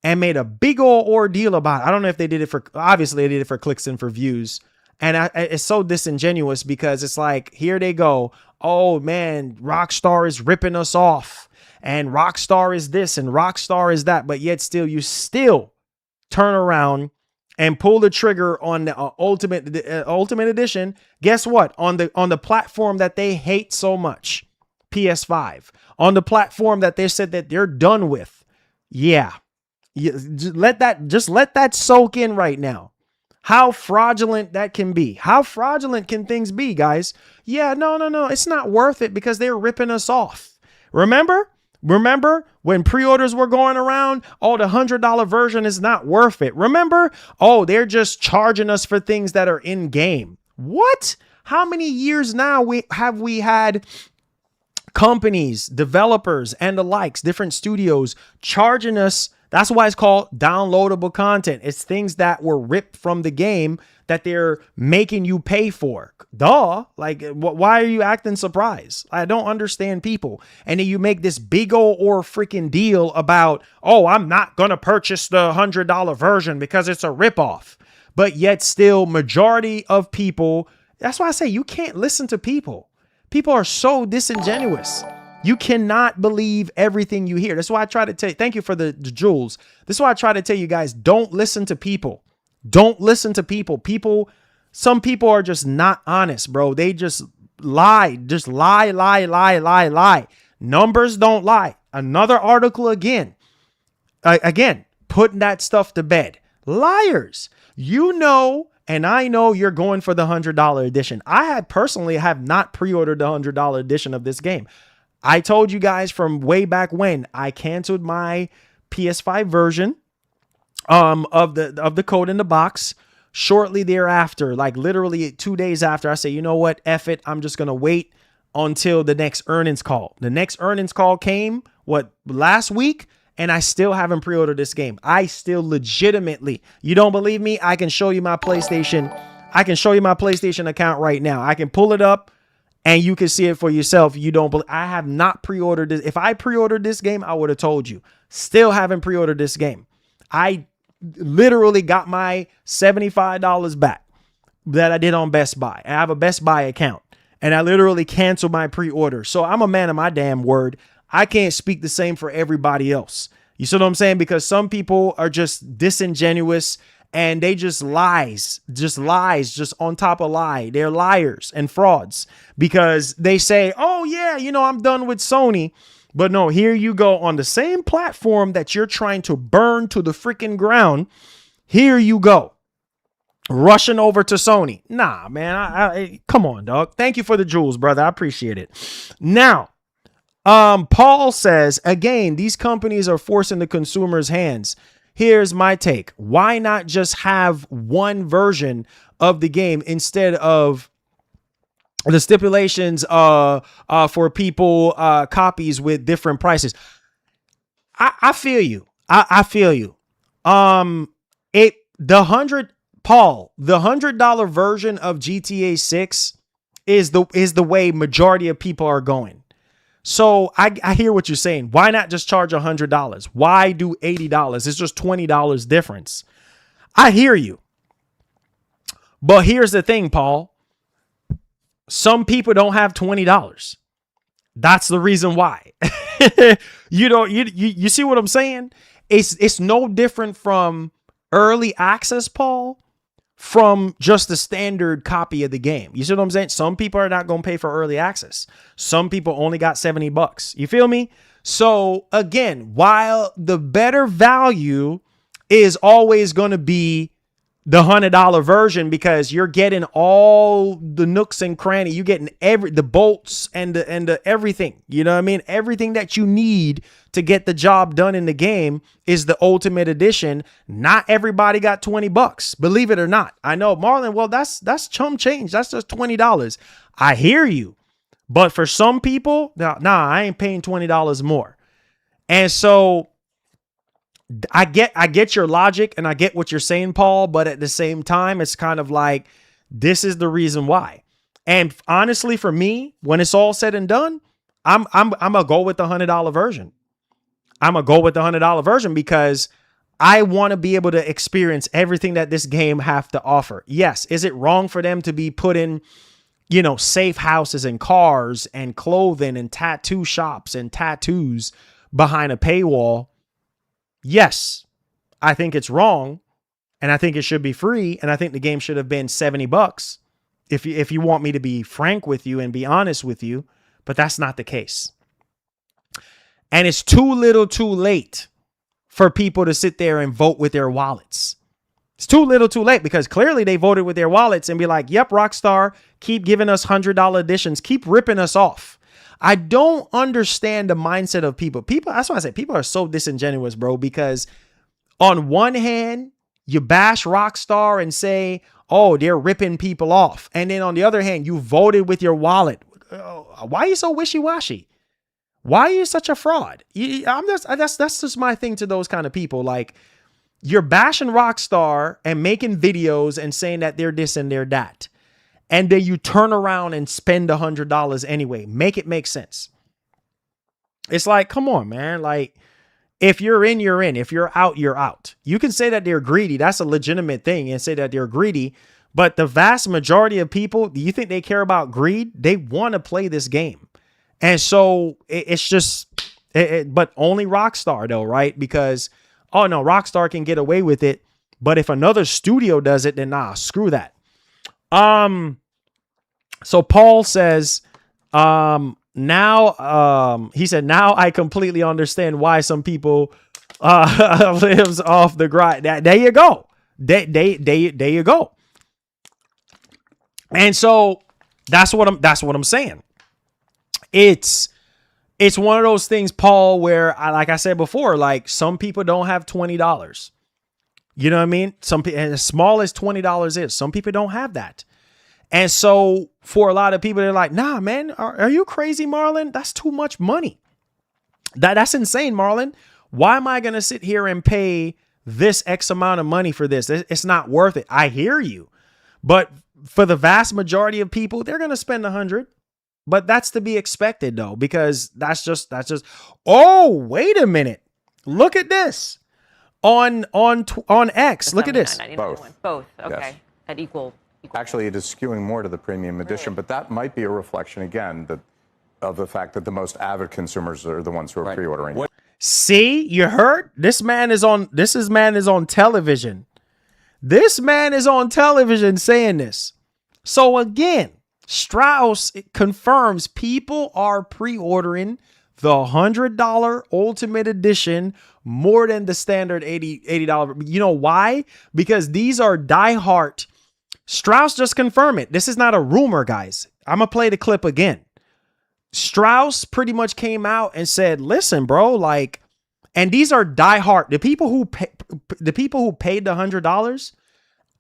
and made a big old ordeal about it. I don't know if they did it obviously they did it for clicks and for views. And it's so disingenuous, because it's like, here they go. Oh man, Rockstar is ripping us off. And Rockstar is this and Rockstar is that. But yet still, you still turn around and pull the trigger on the Ultimate Edition. Guess what? On the platform that they hate so much, PS5. On the platform that they said that they're done with. Yeah. Just let that soak in right now. How fraudulent that can be. How fraudulent can things be, guys? Yeah, no. It's not worth it because they're ripping us off. Remember when pre-orders were going around? Oh, the $100 version is not worth it. Remember? Oh, they're just charging us for things that are in game. What? How many years now have we had companies, developers, and the likes, different studios charging us That's why it's called downloadable content. It's things that were ripped from the game that they're making you pay for. Duh. Like, why are you acting surprised? I don't understand people. And then you make this big old or freaking deal about, oh, I'm not going to purchase the $100 version because it's a ripoff. But yet still majority of people, that's why I say you can't listen to people. People are so disingenuous. You cannot believe everything you hear. That's why I try to tell you, thank you for the jewels. This is why I try to tell you guys, don't listen to people. Don't listen to people. Some people are just not honest, bro. They just lie. Just lie. Numbers don't lie. Another article again, putting that stuff to bed. Liars. You know, and I know you're going for the $100 edition. I personally have not pre-ordered the $100 edition of this game. I told you guys from way back when I canceled my PS5 version of the code in the box. Shortly thereafter, like literally 2 days after, I say, you know what? F it. I'm just going to wait until the next earnings call. The next earnings call came, last week? And I still haven't pre-ordered this game. I still legitimately, you don't believe me? I can show you my PlayStation. I can show you my PlayStation account right now. I can pull it up and you can see it for yourself. You don't believe, I have not pre-ordered this. If I pre-ordered this game, I would have told you. Still haven't pre-ordered this game. I literally got my $75 back that I did on Best Buy. I have a Best Buy account and I literally canceled my pre-order. So I'm a man of my damn word. I can't speak the same for everybody else. You see what I'm saying? Because some people are just disingenuous and they just lies on top of lie. They're liars and frauds because they say, oh yeah, I'm done with Sony. But no, here you go on the same platform that you're trying to burn to the freaking ground. Here you go. Rushing over to Sony. Nah, man. I come on, dog. Thank you for the jewels, brother. I appreciate it. Now, Paul says, again, these companies are forcing the consumer's hands. Here's my take. Why not just have one version of the game instead of the stipulations for people copies with different prices? I feel you. I feel you. The $100 version of GTA 6 is the way majority of people are going. So I hear what you're saying. Why not just charge $100? Why do $80? It's just $20 difference. I hear you. But here's the thing, Paul. Some people don't have $20. That's the reason why. You see what I'm saying? It's no different from early access, Paul, from just the standard copy of the game. You see what I'm saying? Some people are not going to pay for early access. Some people only got $70. You feel me? So again, while the better value is always going to be the $100 version because you're getting all the nooks and crannies, you're getting the bolts and the everything. You know what I mean? Everything that you need to get the job done in the game is the ultimate edition. Not everybody got $20. Believe it or not. I know, Marlon, well, that's chum change. That's just $20. I hear you. But for some people, nah, I ain't paying $20 more. And so I get your logic and I get what you're saying, Paul, but at the same time, it's kind of like, this is the reason why. And honestly, for me, when it's all said and done, I'm gonna go with the $100 version. I'm gonna go with the $100 version because I want to be able to experience everything that this game have to offer. Yes. Is it wrong for them to be putting, safe houses and cars and clothing and tattoo shops and tattoos behind a paywall? Yes, I think it's wrong, and I think it should be free, and I think the game should have been $70 if you want me to be frank with you and be honest with you, but that's not the case. And it's too little too late for people to sit there and vote with their wallets. It's too little too late because clearly they voted with their wallets and be like, yep, Rockstar, keep giving us $100 editions, keep ripping us off. I don't understand the mindset of people. That's why I say people are so disingenuous, bro, because on one hand, you bash Rockstar and say, oh, they're ripping people off. And then on the other hand, you voted with your wallet. Why are you so wishy-washy? Why are you such a fraud? That's just my thing to those kind of people. Like, you're bashing Rockstar and making videos and saying that they're this and they're that. And then you turn around and spend $100 anyway. Make it make sense. It's like, come on, man. Like, if you're in, you're in. If you're out, you're out. You can say that they're greedy. That's a legitimate thing, and say that they're greedy. But the vast majority of people, do you think they care about greed? They want to play this game. And so it's just, but only Rockstar though, right? Because, oh no, Rockstar can get away with it. But if another studio does it, then nah, screw that. So Paul says, he said, now I completely understand why some people lives off the grind. There you go. There you go. And so that's what I'm saying. It's one of those things, Paul, where like I said before, like some people don't have $20. You know what I mean? And as small as $20 is, some people don't have that. And so for a lot of people, they're like, nah, man, are you crazy, Marlon? That's too much money. That's insane, Marlon. Why am I going to sit here and pay this X amount of money for this? It's not worth it. I hear you. But for the vast majority of people, they're going to spend $100. But that's to be expected, though, because that's just. Oh, wait a minute. Look at this on X. Look at this. Both. Okay. Yes. At equal. Actually, it is skewing more to the premium edition, but that might be a reflection, again, of the fact that the most avid consumers are the ones who are pre-ordering. See, you heard? This man is on television. This man is on television saying this. So again, Strauss confirms people are pre-ordering the $100 Ultimate Edition more than the standard $80. You know why? Because these are diehard. Strauss just confirmed it. This is not a rumor, guys. I'm going to play the clip again. Strauss pretty much came out and said, listen, bro, like, and these are diehard. The people who paid the $100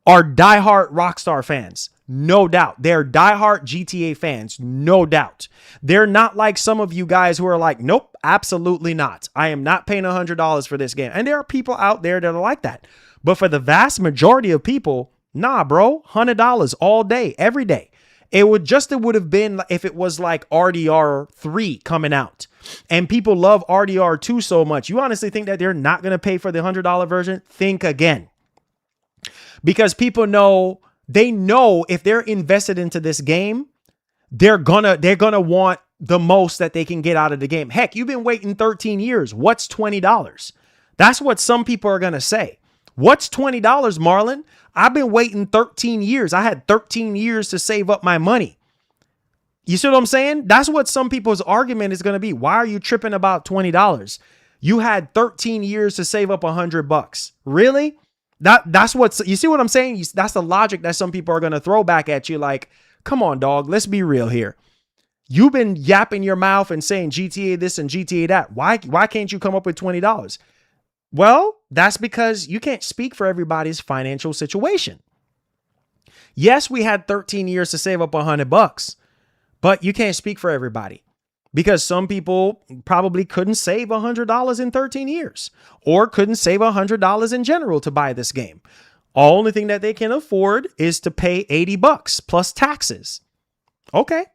are diehard Rockstar fans. No doubt. They're diehard GTA fans. No doubt. They're not like some of you guys who are like, nope, absolutely not. I am not paying $100 for this game. And there are people out there that are like that. But for the vast majority of people, nah, bro, $100 all day, every day. It would have been if it was like RDR 3 coming out and people love RDR 2 so much. You honestly think that they're not going to pay for the $100 version? Think again. Because people know, they know if they're invested into this game, they're gonna want the most that they can get out of the game. Heck, you've been waiting 13 years. What's $20? That's what some people are going to say. What's $20, Marlon? I've been waiting 13 years. I had 13 years to save up my money. You see what I'm saying? That's what some people's argument is going to be. Why are you tripping about $20? You had 13 years to save up $100. Really? That's what's, you see what I'm saying? That's the logic that some people are going to throw back at you. Like, come on, dog. Let's be real here. You've been yapping your mouth and saying GTA this and GTA that. Why can't you come up with $20? Well, that's because you can't speak for everybody's financial situation. Yes, we had 13 years to save up $100, but you can't speak for everybody because some people probably couldn't save $100 in 13 years or couldn't save $100 in general to buy this game. Only thing that they can afford is to pay $80 plus taxes. Okay,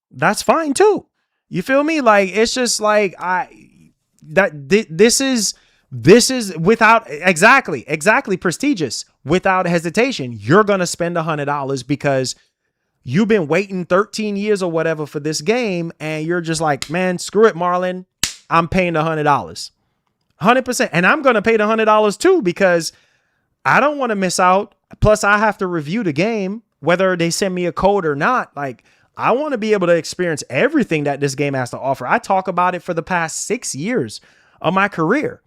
that's fine too. You feel me? Like, it's just like this is without exactly prestigious, without hesitation. You're going to spend $100 because you've been waiting 13 years or whatever for this game. And you're just like, man, screw it, Marlon. I'm paying the $100, 100%. And I'm going to pay the $100 too, because I don't want to miss out. Plus I have to review the game, whether they send me a code or not. Like, I want to be able to experience everything that this game has to offer. I talk about it for the past 6 years of my career.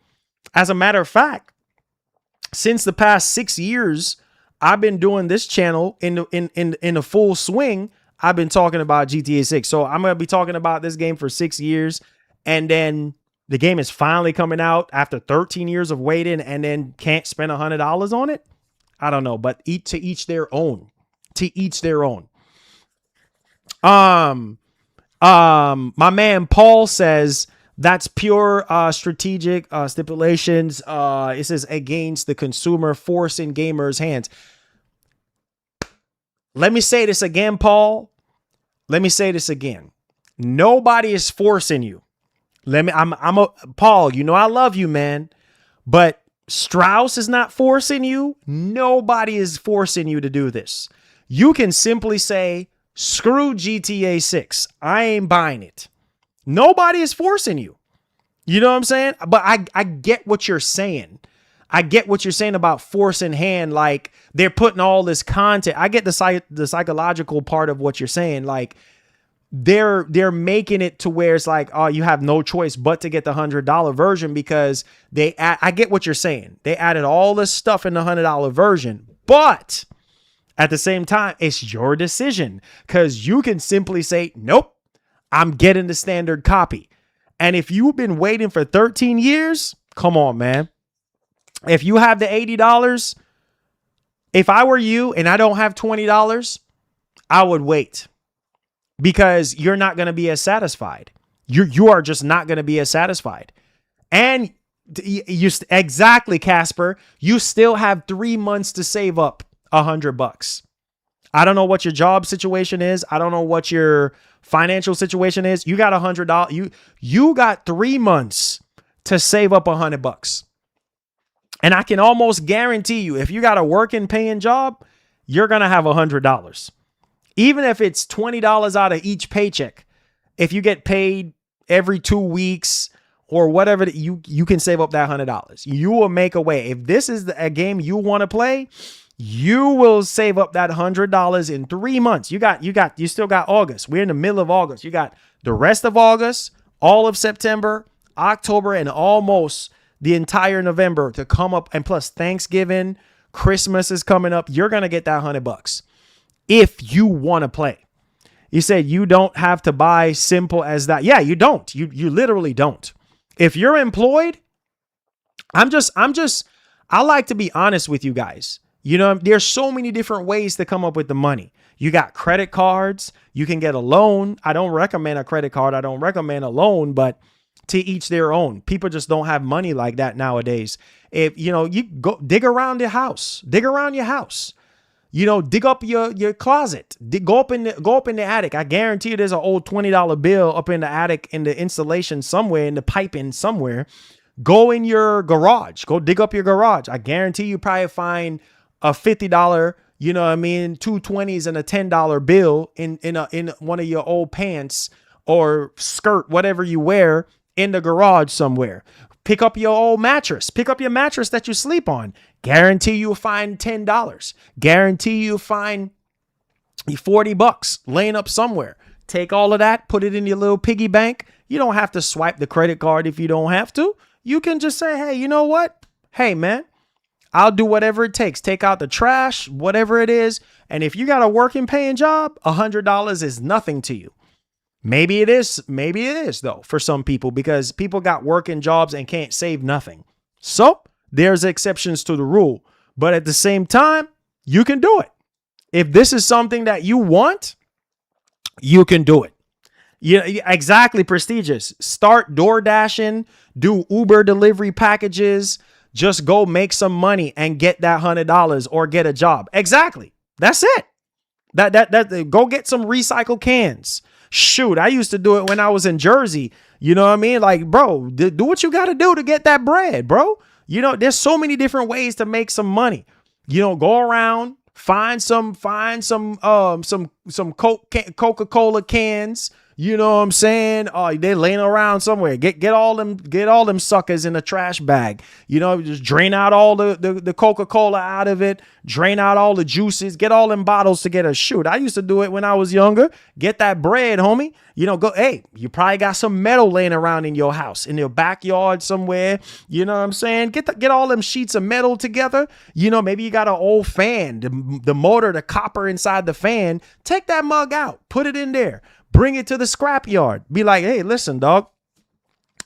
As a matter of fact, since the past 6 years, I've been doing this channel in a full swing. I've been talking about GTA 6. So I'm going to be talking about this game for 6 years. And then the game is finally coming out after 13 years of waiting, and then can't spend $100 on it. I don't know, but to each their own. To each their own. My man Paul says, That's pure strategic stipulations. It says against the consumer, forcing gamers' hands. Let me say this again, Paul. Let me say this again. Nobody is forcing you. Paul, you know I love you, man. But Strauss is not forcing you. Nobody is forcing you to do this. You can simply say, screw GTA 6. I ain't buying it. Nobody is forcing you. You know what I'm saying? But I get what you're saying. I get what you're saying about force in hand. Like they're putting all this content. I get the psychological part of what you're saying. Like they're making it to where it's like, oh, you have no choice but to get the $100 version because I get what you're saying. They added all this stuff in the $100 version, but at the same time, it's your decision because you can simply say, nope, I'm getting the standard copy. And if you've been waiting for 13 years, come on, man. If you have the $80, if I were you and I don't have $20, I would wait because you're not going to be as satisfied. You are just not going to be as satisfied. And exactly, Casper, you still have 3 months to save up $100. I don't know what your job situation is. I don't know what your financial situation is. You got $100. You got 3 months to save up $100. And I can almost guarantee you, if you got a working paying job, you're going to have $100. Even if it's $20 out of each paycheck, if you get paid every 2 weeks or whatever, you can save up that $100. You will make a way. If this is a game you want to play, you will save up that $100 in 3 months. You still got August. We're in the middle of August. You got the rest of August, all of September, October, and almost the entire November to come up. And plus Thanksgiving, Christmas is coming up. You're going to get that $100 if you want to play. You said you don't have to buy simple as that. Yeah, you don't. You literally don't. If you're employed, I like to be honest with you guys. You know, there's so many different ways to come up with the money. You got credit cards. You can get a loan. I don't recommend a credit card. I don't recommend a loan, but to each their own. People just don't have money like that nowadays. If, you know, you go dig around your house, dig up your closet, go up in the attic. I guarantee you there's an old $20 bill up in the attic in the insulation somewhere, in the piping somewhere. Go in your garage, go dig up your garage. I guarantee you probably find a $50, you know what I mean, 2 20s and a $10 bill in one of your old pants or skirt, whatever you wear, in the garage somewhere. Pick up your old mattress. Pick up your mattress that you sleep on. Guarantee you'll find $10. Guarantee you'll find $40 laying up somewhere. Take all of that, put it in your little piggy bank. You don't have to swipe the credit card if you don't have to. You can just say, hey, you know what? Hey, man, I'll do whatever it takes. Take out the trash, whatever it is. And if you got a working paying job, $100 is nothing to you. Maybe it is though, for some people, because people got working jobs and can't save nothing. So there's exceptions to the rule, but at the same time, you can do it. If this is something that you want, you can do it. Yeah, exactly. Prestigious. Start door dashing, do Uber delivery packages, just go make some money and get that $100 or get a job. Exactly. That's it. That go get some recycled cans. Shoot, I used to do it when I was in Jersey. You know what I mean? Like, bro, do what you got to do to get that bread, bro. You know, there's so many different ways to make some money. You know, go around, find some Coca-Cola cans. You know what I'm saying? Oh, they laying around somewhere. Get all them suckers in a trash bag. You know, just drain out all the Coca-Cola out of it. Drain out all the juices. Get all them bottles together. Shoot, I used to do it when I was younger. Get that bread, homie. You know, you probably got some metal laying around in your house, in your backyard somewhere. You know what I'm saying? Get all them sheets of metal together. You know, maybe you got an old fan, the motor, the copper inside the fan. Take that mug out, put it in there. Bring it to the scrap yard. Be like, hey, listen, dog,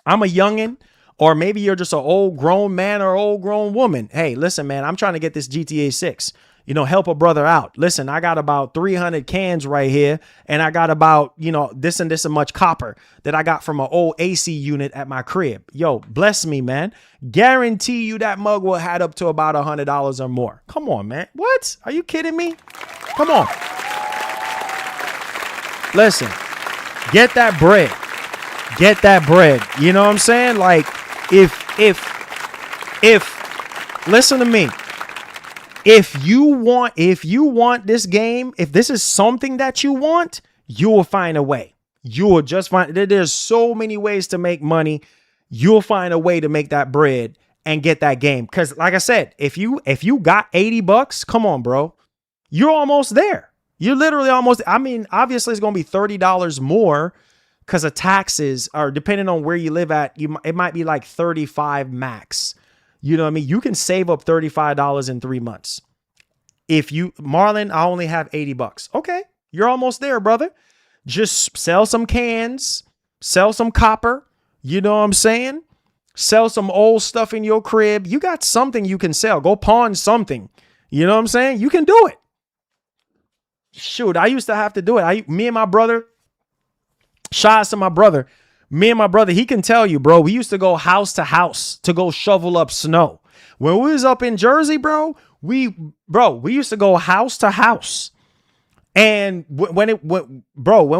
I'm a youngin', or maybe you're just an old grown man or old grown woman. Hey, listen, man, I'm trying to get this GTA 6. help a brother out. Listen, I got about 300 cans right here, and I got about, this and this and much copper that I got from an old AC unit at my crib. Yo, bless me, man. Guarantee you that mug will add up to about $100 or more. Come on, man. What? Are you kidding me? Come on. Listen, get that bread. Get that bread. You know what I'm saying? Like, if listen to me. If you want this game, if this is something that you want, you will find a way. You will just find, there's so many ways to make money. You'll find a way to make that bread and get that game. Because like I said, if you got $80, come on, bro, you're almost there. You're literally almost, I mean, obviously it's going to be $30 more because of taxes, or depending on where you live at, it might be like 35 max. You know what I mean? You can save up $35 in 3 months. Marlon, I only have $80. Okay, you're almost there, brother. Just sell some cans, sell some copper. You know what I'm saying? Sell some old stuff in your crib. You got something you can sell. Go pawn something. You know what I'm saying? You can do it. Shoot, I used to have to do it. Me and my brother, shout out to my brother. Me and my brother, he can tell you, bro, we used to go house to house to go shovel up snow. When we was up in Jersey, bro, we used to go house to house. And when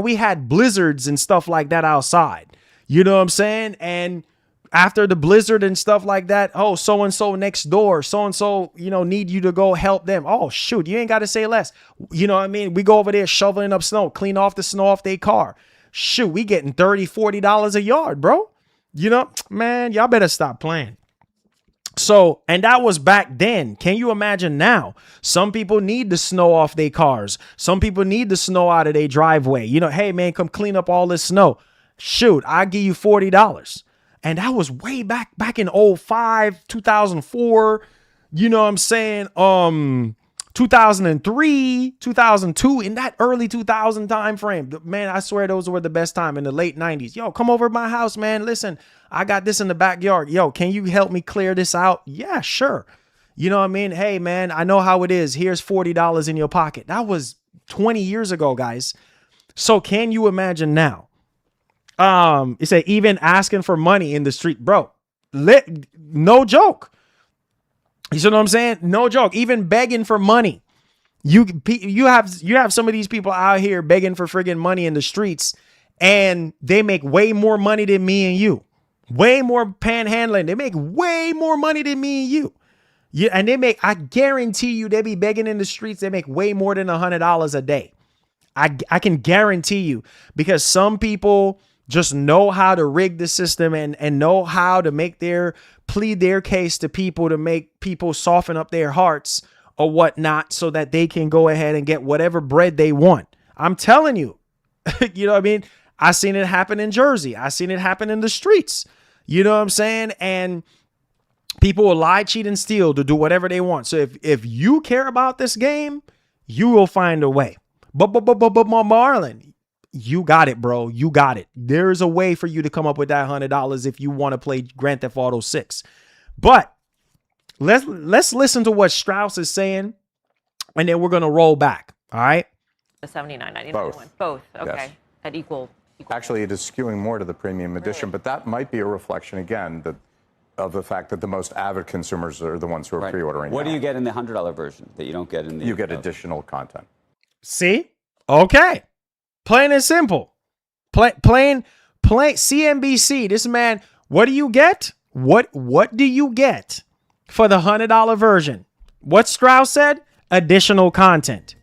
we had blizzards and stuff like that outside, you know what I'm saying? And after the blizzard and stuff like that, oh, so-and-so next door, so-and-so, need you to go help them. Oh, shoot, you ain't got to say less. You know what I mean? We go over there shoveling up snow, clean off the snow off their car. Shoot, we getting $30, $40 a yard, bro. Man, y'all better stop playing. So, and that was back then. Can you imagine now? Some people need the snow off their cars. Some people need the snow out of their driveway. Hey, man, come clean up all this snow. Shoot, I'll give you $40. And that was way back in 05, 2004. You know what I'm saying? 2003, 2002, in that early 2000 time frame. Man, I swear those were the best time in the late 90s. Yo, come over to my house, man. Listen, I got this in the backyard. Yo, can you help me clear this out? Yeah, sure. You know what I mean? Hey, man, I know how it is. Here's $40 in your pocket. That was 20 years ago, guys. So can you imagine now? It said even asking for money in the street, bro. No joke. You see what I'm saying? No joke. Even begging for money. You have some of these people out here begging for friggin' money in the streets, and they make way more money than me and you. Way more panhandling. They make way more money than me and you. Yeah, and I guarantee you, they be begging in the streets. They make way more than $100 a day. I can guarantee you, because some people just know how to rig the system and know how to plead their case to people, to make people soften up their hearts or whatnot, so that they can go ahead and get whatever bread they want. I'm telling you, you know what I mean? I seen it happen in Jersey. I seen it happen in the streets. You know what I'm saying? And people will lie, cheat, and steal to do whatever they want. So if you care about this game, you will find a way. But Marlon, you got it, bro. You got it. There's a way for you to come up with that $100 if you want to play Grand Theft Auto 6. But let's listen to what Strauss is saying, and then we're gonna roll back. All right. The $79.99 Both. one. Both. Okay. Yes. At equal. Actually, it is skewing more to the premium edition, but that might be a reflection, again, of the fact that the most avid consumers are the ones who are pre-ordering. What now. do you get in the $100 version that you don't get in the? You get additional content. See? Okay. Plain and simple. Plain CNBC. This man, what do you get? What do you get for the $100 version? What Strauss said? Additional content.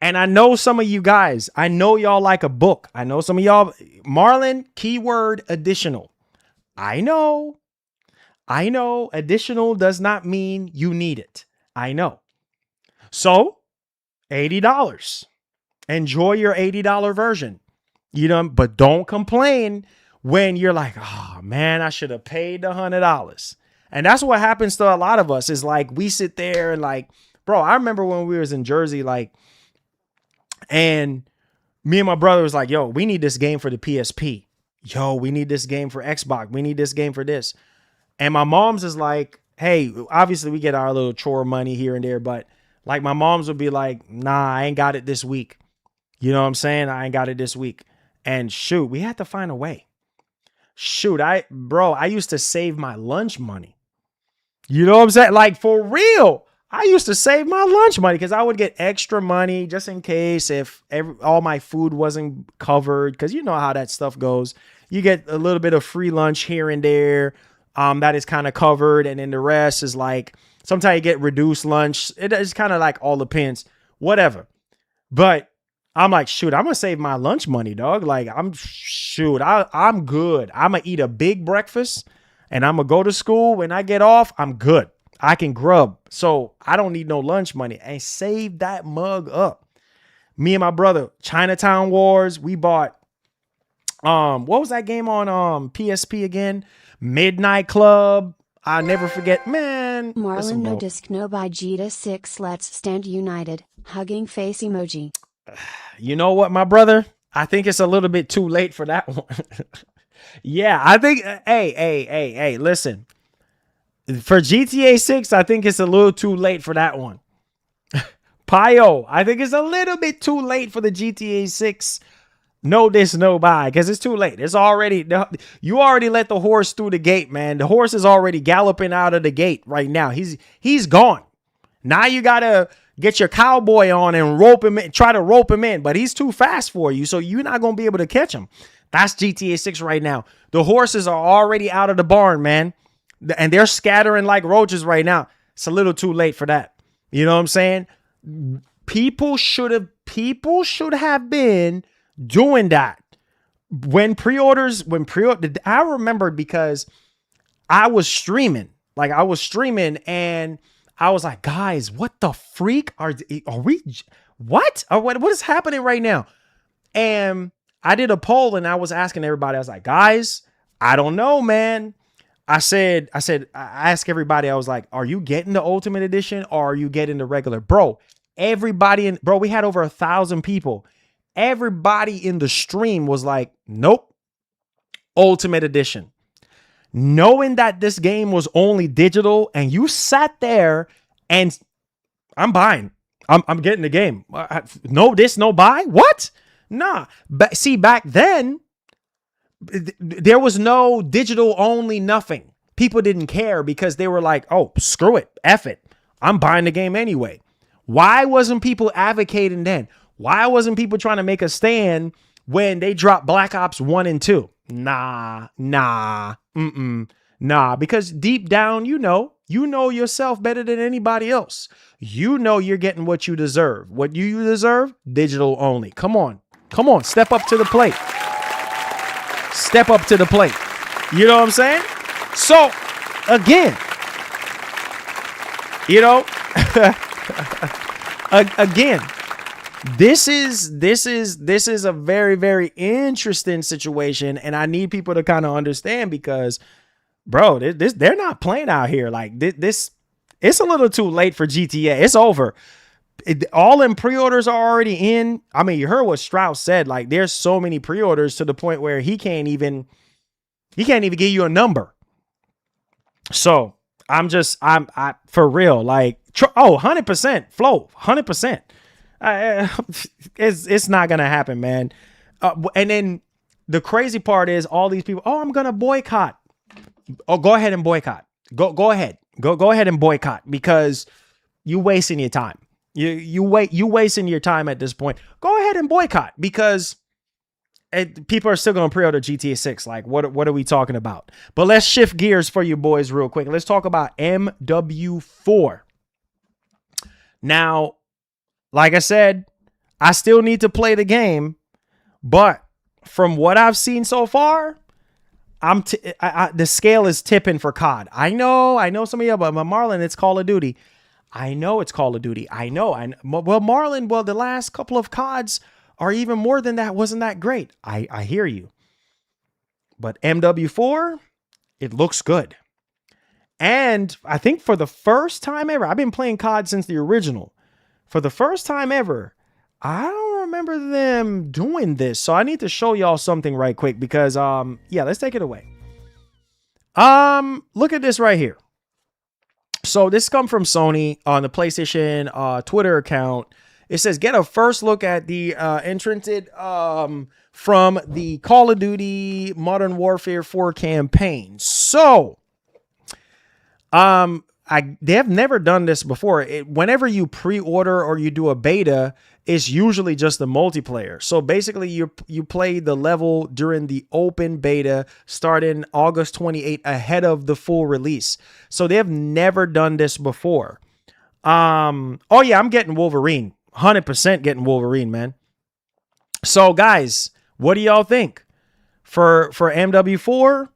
And I know some of you guys, I know y'all like a book. I know some of y'all, Marlon, keyword additional. I know additional does not mean you need it. I know. So $80. Enjoy your $80 version. But don't complain when you're like, oh man, I should have paid the $100. And that's what happens to a lot of us, is like, we sit there and like, bro, I remember when we was in Jersey, like, and me and my brother was like, yo, we need this game for the PSP. Yo, we need this game for Xbox. We need this game for this. And my mom's is like, hey, obviously we get our little chore money here and there, but like my mom's would be like, nah, I ain't got it this week. You know what I'm saying? I ain't got it this week. And shoot, we had to find a way. Shoot, I used to save my lunch money. You know what I'm saying? Like for real. I used to save my lunch money because I would get extra money just in case if all my food wasn't covered. Because you know how that stuff goes. You get a little bit of free lunch here and there that is kind of covered. And then the rest is like, sometimes you get reduced lunch. It's kind of like all depends, whatever. But I'm like, shoot, I'm going to save my lunch money, dog. Like I'm good. I'm going to eat a big breakfast and I'm going to go to school. When I get off, I'm good. I can grub. So I don't need no lunch money, and save that mug up. Me and my brother, Chinatown Wars, we bought, what was that game on PSP again? Midnight Club. I never forget, man. Marlon no disc no by Jita 6. Let's stand united. Hugging face emoji. You know what, my brother? I think it's a little bit too late for that one. Yeah, I think, hey, listen. For GTA 6, I think it's a little too late for that one. Pio, I think it's a little bit too late for the GTA 6. No this, no buy, because it's too late. It's already, you already let the horse through the gate, man. The horse is already galloping out of the gate right now. He's gone. Now you got to get your cowboy on and rope him in, try to rope him in, but he's too fast for you, so you're not going to be able to catch him. That's GTA 6 right now. The horses are already out of the barn, man. And they're scattering like roaches right now. It's a little too late for that. You know what I'm saying? People should have been doing that. I remembered because I was streaming. Like I was streaming and I was like, guys, what the freak are we? What is happening right now? And I did a poll and I was asking everybody, I was like, guys, I don't know, man. I asked everybody, I was like, are you getting the Ultimate Edition or are you getting the regular? Bro, we had over 1,000 people. Everybody in the stream was like, nope, Ultimate Edition. Knowing that this game was only digital and you sat there and I'm buying. I'm getting the game. No this, no buy? What? Nah. But see, back then, there was no digital only nothing. People didn't care because they were like, oh, screw it. F it. I'm buying the game anyway. Why wasn't people advocating then? Why wasn't people trying to make a stand when they dropped Black Ops 1 and 2? Nah. Because deep down, you know yourself better than anybody else. You know you're getting what you deserve. What you deserve? Digital only. Come on. Step up to the plate. Step up to the plate. You know what I'm saying? So, again, again, this is a very, very interesting situation, and I need people to kind of understand because, bro, they're not playing out here like this. It's a little too late for GTA. It's over. All in pre-orders are already in. I mean, you heard what Strauss said. Like, there's so many pre-orders to the point where he can't even give you a number. So I'm for real. Like, 100% flow, 100%. It's not gonna happen, man. And then the crazy part is all these people. Oh, I'm gonna boycott. Oh, go ahead and boycott. Go ahead. Go ahead and boycott because you wasting your time. You wasting your time at this point. Go ahead and boycott because people are still going to pre-order GTA 6. Like, what are we talking about? But let's shift gears for you boys real quick. Let's talk about MW4. Now, like I said, I still need to play the game, but from what I've seen so far, the scale is tipping for COD. I know some of you, but Marlon, it's Call of Duty. I know it's Call of Duty. I know. Well, Marlon, the last couple of CODs are even more than that. Wasn't that great? I hear you. But MW4, it looks good. And I think for the first time ever, I've been playing COD since the original. For the first time ever, I don't remember them doing this. So I need to show y'all something right quick because, yeah, let's take it away. Look at this right here. So this come from Sony on the PlayStation Twitter account. It says, get a first look at the entrant from the Call of Duty Modern Warfare 4 campaign. So, they have never done this before. Whenever you pre-order or you do a beta, it's usually just the multiplayer. So basically, you play the level during the open beta starting August 28 ahead of the full release. So they have never done this before. Oh yeah, I'm getting Wolverine. 100% getting Wolverine, man. So guys, what do y'all think? For MW4,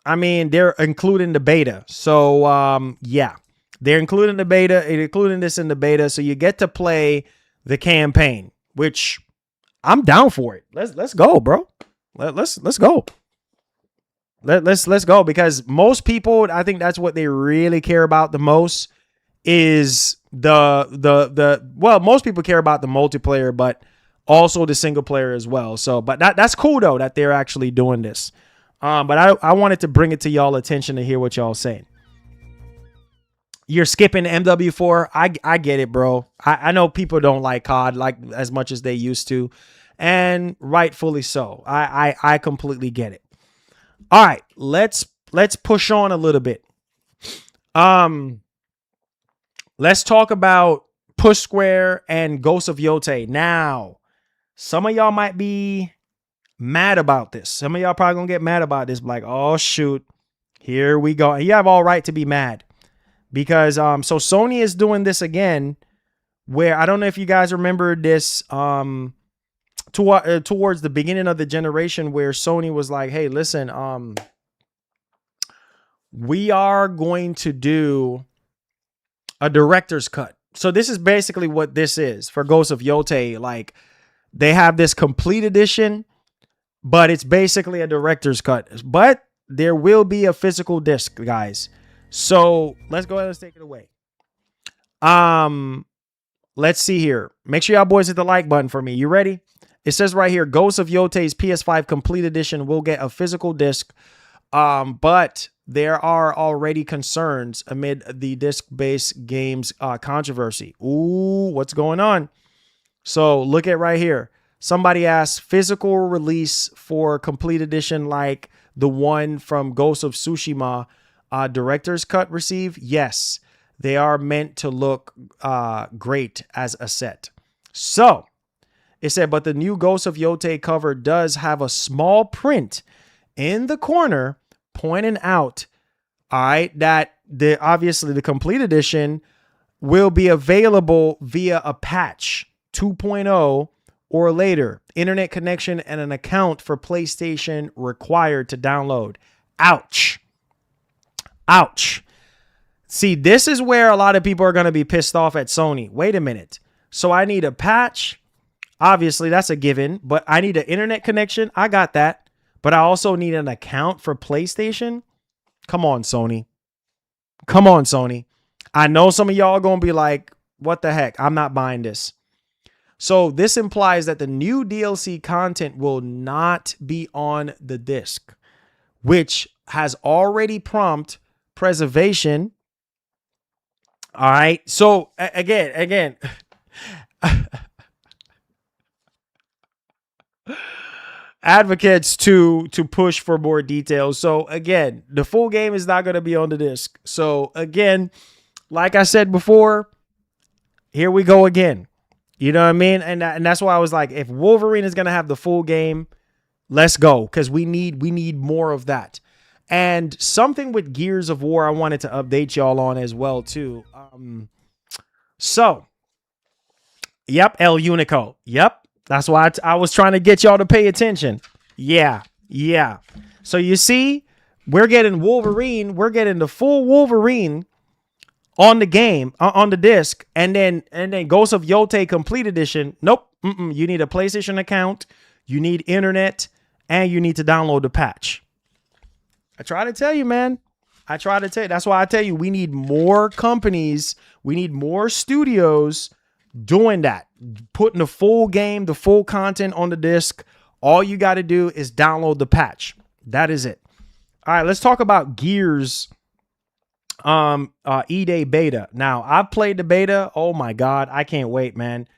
I mean, they're including the beta. So yeah, they're including the beta, including this in the beta. So you get to play the campaign, which I'm down for it. Let's go, bro. Let's go. Let's go, because most people, I think that's what they really care about the most is well, most people care about the multiplayer, but also the single player as well. So, but that's cool though that they're actually doing this. But I wanted to bring it to y'all attention to hear what y'all saying. You're skipping MW4. I get it, bro. I know people don't like COD like as much as they used to, and rightfully so. I completely get it. All right, let's push on a little bit. Let's talk about Push Square and Ghost of Yotei. Now, some of y'all might be mad about this. Some of y'all probably gonna get mad about this. Like, oh shoot, here we go. You have all right to be mad. Because so Sony is doing this again, where I don't know if you guys remember this towards the beginning of the generation, where Sony was like, hey, listen, we are going to do a director's cut. So this is basically what this is for Ghost of Yotei. Like, they have this complete edition, but it's basically a director's cut. But there will be a physical disc, guys. So let's go ahead and take it away. Let's see here. Make sure y'all boys hit the like button for me. You ready? It says right here, Ghost of Yotei's PS5 Complete Edition will get a physical disc. But there are already concerns amid the disc-based games controversy. Ooh, what's going on? So look at right here. Somebody asked, physical release for Complete Edition like the one from Ghost of Tsushima director's cut receive? Yes, they are meant to look great as a set. So it said, but the new Ghost of Yotei cover does have a small print in the corner pointing out, all right, that obviously the Complete Edition will be available via a patch 2.0 or later. Internet connection and an account for PlayStation required to download. Ouch. Ouch. See, this is where a lot of people are going to be pissed off at Sony. Wait a minute. So I need a patch. Obviously, that's a given, but I need an internet connection. I got that. But I also need an account for PlayStation. Come on, Sony. Come on, Sony. I know some of y'all are going to be like, what the heck? I'm not buying this. So this implies that the new DLC content will not be on the disc, which has already prompted preservation. All right. So again, advocates to push for more details. So again, the full game is not going to be on the disc. So again, like I said before, here we go again. You know what I mean? And that's why I was like, if Wolverine is going to have the full game, let's go, because we need more of that. And something with Gears of War I wanted to update y'all on as well too. So, yep, El Unico. Yep, that's why I was trying to get y'all to pay attention. Yeah. So you see, we're getting Wolverine. We're getting the full Wolverine on the game, on the disc, and then Ghost of Yotei Complete Edition. Nope. You need a PlayStation account, you need internet, and you need to download the patch. I try to tell you, man. I try to tell you. That's why I tell you, we need more companies, we need more studios doing that, putting the full game, the full content on the disc. All you got to do is download the patch. That is it. All right, let's talk about Gears E-Day beta. Now, I've played the beta. Oh my God. I can't wait, man.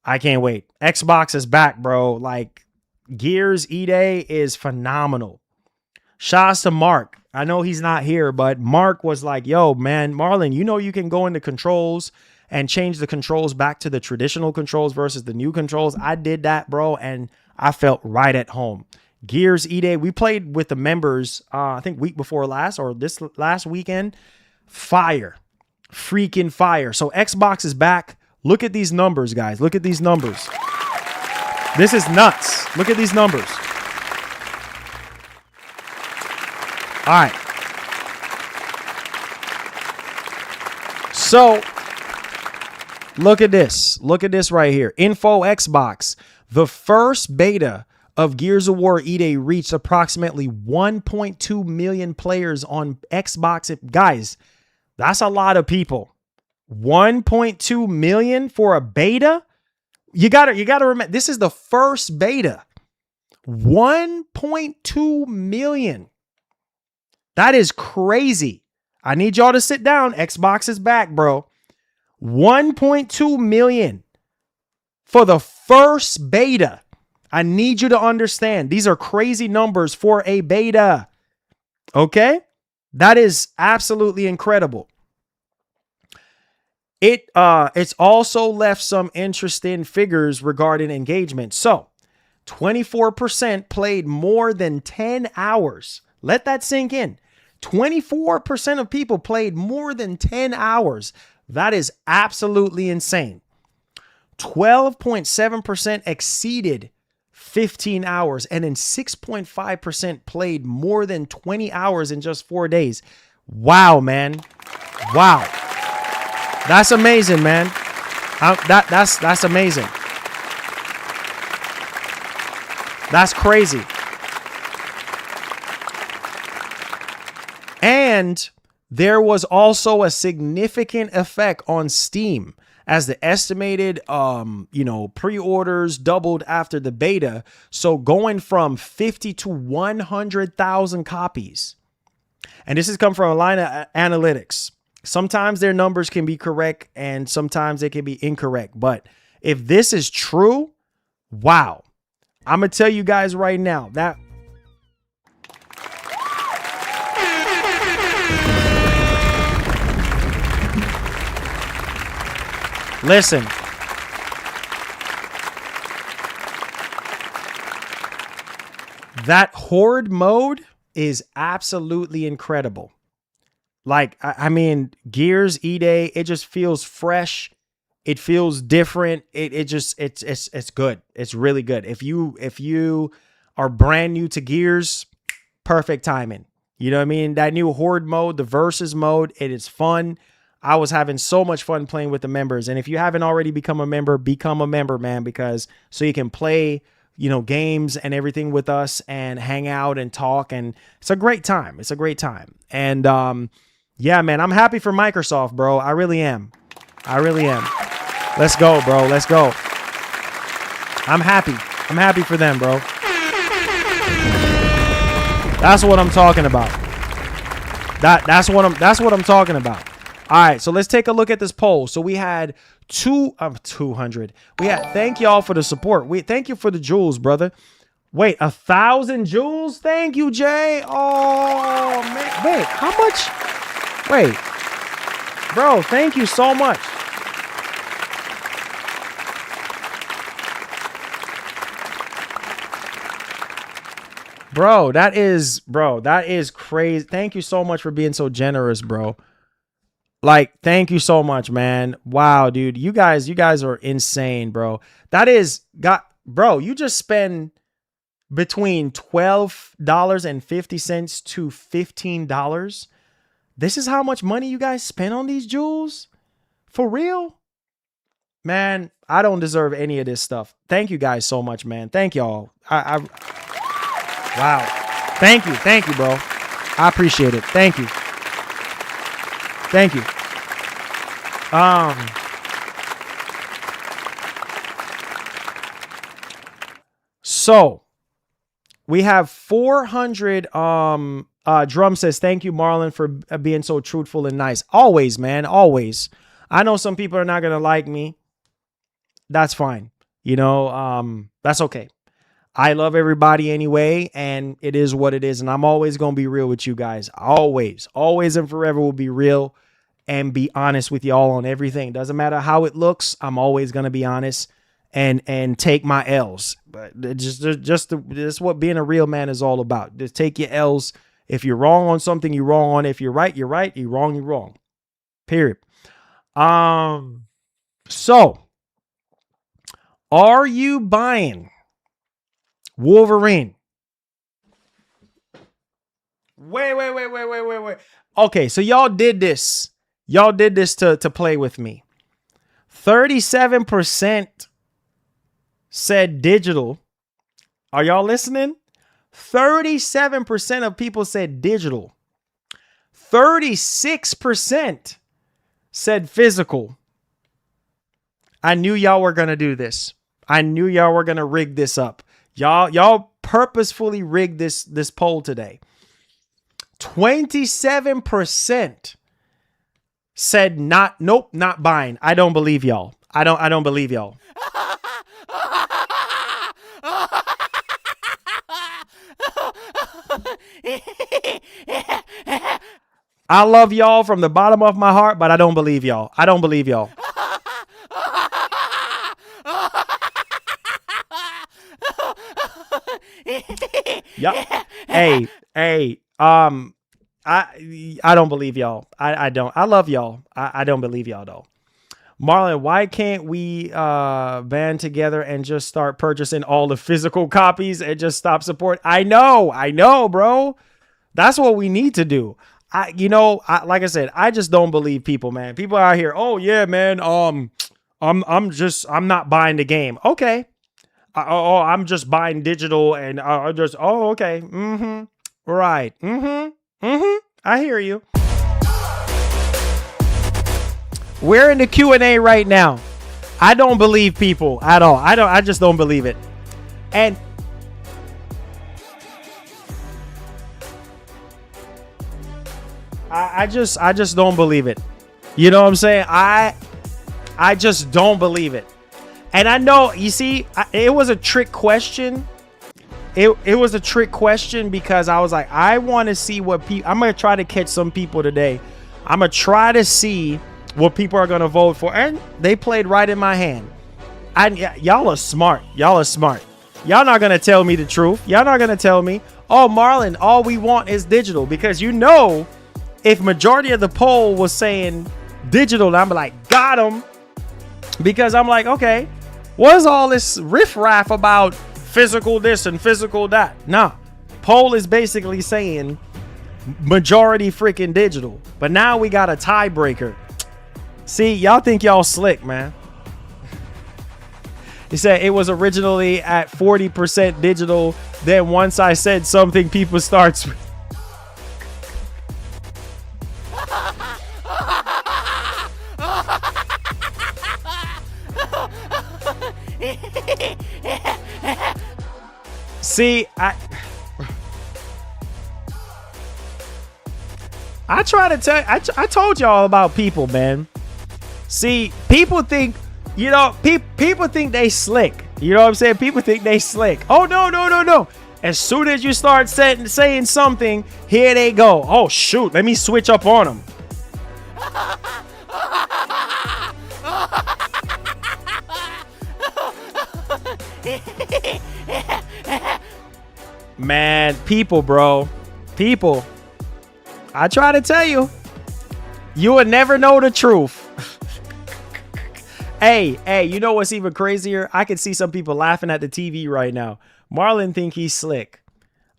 I can't wait. Xbox is back, bro. Like, Gears E-Day is phenomenal. Shouts to Mark. I know he's not here, but Mark was like, yo, man, Marlon, you know you can go into controls and change the controls back to the traditional controls versus the new controls. I did that, bro, and I felt right at home. Gears E-Day, we played with the members, I think week before last or this last weekend. Fire. Freaking fire. So Xbox is back. Look at these numbers, guys. Look at these numbers. This is nuts. Look at these numbers. All right. So, look at this. Look at this right here. Info Xbox. The first beta of Gears of War E-Day reached approximately 1.2 million players on Xbox. Guys, that's a lot of people. 1.2 million for a beta? You gotta remember, this is the first beta. 1.2 million. That is crazy. I need y'all to sit down. Xbox is back, bro. 1.2 million for the first beta. I need you to understand. These are crazy numbers for a beta. Okay? That is absolutely incredible. It's also left some interesting figures regarding engagement. So, 24% played more than 10 hours. Let that sink in. 24% of people played more than 10 hours. That is absolutely insane. 12.7% exceeded 15 hours, and then 6.5% played more than 20 hours in just 4 days. Wow, man. Wow. That's amazing, man. That's amazing. That's crazy. And there was also a significant effect on Steam as the estimated, pre-orders doubled after the beta. So going from 50 to 100,000 copies. And this has come from a line of analytics. Sometimes their numbers can be correct and sometimes they can be incorrect. But if this is true, wow. I'm going to tell you guys right now that listen. That horde mode is absolutely incredible. Like, I mean, Gears E-Day, it just feels fresh. It feels different. It's good. It's really good. If you are brand new to Gears, perfect timing. You know what I mean? That new horde mode, the versus mode, it is fun. I was having so much fun playing with the members. And if you haven't already become a member, man, because so you can play, games and everything with us and hang out and talk. And it's a great time. It's a great time. And, yeah, man, I'm happy for Microsoft, bro. I really am. I really am. Let's go, bro. Let's go. I'm happy. I'm happy for them, bro. That's what I'm talking about. That's what I'm talking about. All right, so let's take a look at this poll. So we had 200. Thank y'all for the support. Thank you for the jewels, brother. Wait, 1,000 jewels? Thank you, Jay. Oh, man. Wait, how much? Wait, bro, thank you so much. Bro, that is crazy. Thank you so much for being so generous, bro. Like, thank you so much, man. Wow, dude, you guys are insane, bro. Bro, you just spend between $12.50 to $15. This is how much money you guys spend on these jewels? For real? Man, I don't deserve any of this stuff. Thank you guys so much, man. Thank y'all. Wow. Thank you, bro. I appreciate it. Thank you. Thank you. So we have 400 Drum says, thank you, Marlon, for being so truthful and nice. Always, man. Always. I know some people are not going to like me. That's fine. You know, that's okay. I love everybody anyway, and it is what it is. And I'm always going to be real with you guys. Always and forever will be real and be honest with y'all on everything. Doesn't matter how it looks. I'm always going to be honest and take my L's. But just what being a real man is all about. Just take your L's. If you're wrong on something, you're wrong on it. If you're right, you're right. You're wrong, you're wrong. Period. So are you buying Wolverine? Wait. Okay, so y'all did this. Y'all did this to play with me. 37% said digital. Are y'all listening? 37% of people said digital. 36% said physical. I knew y'all were going to do this. I knew y'all were going to rig this up. Y'all purposefully rigged this poll today. 27% said nope, not buying. I don't believe y'all. I don't believe y'all. I love y'all from the bottom of my heart, but I don't believe y'all. I don't believe y'all. Yeah. Hey. I don't believe y'all. I don't. I love y'all. I don't believe y'all though. Marlon, why can't we band together and just start purchasing all the physical copies and just stop support? I know, bro. That's what we need to do. Like I said, I just don't believe people, man. People out here, oh yeah, man. I'm not buying the game. Okay. I'm just buying digital and okay. Mm-hmm. Right. Mm-hmm. I hear you. We're in the Q&A right now. I don't believe people at all. I just don't believe it. And I just don't believe it. You know what I'm saying? I just don't believe it. And I know, you see, it was a trick question. It was a trick question because I was like, I want to see what people, I'm going to try to catch some people today. I'm going to try to see what people are going to vote for. And they played right in my hand. Y'all are smart. Y'all not going to tell me the truth. Y'all not going to tell me, oh, Marlon, all we want is digital. Because you know, if majority of the poll was saying digital, I'm like, got them. Because I'm like, okay, what's all this riffraff about physical this and physical that? Nah, poll is basically saying majority freaking digital. But now we got a tiebreaker. See, y'all think y'all slick, man. He said it was originally at 40% digital. Then once I said something, people start. See, I try to tell. I told y'all about people, man. See, people think, you know, people think they slick. You know what I'm saying? People think they slick. Oh, no. As soon as you start saying something, here they go. Oh, shoot. Let me switch up on them. Man, people, bro. People. I try to tell you. You would never know the truth. Hey, you know what's even crazier? I can see some people laughing at the TV right now. Marlon think he's slick.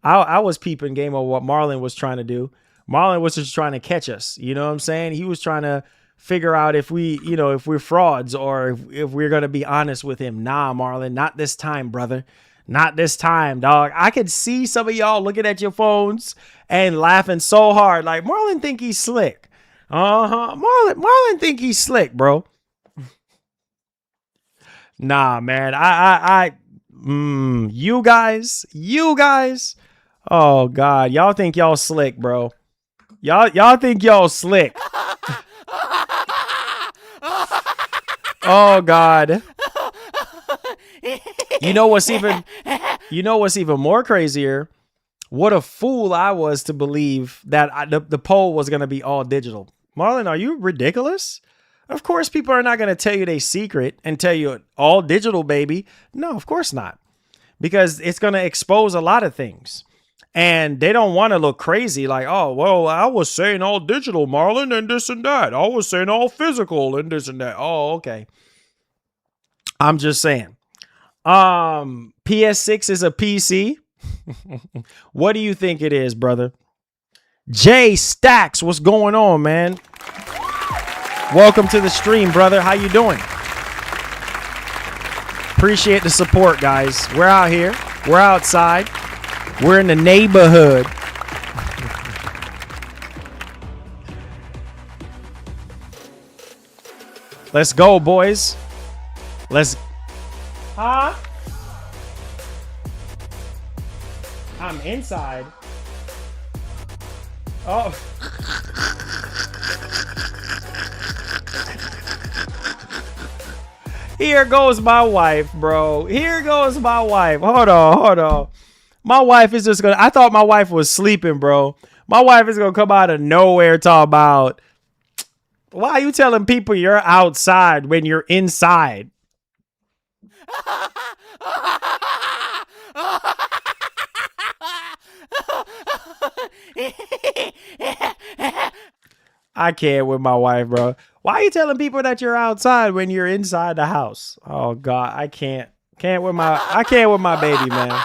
I was peeping game of what Marlon was trying to do. Marlon was just trying to catch us. You know what I'm saying? He was trying to figure out if we're frauds or if we're going to be honest with him. Nah, Marlon, not this time, brother. Not this time, dog. I could see some of y'all looking at your phones and laughing so hard. Like, Marlon think he's slick. Marlon think he's slick, bro. Nah, man. You guys Oh God, y'all think y'all slick, bro. Y'all think y'all slick. Oh God. You know what's even more crazier? What a fool I was to believe that the poll was going to be all digital. Marlon, are you ridiculous? Of course people are not going to tell you their secret and tell you all digital, baby. No, of course not. Because it's going to expose a lot of things. And they don't want to look crazy like, oh, well, I was saying all digital, Marlon, and this and that. I was saying all physical and this and that. Oh, okay. I'm just saying. PS6 is a PC. What do you think it is, brother? Jay Stacks, what's going on, man? Welcome to the stream, brother. How you doing? Appreciate the support, guys. We're out here. We're outside. We're in the neighborhood. Let's go, boys. Huh? I'm inside. Oh. Here goes my wife, bro. Here goes my wife. Hold on. My wife is just gonna. I thought my wife was sleeping, bro. My wife is gonna come out of nowhere talk about. Why are you telling people you're outside when you're inside? I can't with my wife, bro. Why are you telling people that you're outside when you're inside the house? Oh God, I can't. I can't with my baby, man.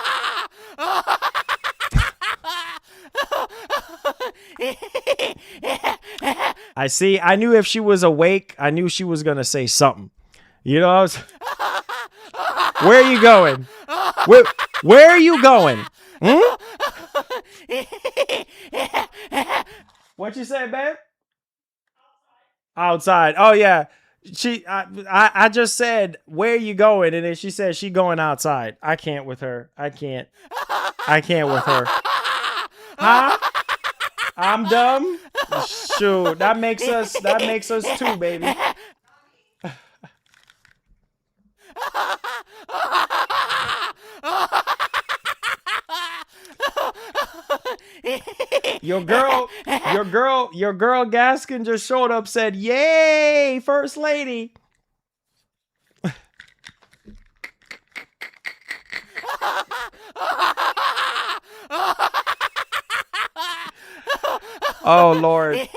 I knew if she was awake, I knew she was gonna say something. You know, where are you going? Where are you going? Hmm? What you say, babe? Outside. Oh yeah. I just said, where are you going? And then she said she going outside. I can't with her. I can't with her. Huh? I'm dumb? Shoot, that makes us two, baby. Your girl Gaskin just showed up, said, "Yay, First Lady." Oh Lord.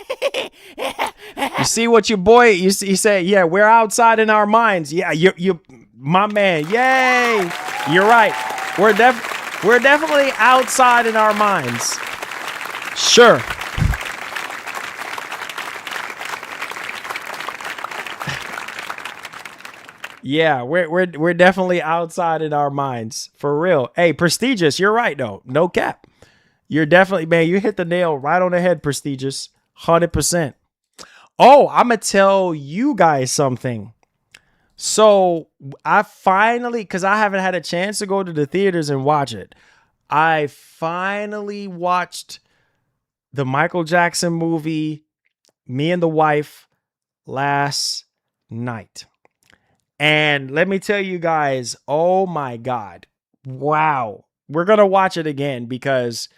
You see what your boy, he said, yeah, we're outside in our minds. Yeah, you my man. Yay. You're right. We're definitely outside in our minds. Sure. Yeah, we're definitely outside in our minds. For real. Hey, Prestigious, you're right though. No cap. You're definitely, man, you hit the nail right on the head, Prestigious. 100%. Oh, I'm going to tell you guys something. So I finally, because I haven't had a chance to go to the theaters and watch it. I finally watched the Michael Jackson movie, Me and the Wife, last night. And let me tell you guys, oh my God. Wow. We're going to watch it again because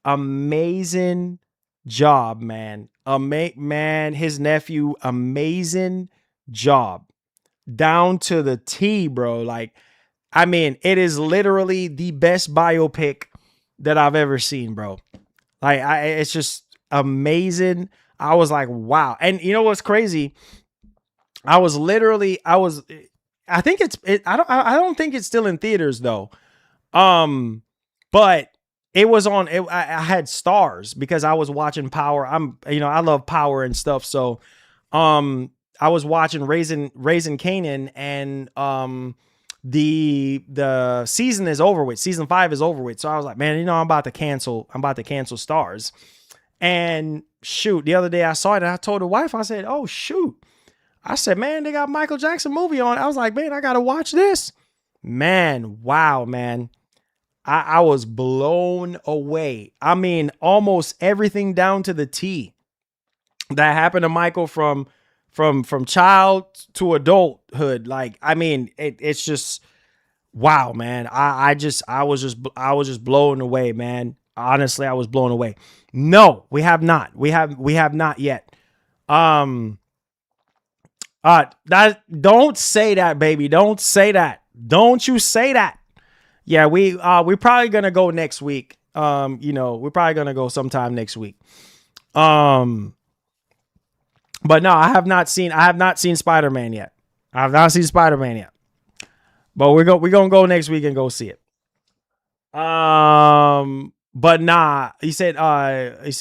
amazing job, man. Man, his nephew, amazing job. Down to the T, bro. Like, I mean, it is literally the best biopic that I've ever seen, bro. Like, it's just amazing. I was like, wow. And you know what's crazy? I think I don't think it's still in theaters though. But it was on, I had stars because I was watching Power. I love Power and stuff. So, I was watching Raising Kanan, and the season is over with. Season 5 is over with. So I was like, man, I'm about to cancel Stars. And shoot, the other day I saw it and I told the wife, I said, oh shoot. I said, man, they got Michael Jackson movie on. I was like, man, I gotta watch this. Man, wow, man. I was blown away. I mean, almost everything down to the T that happened to Michael from child to adulthood. Like, I mean, it's just wow, man. I was just blown away, man. Honestly, I was blown away. No, we have not. We have not yet. That don't say that, baby. Don't say that. Don't you say that. Yeah, we're probably gonna go next week. We're probably gonna go sometime next week. But no, I have not seen Spider-Man yet. I have not seen Spider-Man yet. But we're gonna go next week and go see it. But nah, he said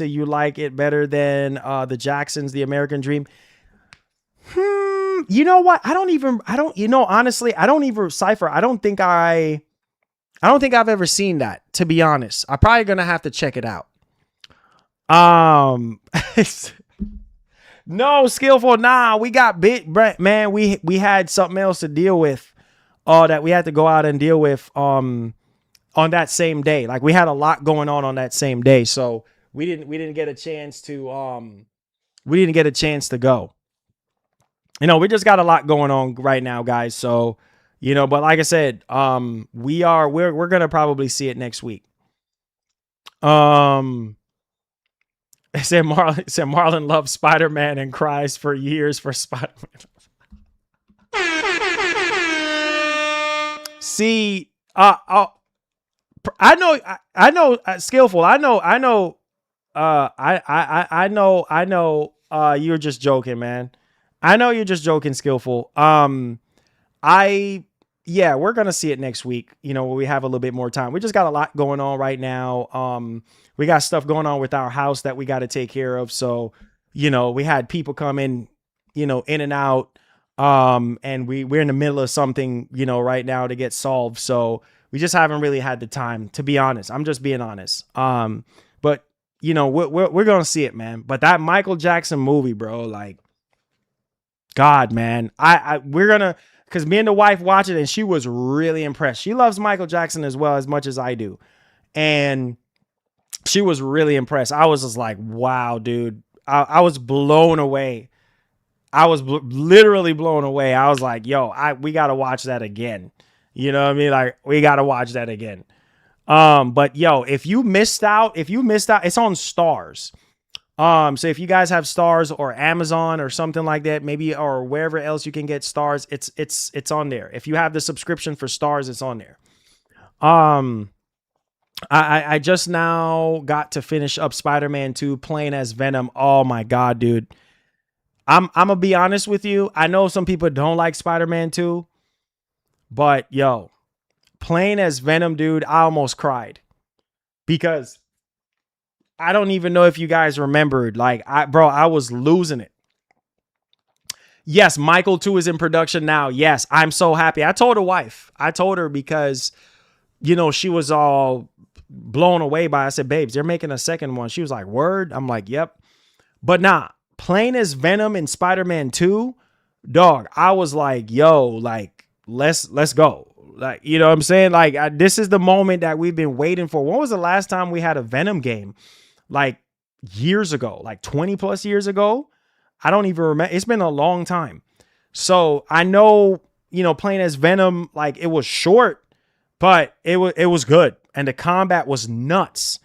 you like it better than the Jacksons, The American Dream. You know what? Honestly, I don't even Cypher. I don't think I've ever seen that, to be honest. I'm probably gonna have to check it out. No, Skillful. Nah, we got bit, man. We had something else to deal with. That we had to go out and deal with on that same day. Like, we had a lot going on that same day, so we didn't get a chance to go. We just got a lot going on right now, guys. So, but like I said, we're gonna probably see it next week. It said Marlon loves Spider-Man and cries for years for Spider-Man. See, I know, Skillful. I know. You're just joking, man. I know you're just joking, Skillful. We're gonna see it next week. When we have a little bit more time. We just got a lot going on right now. We got stuff going on with our house that we got to take care of. So, we had people come in, in and out. And we're in the middle of something, right now to get solved. So we just haven't really had the time, to be honest. I'm just being honest. But we're gonna see it, man. But that Michael Jackson movie, bro, like, God, man, we're gonna, because me and the wife watched it and she was really impressed. She loves Michael Jackson as well, as much as I do, and she was really impressed. I was just like, wow, dude. I was blown away. I was literally blown away. I was like, yo, we got to watch that again. You know what I mean? Like, we got to watch that again. But yo, if you missed out, it's on Stars. So if you guys have Stars or Amazon or something like that, maybe, or wherever else you can get Stars, it's on there. If you have the subscription for Stars, it's on there. I just now got to finish up Spider-Man 2 playing as Venom. Oh my God, dude. I'm gonna be honest with you. I know some people don't like Spider-Man 2, but yo, playing as Venom, dude, I almost cried because I don't even know if you guys remembered. Like, I was losing it. Yes, Michael 2 is in production now. Yes, I'm so happy. I told her because, she was all blown away by it. I said, babes, they're making a second one. She was like, word? I'm like, yep. But nah. Playing as Venom in Spider-Man 2, dog, I was like, yo, like, let's go. Like, you know what I'm saying? Like, this is the moment that we've been waiting for. When was the last time we had a Venom game? Like, years ago, like 20 plus years ago. I don't even remember. It's been a long time. So I know, playing as Venom, like, it was short, but it was good. And the combat was nuts.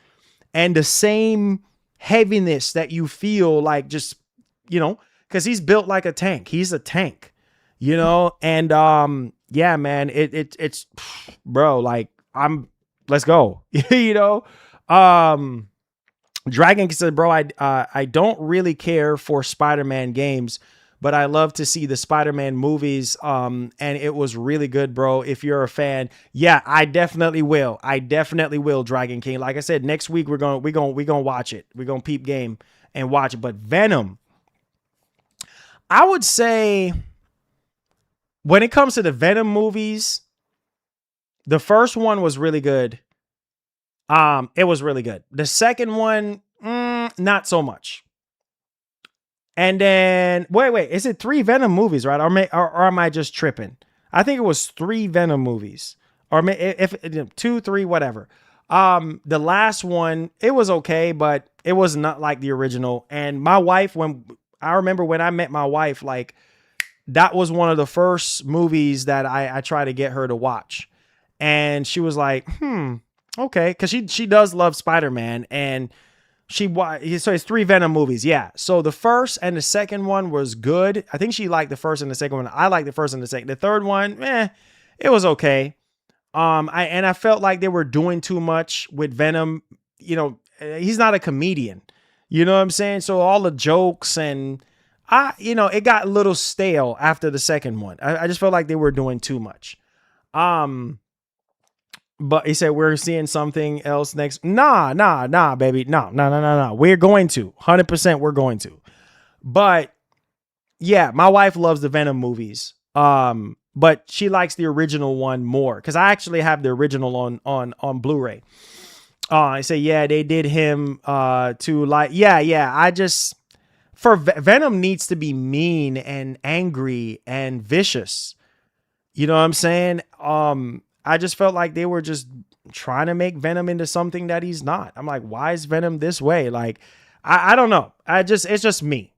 And the same heaviness that you feel, like, just, because he's built like a tank. He's a tank, and yeah, man, it's bro, like, let's go. Dragon said, bro, I don't really care for Spider-Man games, but I love to see the Spider-Man movies. And it was really good, bro. If you're a fan, yeah, I definitely will. Dragon King. Like I said, next week we're gonna watch it. We're gonna peep game and watch it. But Venom, I would say, when it comes to the Venom movies, the first one was really good. It was really good. The second one, not so much. And then, wait, is it 3 Venom movies, right? Or am I just tripping? I think it was 3 Venom movies. or if 2, 3, whatever. The last one, it was okay, but it was not like the original. And my wife, when I met my wife, like that was one of the first movies that I tried to get her to watch. And she was like, okay. Cause she does love Spider-Man, and so it's 3 Venom movies. Yeah. So the first and the second one was good. I think she liked the first and the second one. I liked the first and the second. The third one, it was okay. I felt like they were doing too much with Venom. You know, he's not a comedian. You know what I'm saying? So all the jokes and it got a little stale after the second one. I just felt like they were doing too much. But he said, we're seeing something else next. Nah, baby. No. We're going to 100%. We're going to, but yeah, my wife loves the Venom movies. But she likes the original one more. Cause I actually have the original on Blu-ray. I say, yeah, they did him, to like, yeah. Venom needs to be mean and angry and vicious. You know what I'm saying? I just felt like they were just trying to make Venom into something that he's not. I'm like, why is Venom this way? Like, I don't know. It's just me.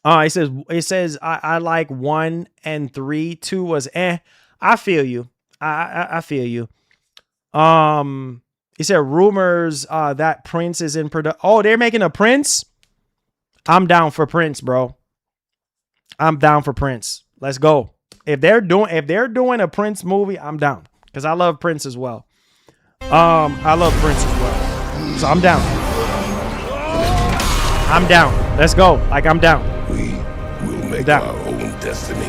It says, I like 1 and 3. 2 was, I feel you. I feel you. He said rumors, that Prince is in production. Oh, they're making a Prince. I'm down for Prince, bro. I'm down for Prince. Let's go. If they're doing a Prince movie, I'm down. Because I love Prince as well. I love Prince as well. So I'm down. I'm down. Let's go. Like, I'm down. We will make our own destiny.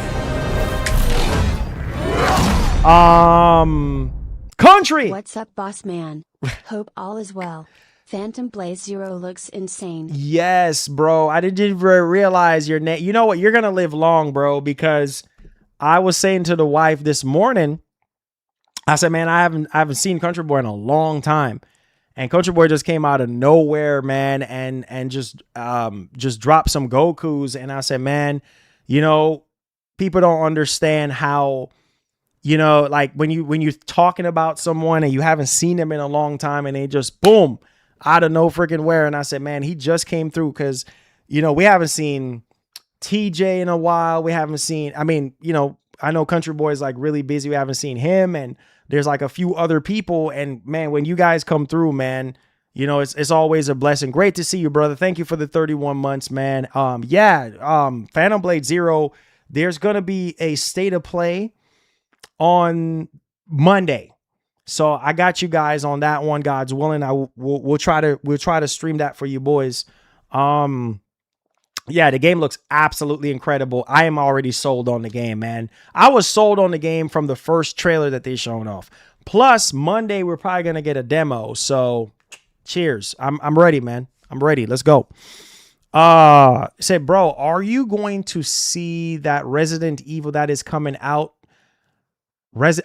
Country. What's up, boss man? Hope all is well. Phantom Blaze Zero looks insane. Yes, bro. I didn't realize your name. You know what? You're going to live long, bro, because I was saying to the wife this morning, I said, man, I haven't seen Country Boy in a long time. And Country Boy just came out of nowhere, man, and just dropped some Gokus. And I said, man, people don't understand how, like when you're talking about someone and you haven't seen them in a long time and they just boom out of no freaking where. And I said, man, he just came through because, we haven't seen TJ in a while. We haven't seen, I know Country Boy is like really busy. We haven't seen him, and there's like a few other people. And man, when you guys come through, man, it's always a blessing. Great to see you, brother. Thank you for the 31 months, man. Phantom Blade Zero, there's going to be a state of play on Monday. So I got you guys on that one. God's willing. We'll try to stream that for you boys. Yeah, the game looks absolutely incredible. I am already sold on the game, man. I was sold on the game from the first trailer that they shown off. Plus, Monday, we're probably going to get a demo. So, cheers. I'm ready, man. I'm ready. Let's go. Say, bro, are you going to see that Resident Evil that is coming out?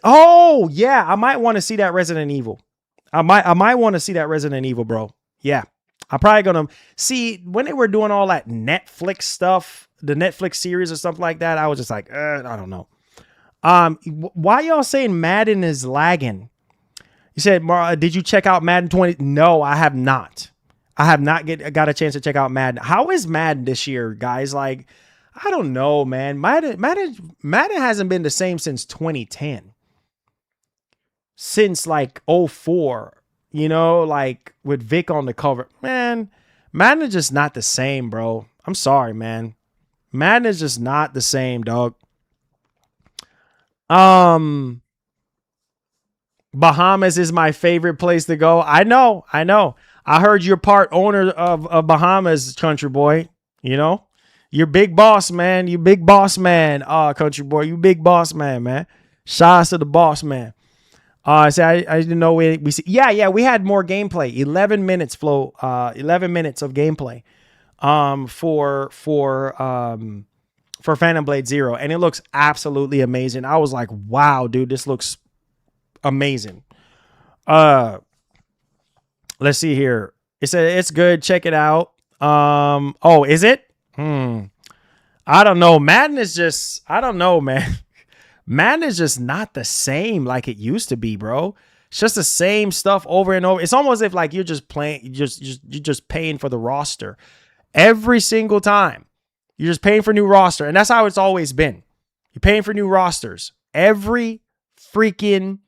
Oh, yeah. I might want to see that Resident Evil. I might want to see that Resident Evil, bro. Yeah. I'm probably going to see when they were doing all that Netflix stuff, the Netflix series or something like that. I was just like, I don't know. Why y'all saying Madden is lagging? You said, did you check out Madden 20? No, I have not. I have not got a chance to check out Madden. How is Madden this year, guys? Like, I don't know, man. Madden hasn't been the same since 2010. Since like 04. Like with Vic on the cover. Man, Madden is just not the same, bro. I'm sorry, man. Madden is just not the same, dog. Bahamas is my favorite place to go. I know. I heard you're part owner of Bahamas, Country Boy. You're big boss, man. You big boss man. Country Boy, you big boss man. Shout out to the boss man. I didn't know we see. Yeah, we had more gameplay. 11 minutes flow. 11 minutes of gameplay. For Phantom Blade Zero, and it looks absolutely amazing. I was like, wow, dude, this looks amazing. Let's see here. It said it's good. Check it out. Oh, is it? I don't know. Madden is just. I don't know, man. Madden is just not the same like it used to be, bro. It's just the same stuff over and over. It's almost as if like you're just playing, you're just paying for the roster every single time. You're just paying for new roster, and that's how it's always been. You're paying for new rosters every freaking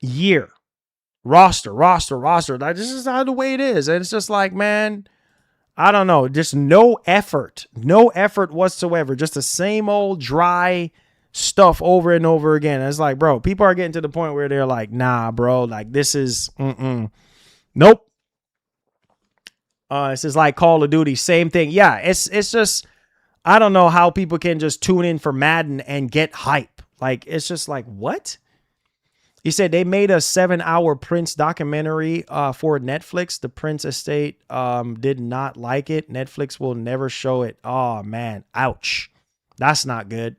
year. Roster. Like, this is not the way it is. And it's just like, man, I don't know. Just no effort whatsoever. Just the same old dry stuff over and over again. And it's like, bro, people are getting to the point where they're like, nah, bro, like this is, nope. This is like Call of Duty, same thing. Yeah, it's just, I don't know how people can just tune in for Madden and get hype. Like, it's just like, what? He said they made a 7-hour Prince documentary for Netflix. The Prince estate did not like it. Netflix will never show it. Oh, man. Ouch. That's not good.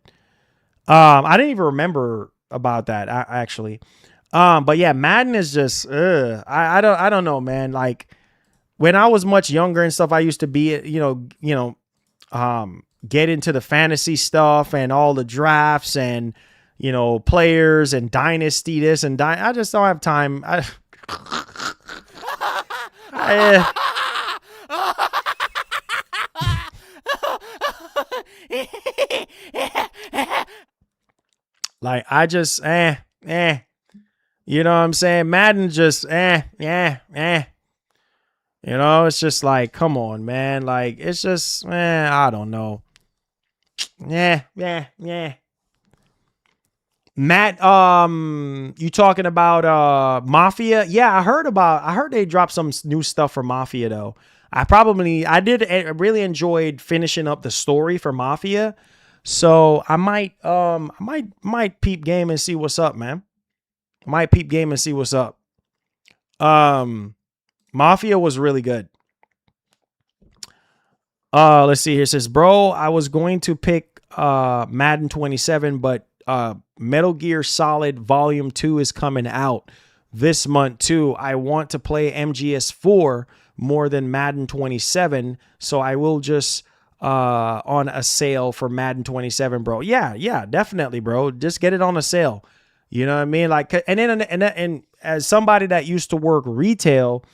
I didn't even remember about that, actually. But yeah, Madden is just, I don't know, man. Like, when I was much younger and stuff, I used to be, get into the fantasy stuff and all the drafts and, players and dynasty this and I just don't have time. Like, I just, you know what I'm saying? Madden just, it's just like, come on, man. Like, it's just, I don't know. Yeah. Matt, you talking about Mafia? Yeah, I heard they dropped some new stuff for Mafia though. I really enjoyed finishing up the story for Mafia. So I might peep game and see what's up, man. Mafia was really good. Let's see here. It says, bro, I was going to pick Madden 27, but Metal Gear Solid Volume 2 is coming out this month too. I want to play MGS4 more than Madden 27, so I will just on a sale for Madden 27, bro. Yeah, definitely, bro. Just get it on a sale. You know what I mean? Like, and as somebody that used to work retail,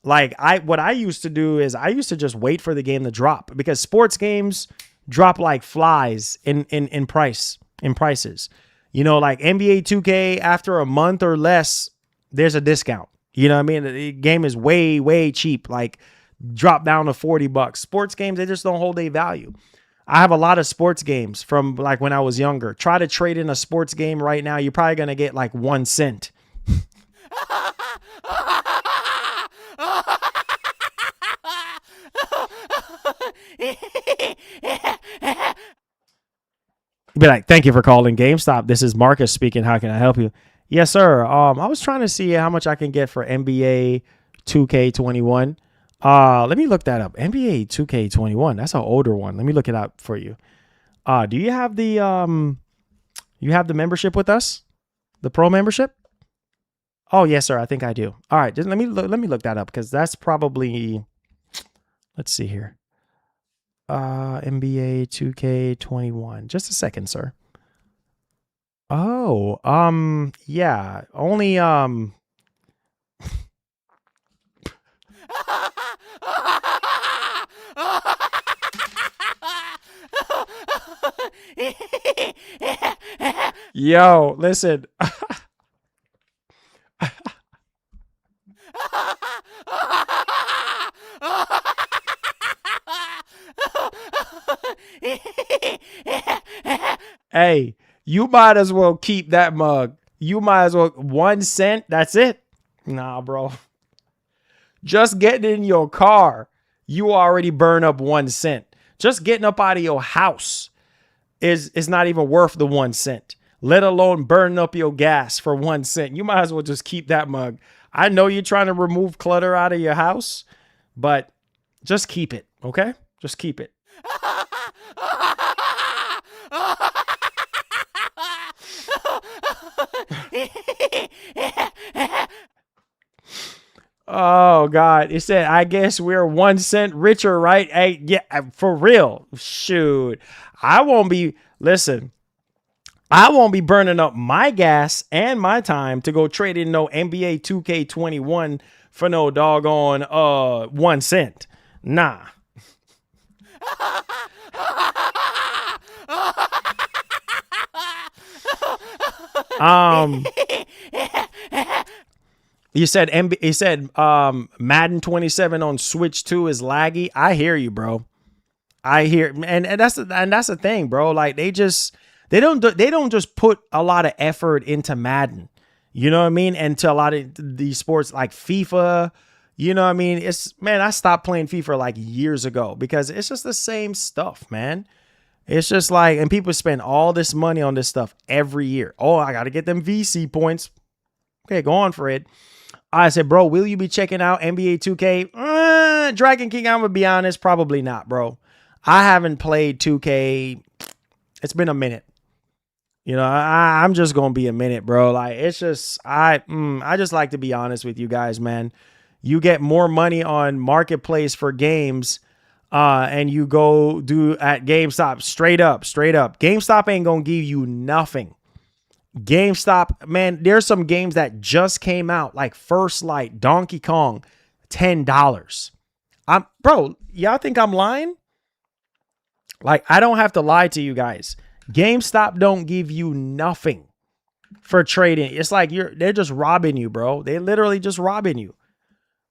like what I used to do is I used to just wait for the game to drop, because sports games drop like flies in prices. Like NBA 2K, after a month or less, there's a discount. You know what I mean? The game is way, way cheap. Like, drop down to $40. Sports games, they just don't hold their value. I have a lot of sports games from like when I was younger. Try to trade in a sports game right now, you're probably going to get like 1 cent. Be like, thank you for calling GameStop. This is Marcus speaking. How can I help you? Yes, sir. I was trying to see how much I can get for NBA 2K21. Let me look that up. NBA 2K21. That's an older one. Let me look it up for you. Do you have the membership with us? The pro membership? Oh, yes, sir. I think I do. All right. Just let me look that up, because that's probably, let's see here. NBA 2K21. Just a second, sir. Oh, yeah. Only Yo, listen. Hey, you might as well keep that mug. You might as well, 1 cent, that's it. Nah, bro. Just getting in your car, you already burn up 1 cent. Just getting up out of your house is not even worth the 1 cent, let alone burning up your gas for 1 cent. You might as well just keep that mug. I know you're trying to remove clutter out of your house, but just keep it, okay? Just keep it. Oh God. It said, I guess we're 1 cent richer, right? Hey, yeah, for real. Shoot. I won't be, listen, I won't be burning up my gas and my time to go trade in no NBA 2K21 for no doggone 1 cent. Nah. You said Madden 27 on Switch 2 is laggy. I hear you, bro. I hear, and that's the thing, bro. Like they don't just put a lot of effort into Madden. You know what I mean? And to a lot of these sports like FIFA, you know what I mean? I stopped playing FIFA like years ago because it's just the same stuff, man. It's just like, and people spend all this money on this stuff every year. Oh, I got to get them VC points. Okay, go on for it. I said, bro, will you be checking out NBA 2K? Dragon King, I'm going to be honest, probably not, bro. I haven't played 2K. It's been a minute. You know, I'm just going to be a minute, bro. Like, it's just, I just like to be honest with you guys, man. You get more money on Marketplace for games and you go do at GameStop, straight up. GameStop ain't going to give you nothing. GameStop, man, there's some games that just came out, like First Light, Donkey Kong, $10. Bro, y'all think I'm lying? Like, I don't have to lie to you guys. GameStop don't give you nothing for trading. It's like they're just robbing you, bro. They literally just robbing you.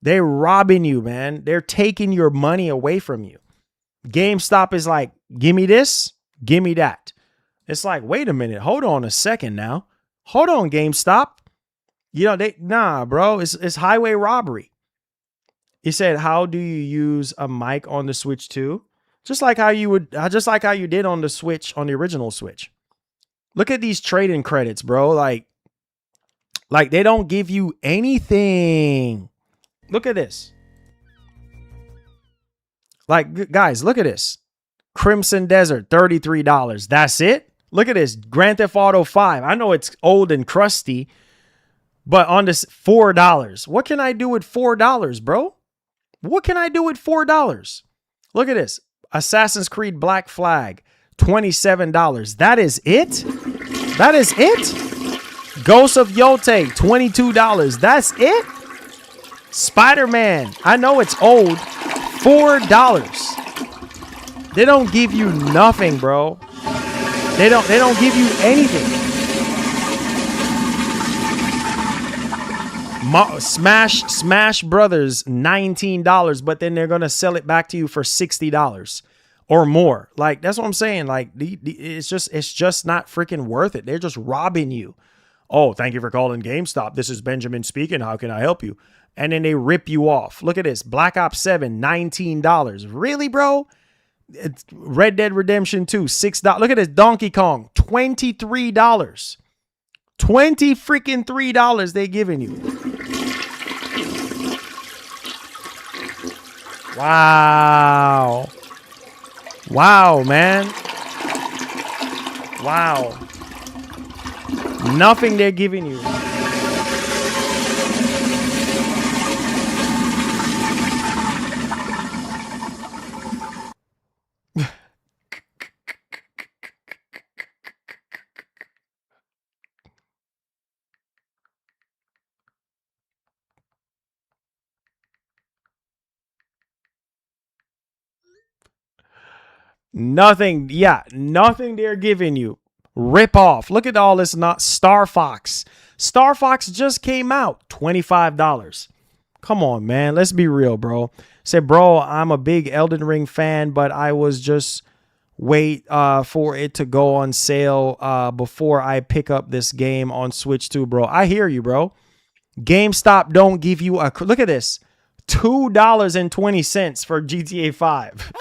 They're robbing you, man. They're taking your money away from you. GameStop is like, give me this, give me that. It's like, wait a minute, hold on a second now. Hold on, GameStop. You know, nah, bro, it's highway robbery. He said, how do you use a mic on the Switch 2? Just like how you did on the Switch, on the original Switch. Look at these trading credits, bro. Like they don't give you anything. Look at this. Like, guys, look at this. Crimson Desert, $33. That's it? Look at this. Grand Theft Auto 5. I know it's old and crusty, but on this, $4. What can I do with $4, bro? What can I do with $4? Look at this. Assassin's Creed Black Flag, $27. That is it? That is it? Ghost of Yotei, $22. That's it? Spider-Man, I know it's old, $4. They don't give you nothing, bro. They don't give you anything. Smash Brothers, $19, but then they're gonna sell it back to you for $60 or more. Like, that's what I'm saying. Like, it's just not freaking worth it. They're just robbing you. Oh, thank you for calling GameStop. This is Benjamin speaking. How can I help you? And then they rip you off. Look at this. Black Ops 7, $19. Really, bro? It's Red Dead Redemption 2, $6. Look at this. Donkey Kong, $23. $23 they giving you. Wow. Wow, man. Wow. Nothing they're giving you. Nothing. Yeah, nothing they're giving you. Rip off. Look at all this. Not Star Fox. Star Fox just came out. $25. Come on, man. Let's be real, bro. Say, bro, I'm a big Elden Ring fan, but I was just wait for it to go on sale before I pick up this game on Switch 2, bro. I hear you, bro. GameStop don't give you a... Look at this. $2.20 for GTA 5.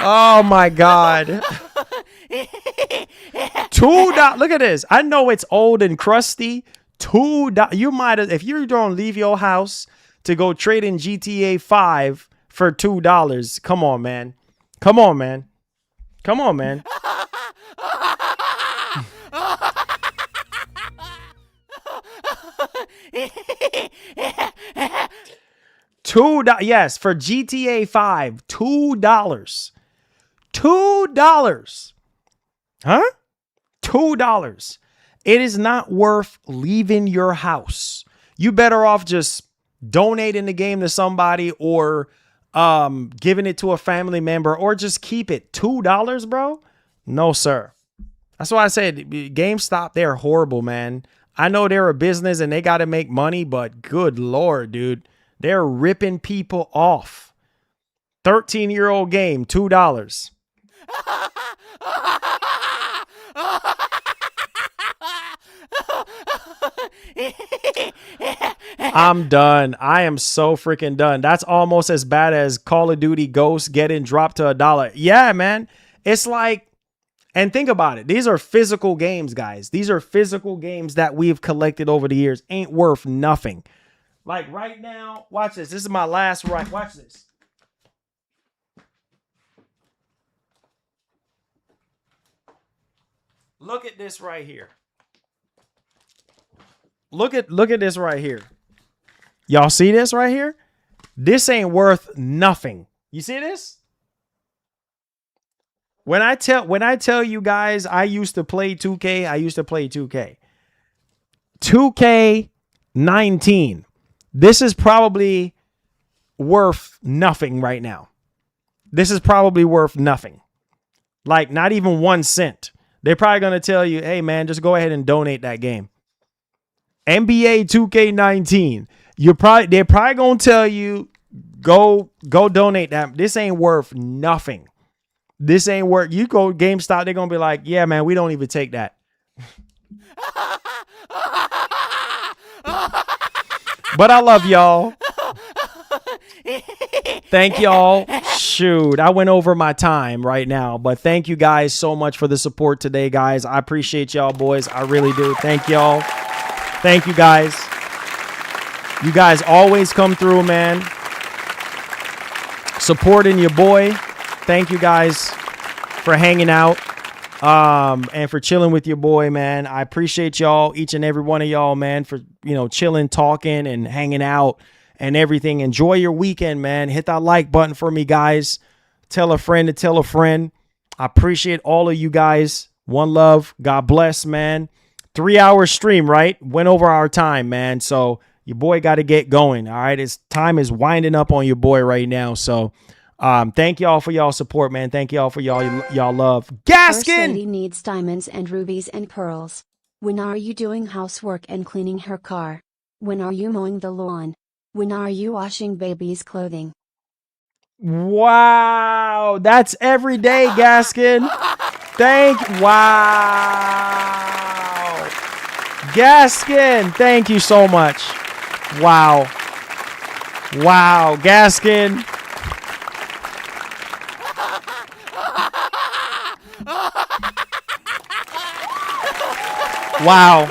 Oh my God. $2. Look at this. I know it's old and crusty. $2. You might have, if you're going to leave your house to go trade in GTA 5 for $2. Come on, man. Come on, man. Come on, man. $2. Yes, for GTA 5, $2. $2. Huh? $2. It is not worth leaving your house. You better off just donating the game to somebody or giving it to a family member or just keep it. $2, bro? No, sir. That's why I said GameStop, they're horrible, man. I know they're a business and they got to make money, but good Lord, dude. They're ripping people off. 13-year-old game, $2. I'm done. I am so freaking done. That's almost as bad as Call of Duty Ghosts getting dropped to $1. Yeah, man. It's like, and think about it. These are physical games, guys. These are physical games that we've collected over the years. Ain't worth nothing. Like right now, watch this. This is my last right. Watch this. Look at this right here. Look at this right here. Y'all see this right here? This ain't worth nothing. You see this? When I tell you guys I used to play 2K, I used to play 2K. 2K19. This is probably worth nothing right now. This is probably worth nothing. Like not even 1 cent. They're probably going to tell you, hey man, just go ahead and donate that game. NBA 2K19. They're probably going to tell you, go donate that. This ain't worth nothing. This ain't worth. You go GameStop, they're going to be like, yeah, man, we don't even take that. But I love y'all. Thank y'all. Shoot, I went over my time right now, but thank you guys so much for the support today, guys. I appreciate y'all, boys. I really do. Thank y'all. Thank you, guys. You guys always come through, man. Supporting your boy. Thank you guys for hanging out and for chilling with your boy, man. I appreciate y'all, each and every one of y'all, man, for, chilling, talking, and hanging out and everything. Enjoy your weekend, man. Hit that like button for me, guys. Tell a friend to tell a friend. I appreciate all of you guys. One love. God bless, man. 3-hour stream, right? Went over our time, man. So your boy got to get going. All right. His time is winding up on your boy right now. So thank y'all for y'all support, man. Thank y'all for y'all love. Gaskin! First lady needs diamonds and rubies and pearls. When are you doing housework and cleaning her car? When are you mowing the lawn? When are you washing baby's clothing? Wow. That's every day, Gaskin. Wow. Gaskin, thank you so much. Wow. Wow, Gaskin. Wow.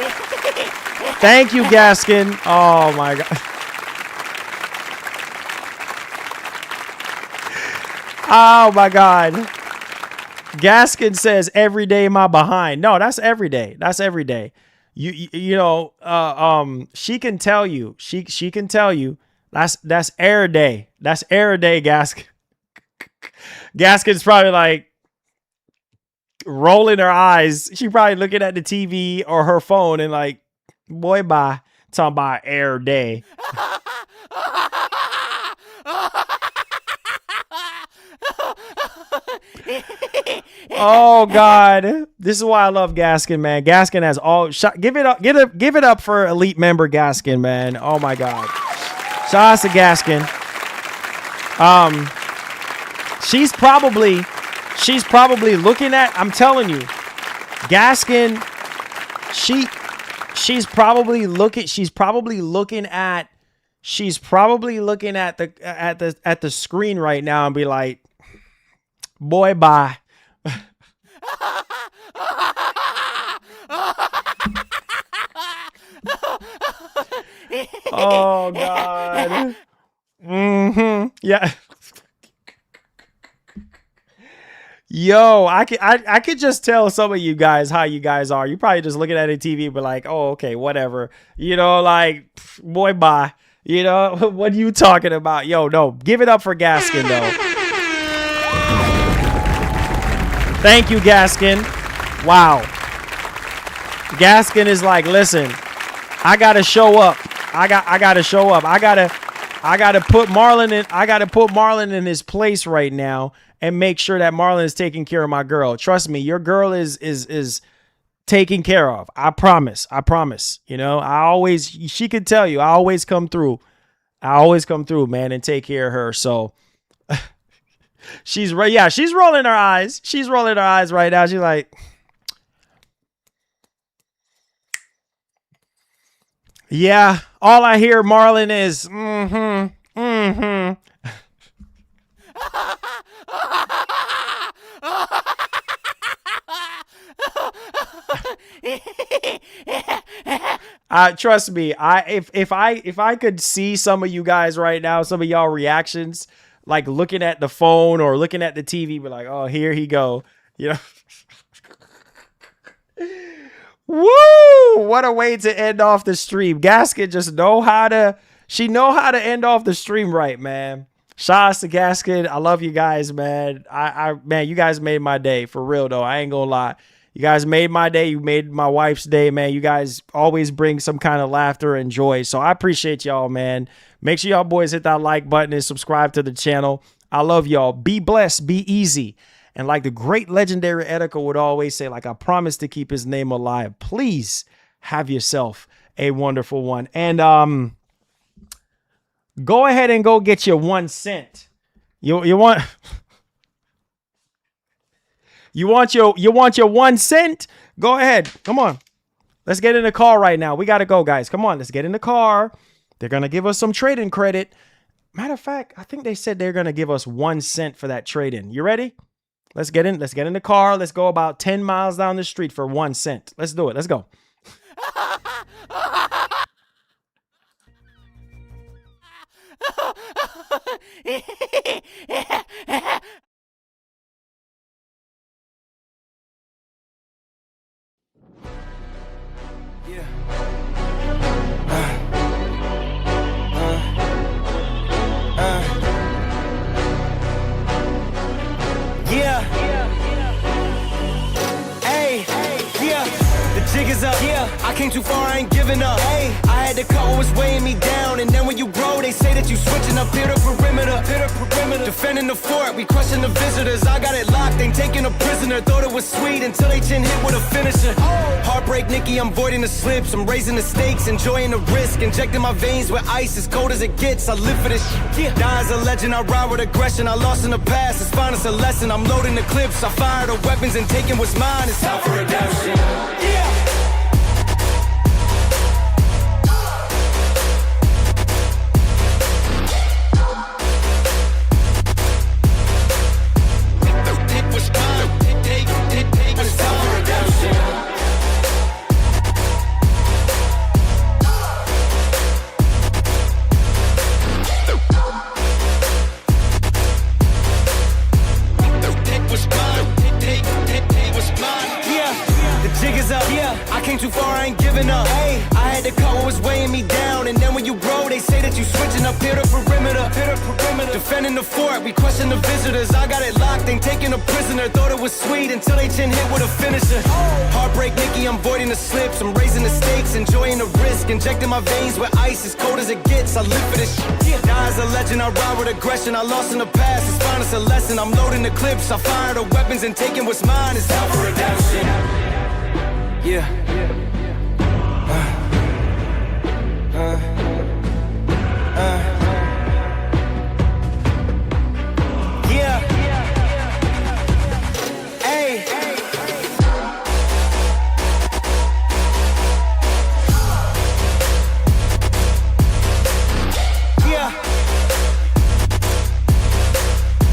Thank you, Gaskin. Oh my God. Oh my God. Gaskin says every day my behind. No, that's every day. That's every day. You know, she can tell you. She can tell you. That's air day. That's air day, Gaskin. Gaskin's probably like rolling her eyes. She probably looking at the TV or her phone and like, boy, bye. Talking about air day. Oh God, this is why I love Gaskin, man. Gaskin has all give it up for elite member Gaskin, man. Oh my God, shout out to Gaskin. She's probably looking at, I'm telling you, Gaskin, she's probably looking at the screen right now and be like, boy, bye. Oh God. Yeah. Yo, I could just tell some of you guys how you guys are. You probably just looking at a TV, but like, oh, okay, whatever. You know, like, boy, bye. You know, what are you talking about? Yo, no, give it up for Gaskin, though. Thank you, Gaskin. Wow. Gaskin is like, listen, I gotta show up. I gotta show up. I gotta put Marlon in his place right now and make sure that Marlon is taking care of my girl. Trust me, your girl is taken care of. I promise. You know, she could tell you, I always come through, man, and take care of her. So she's rolling her eyes. She's rolling her eyes right now. She's like, yeah, all I hear, Marlon, is trust me, if I could see some of you guys right now, some of y'all reactions, like looking at the phone or looking at the TV, be like, oh, here he go, you know. Woo! What a way to end off the stream. Gasket just know how to end off the stream right, man. Shout out to Gasket. I love you guys, man. Man, you guys made my day, for real though. I ain't gonna lie. You guys made my day. You made my wife's day, man. You guys always bring some kind of laughter and joy. So I appreciate y'all, man. Make sure y'all boys hit that like button and subscribe to the channel. I love y'all. Be blessed. Be easy. And like the great legendary Edica would always say, like, I promise to keep his name alive. Please have yourself a wonderful one. And go ahead and go get your 1 cent. You want you want your 1 cent? Go ahead. Come on. Let's get in the car right now. We got to go, guys. Come on. Let's get in the car. They're going to give us some trade-in credit. Matter of fact, I think they said they're going to give us 1 cent for that trade-in. You ready? Let's get in the car. Let's go about 10 miles down the street for 1 cent. Let's do it. Let's go. Is up. Yeah, I came too far, I ain't giving up. Hey, I had to cut what was weighing me down, and then when you grow, they say that you switching up here to perimeter. Defending the fort, we crushing the visitors. I got it locked, ain't taking a prisoner. Thought it was sweet until they chin hit with a finisher. Heartbreak, Nikki, I'm voiding the slips. I'm raising the stakes, enjoying the risk. Injecting my veins with ice, as cold as it gets. I live for this shit. Die as a legend, I ride with aggression. I lost in the past, it's fine, it's a lesson. I'm loading the clips, I fire the weapons and taking what's mine. It's time for redemption. Yeah. Too far, I ain't giving up. Hey, I had to cut what was weighing me down, and then when you grow, they say that you switching up here to perimeter. Defending the fort, we crushing the visitors. I got it locked, ain't taking a prisoner. Thought it was sweet until they chin hit with a finisher. Heartbreak, Nikki, I'm voiding the slips. I'm raising the stakes, enjoying the risk. Injecting my veins with ice, as cold as it gets. I live for this shit. Die as a legend, I ride with aggression. I lost in the past, it's fine, it's a lesson. I'm loading the clips, I fire the weapons and taking what's mine. It's time for redemption. Yeah.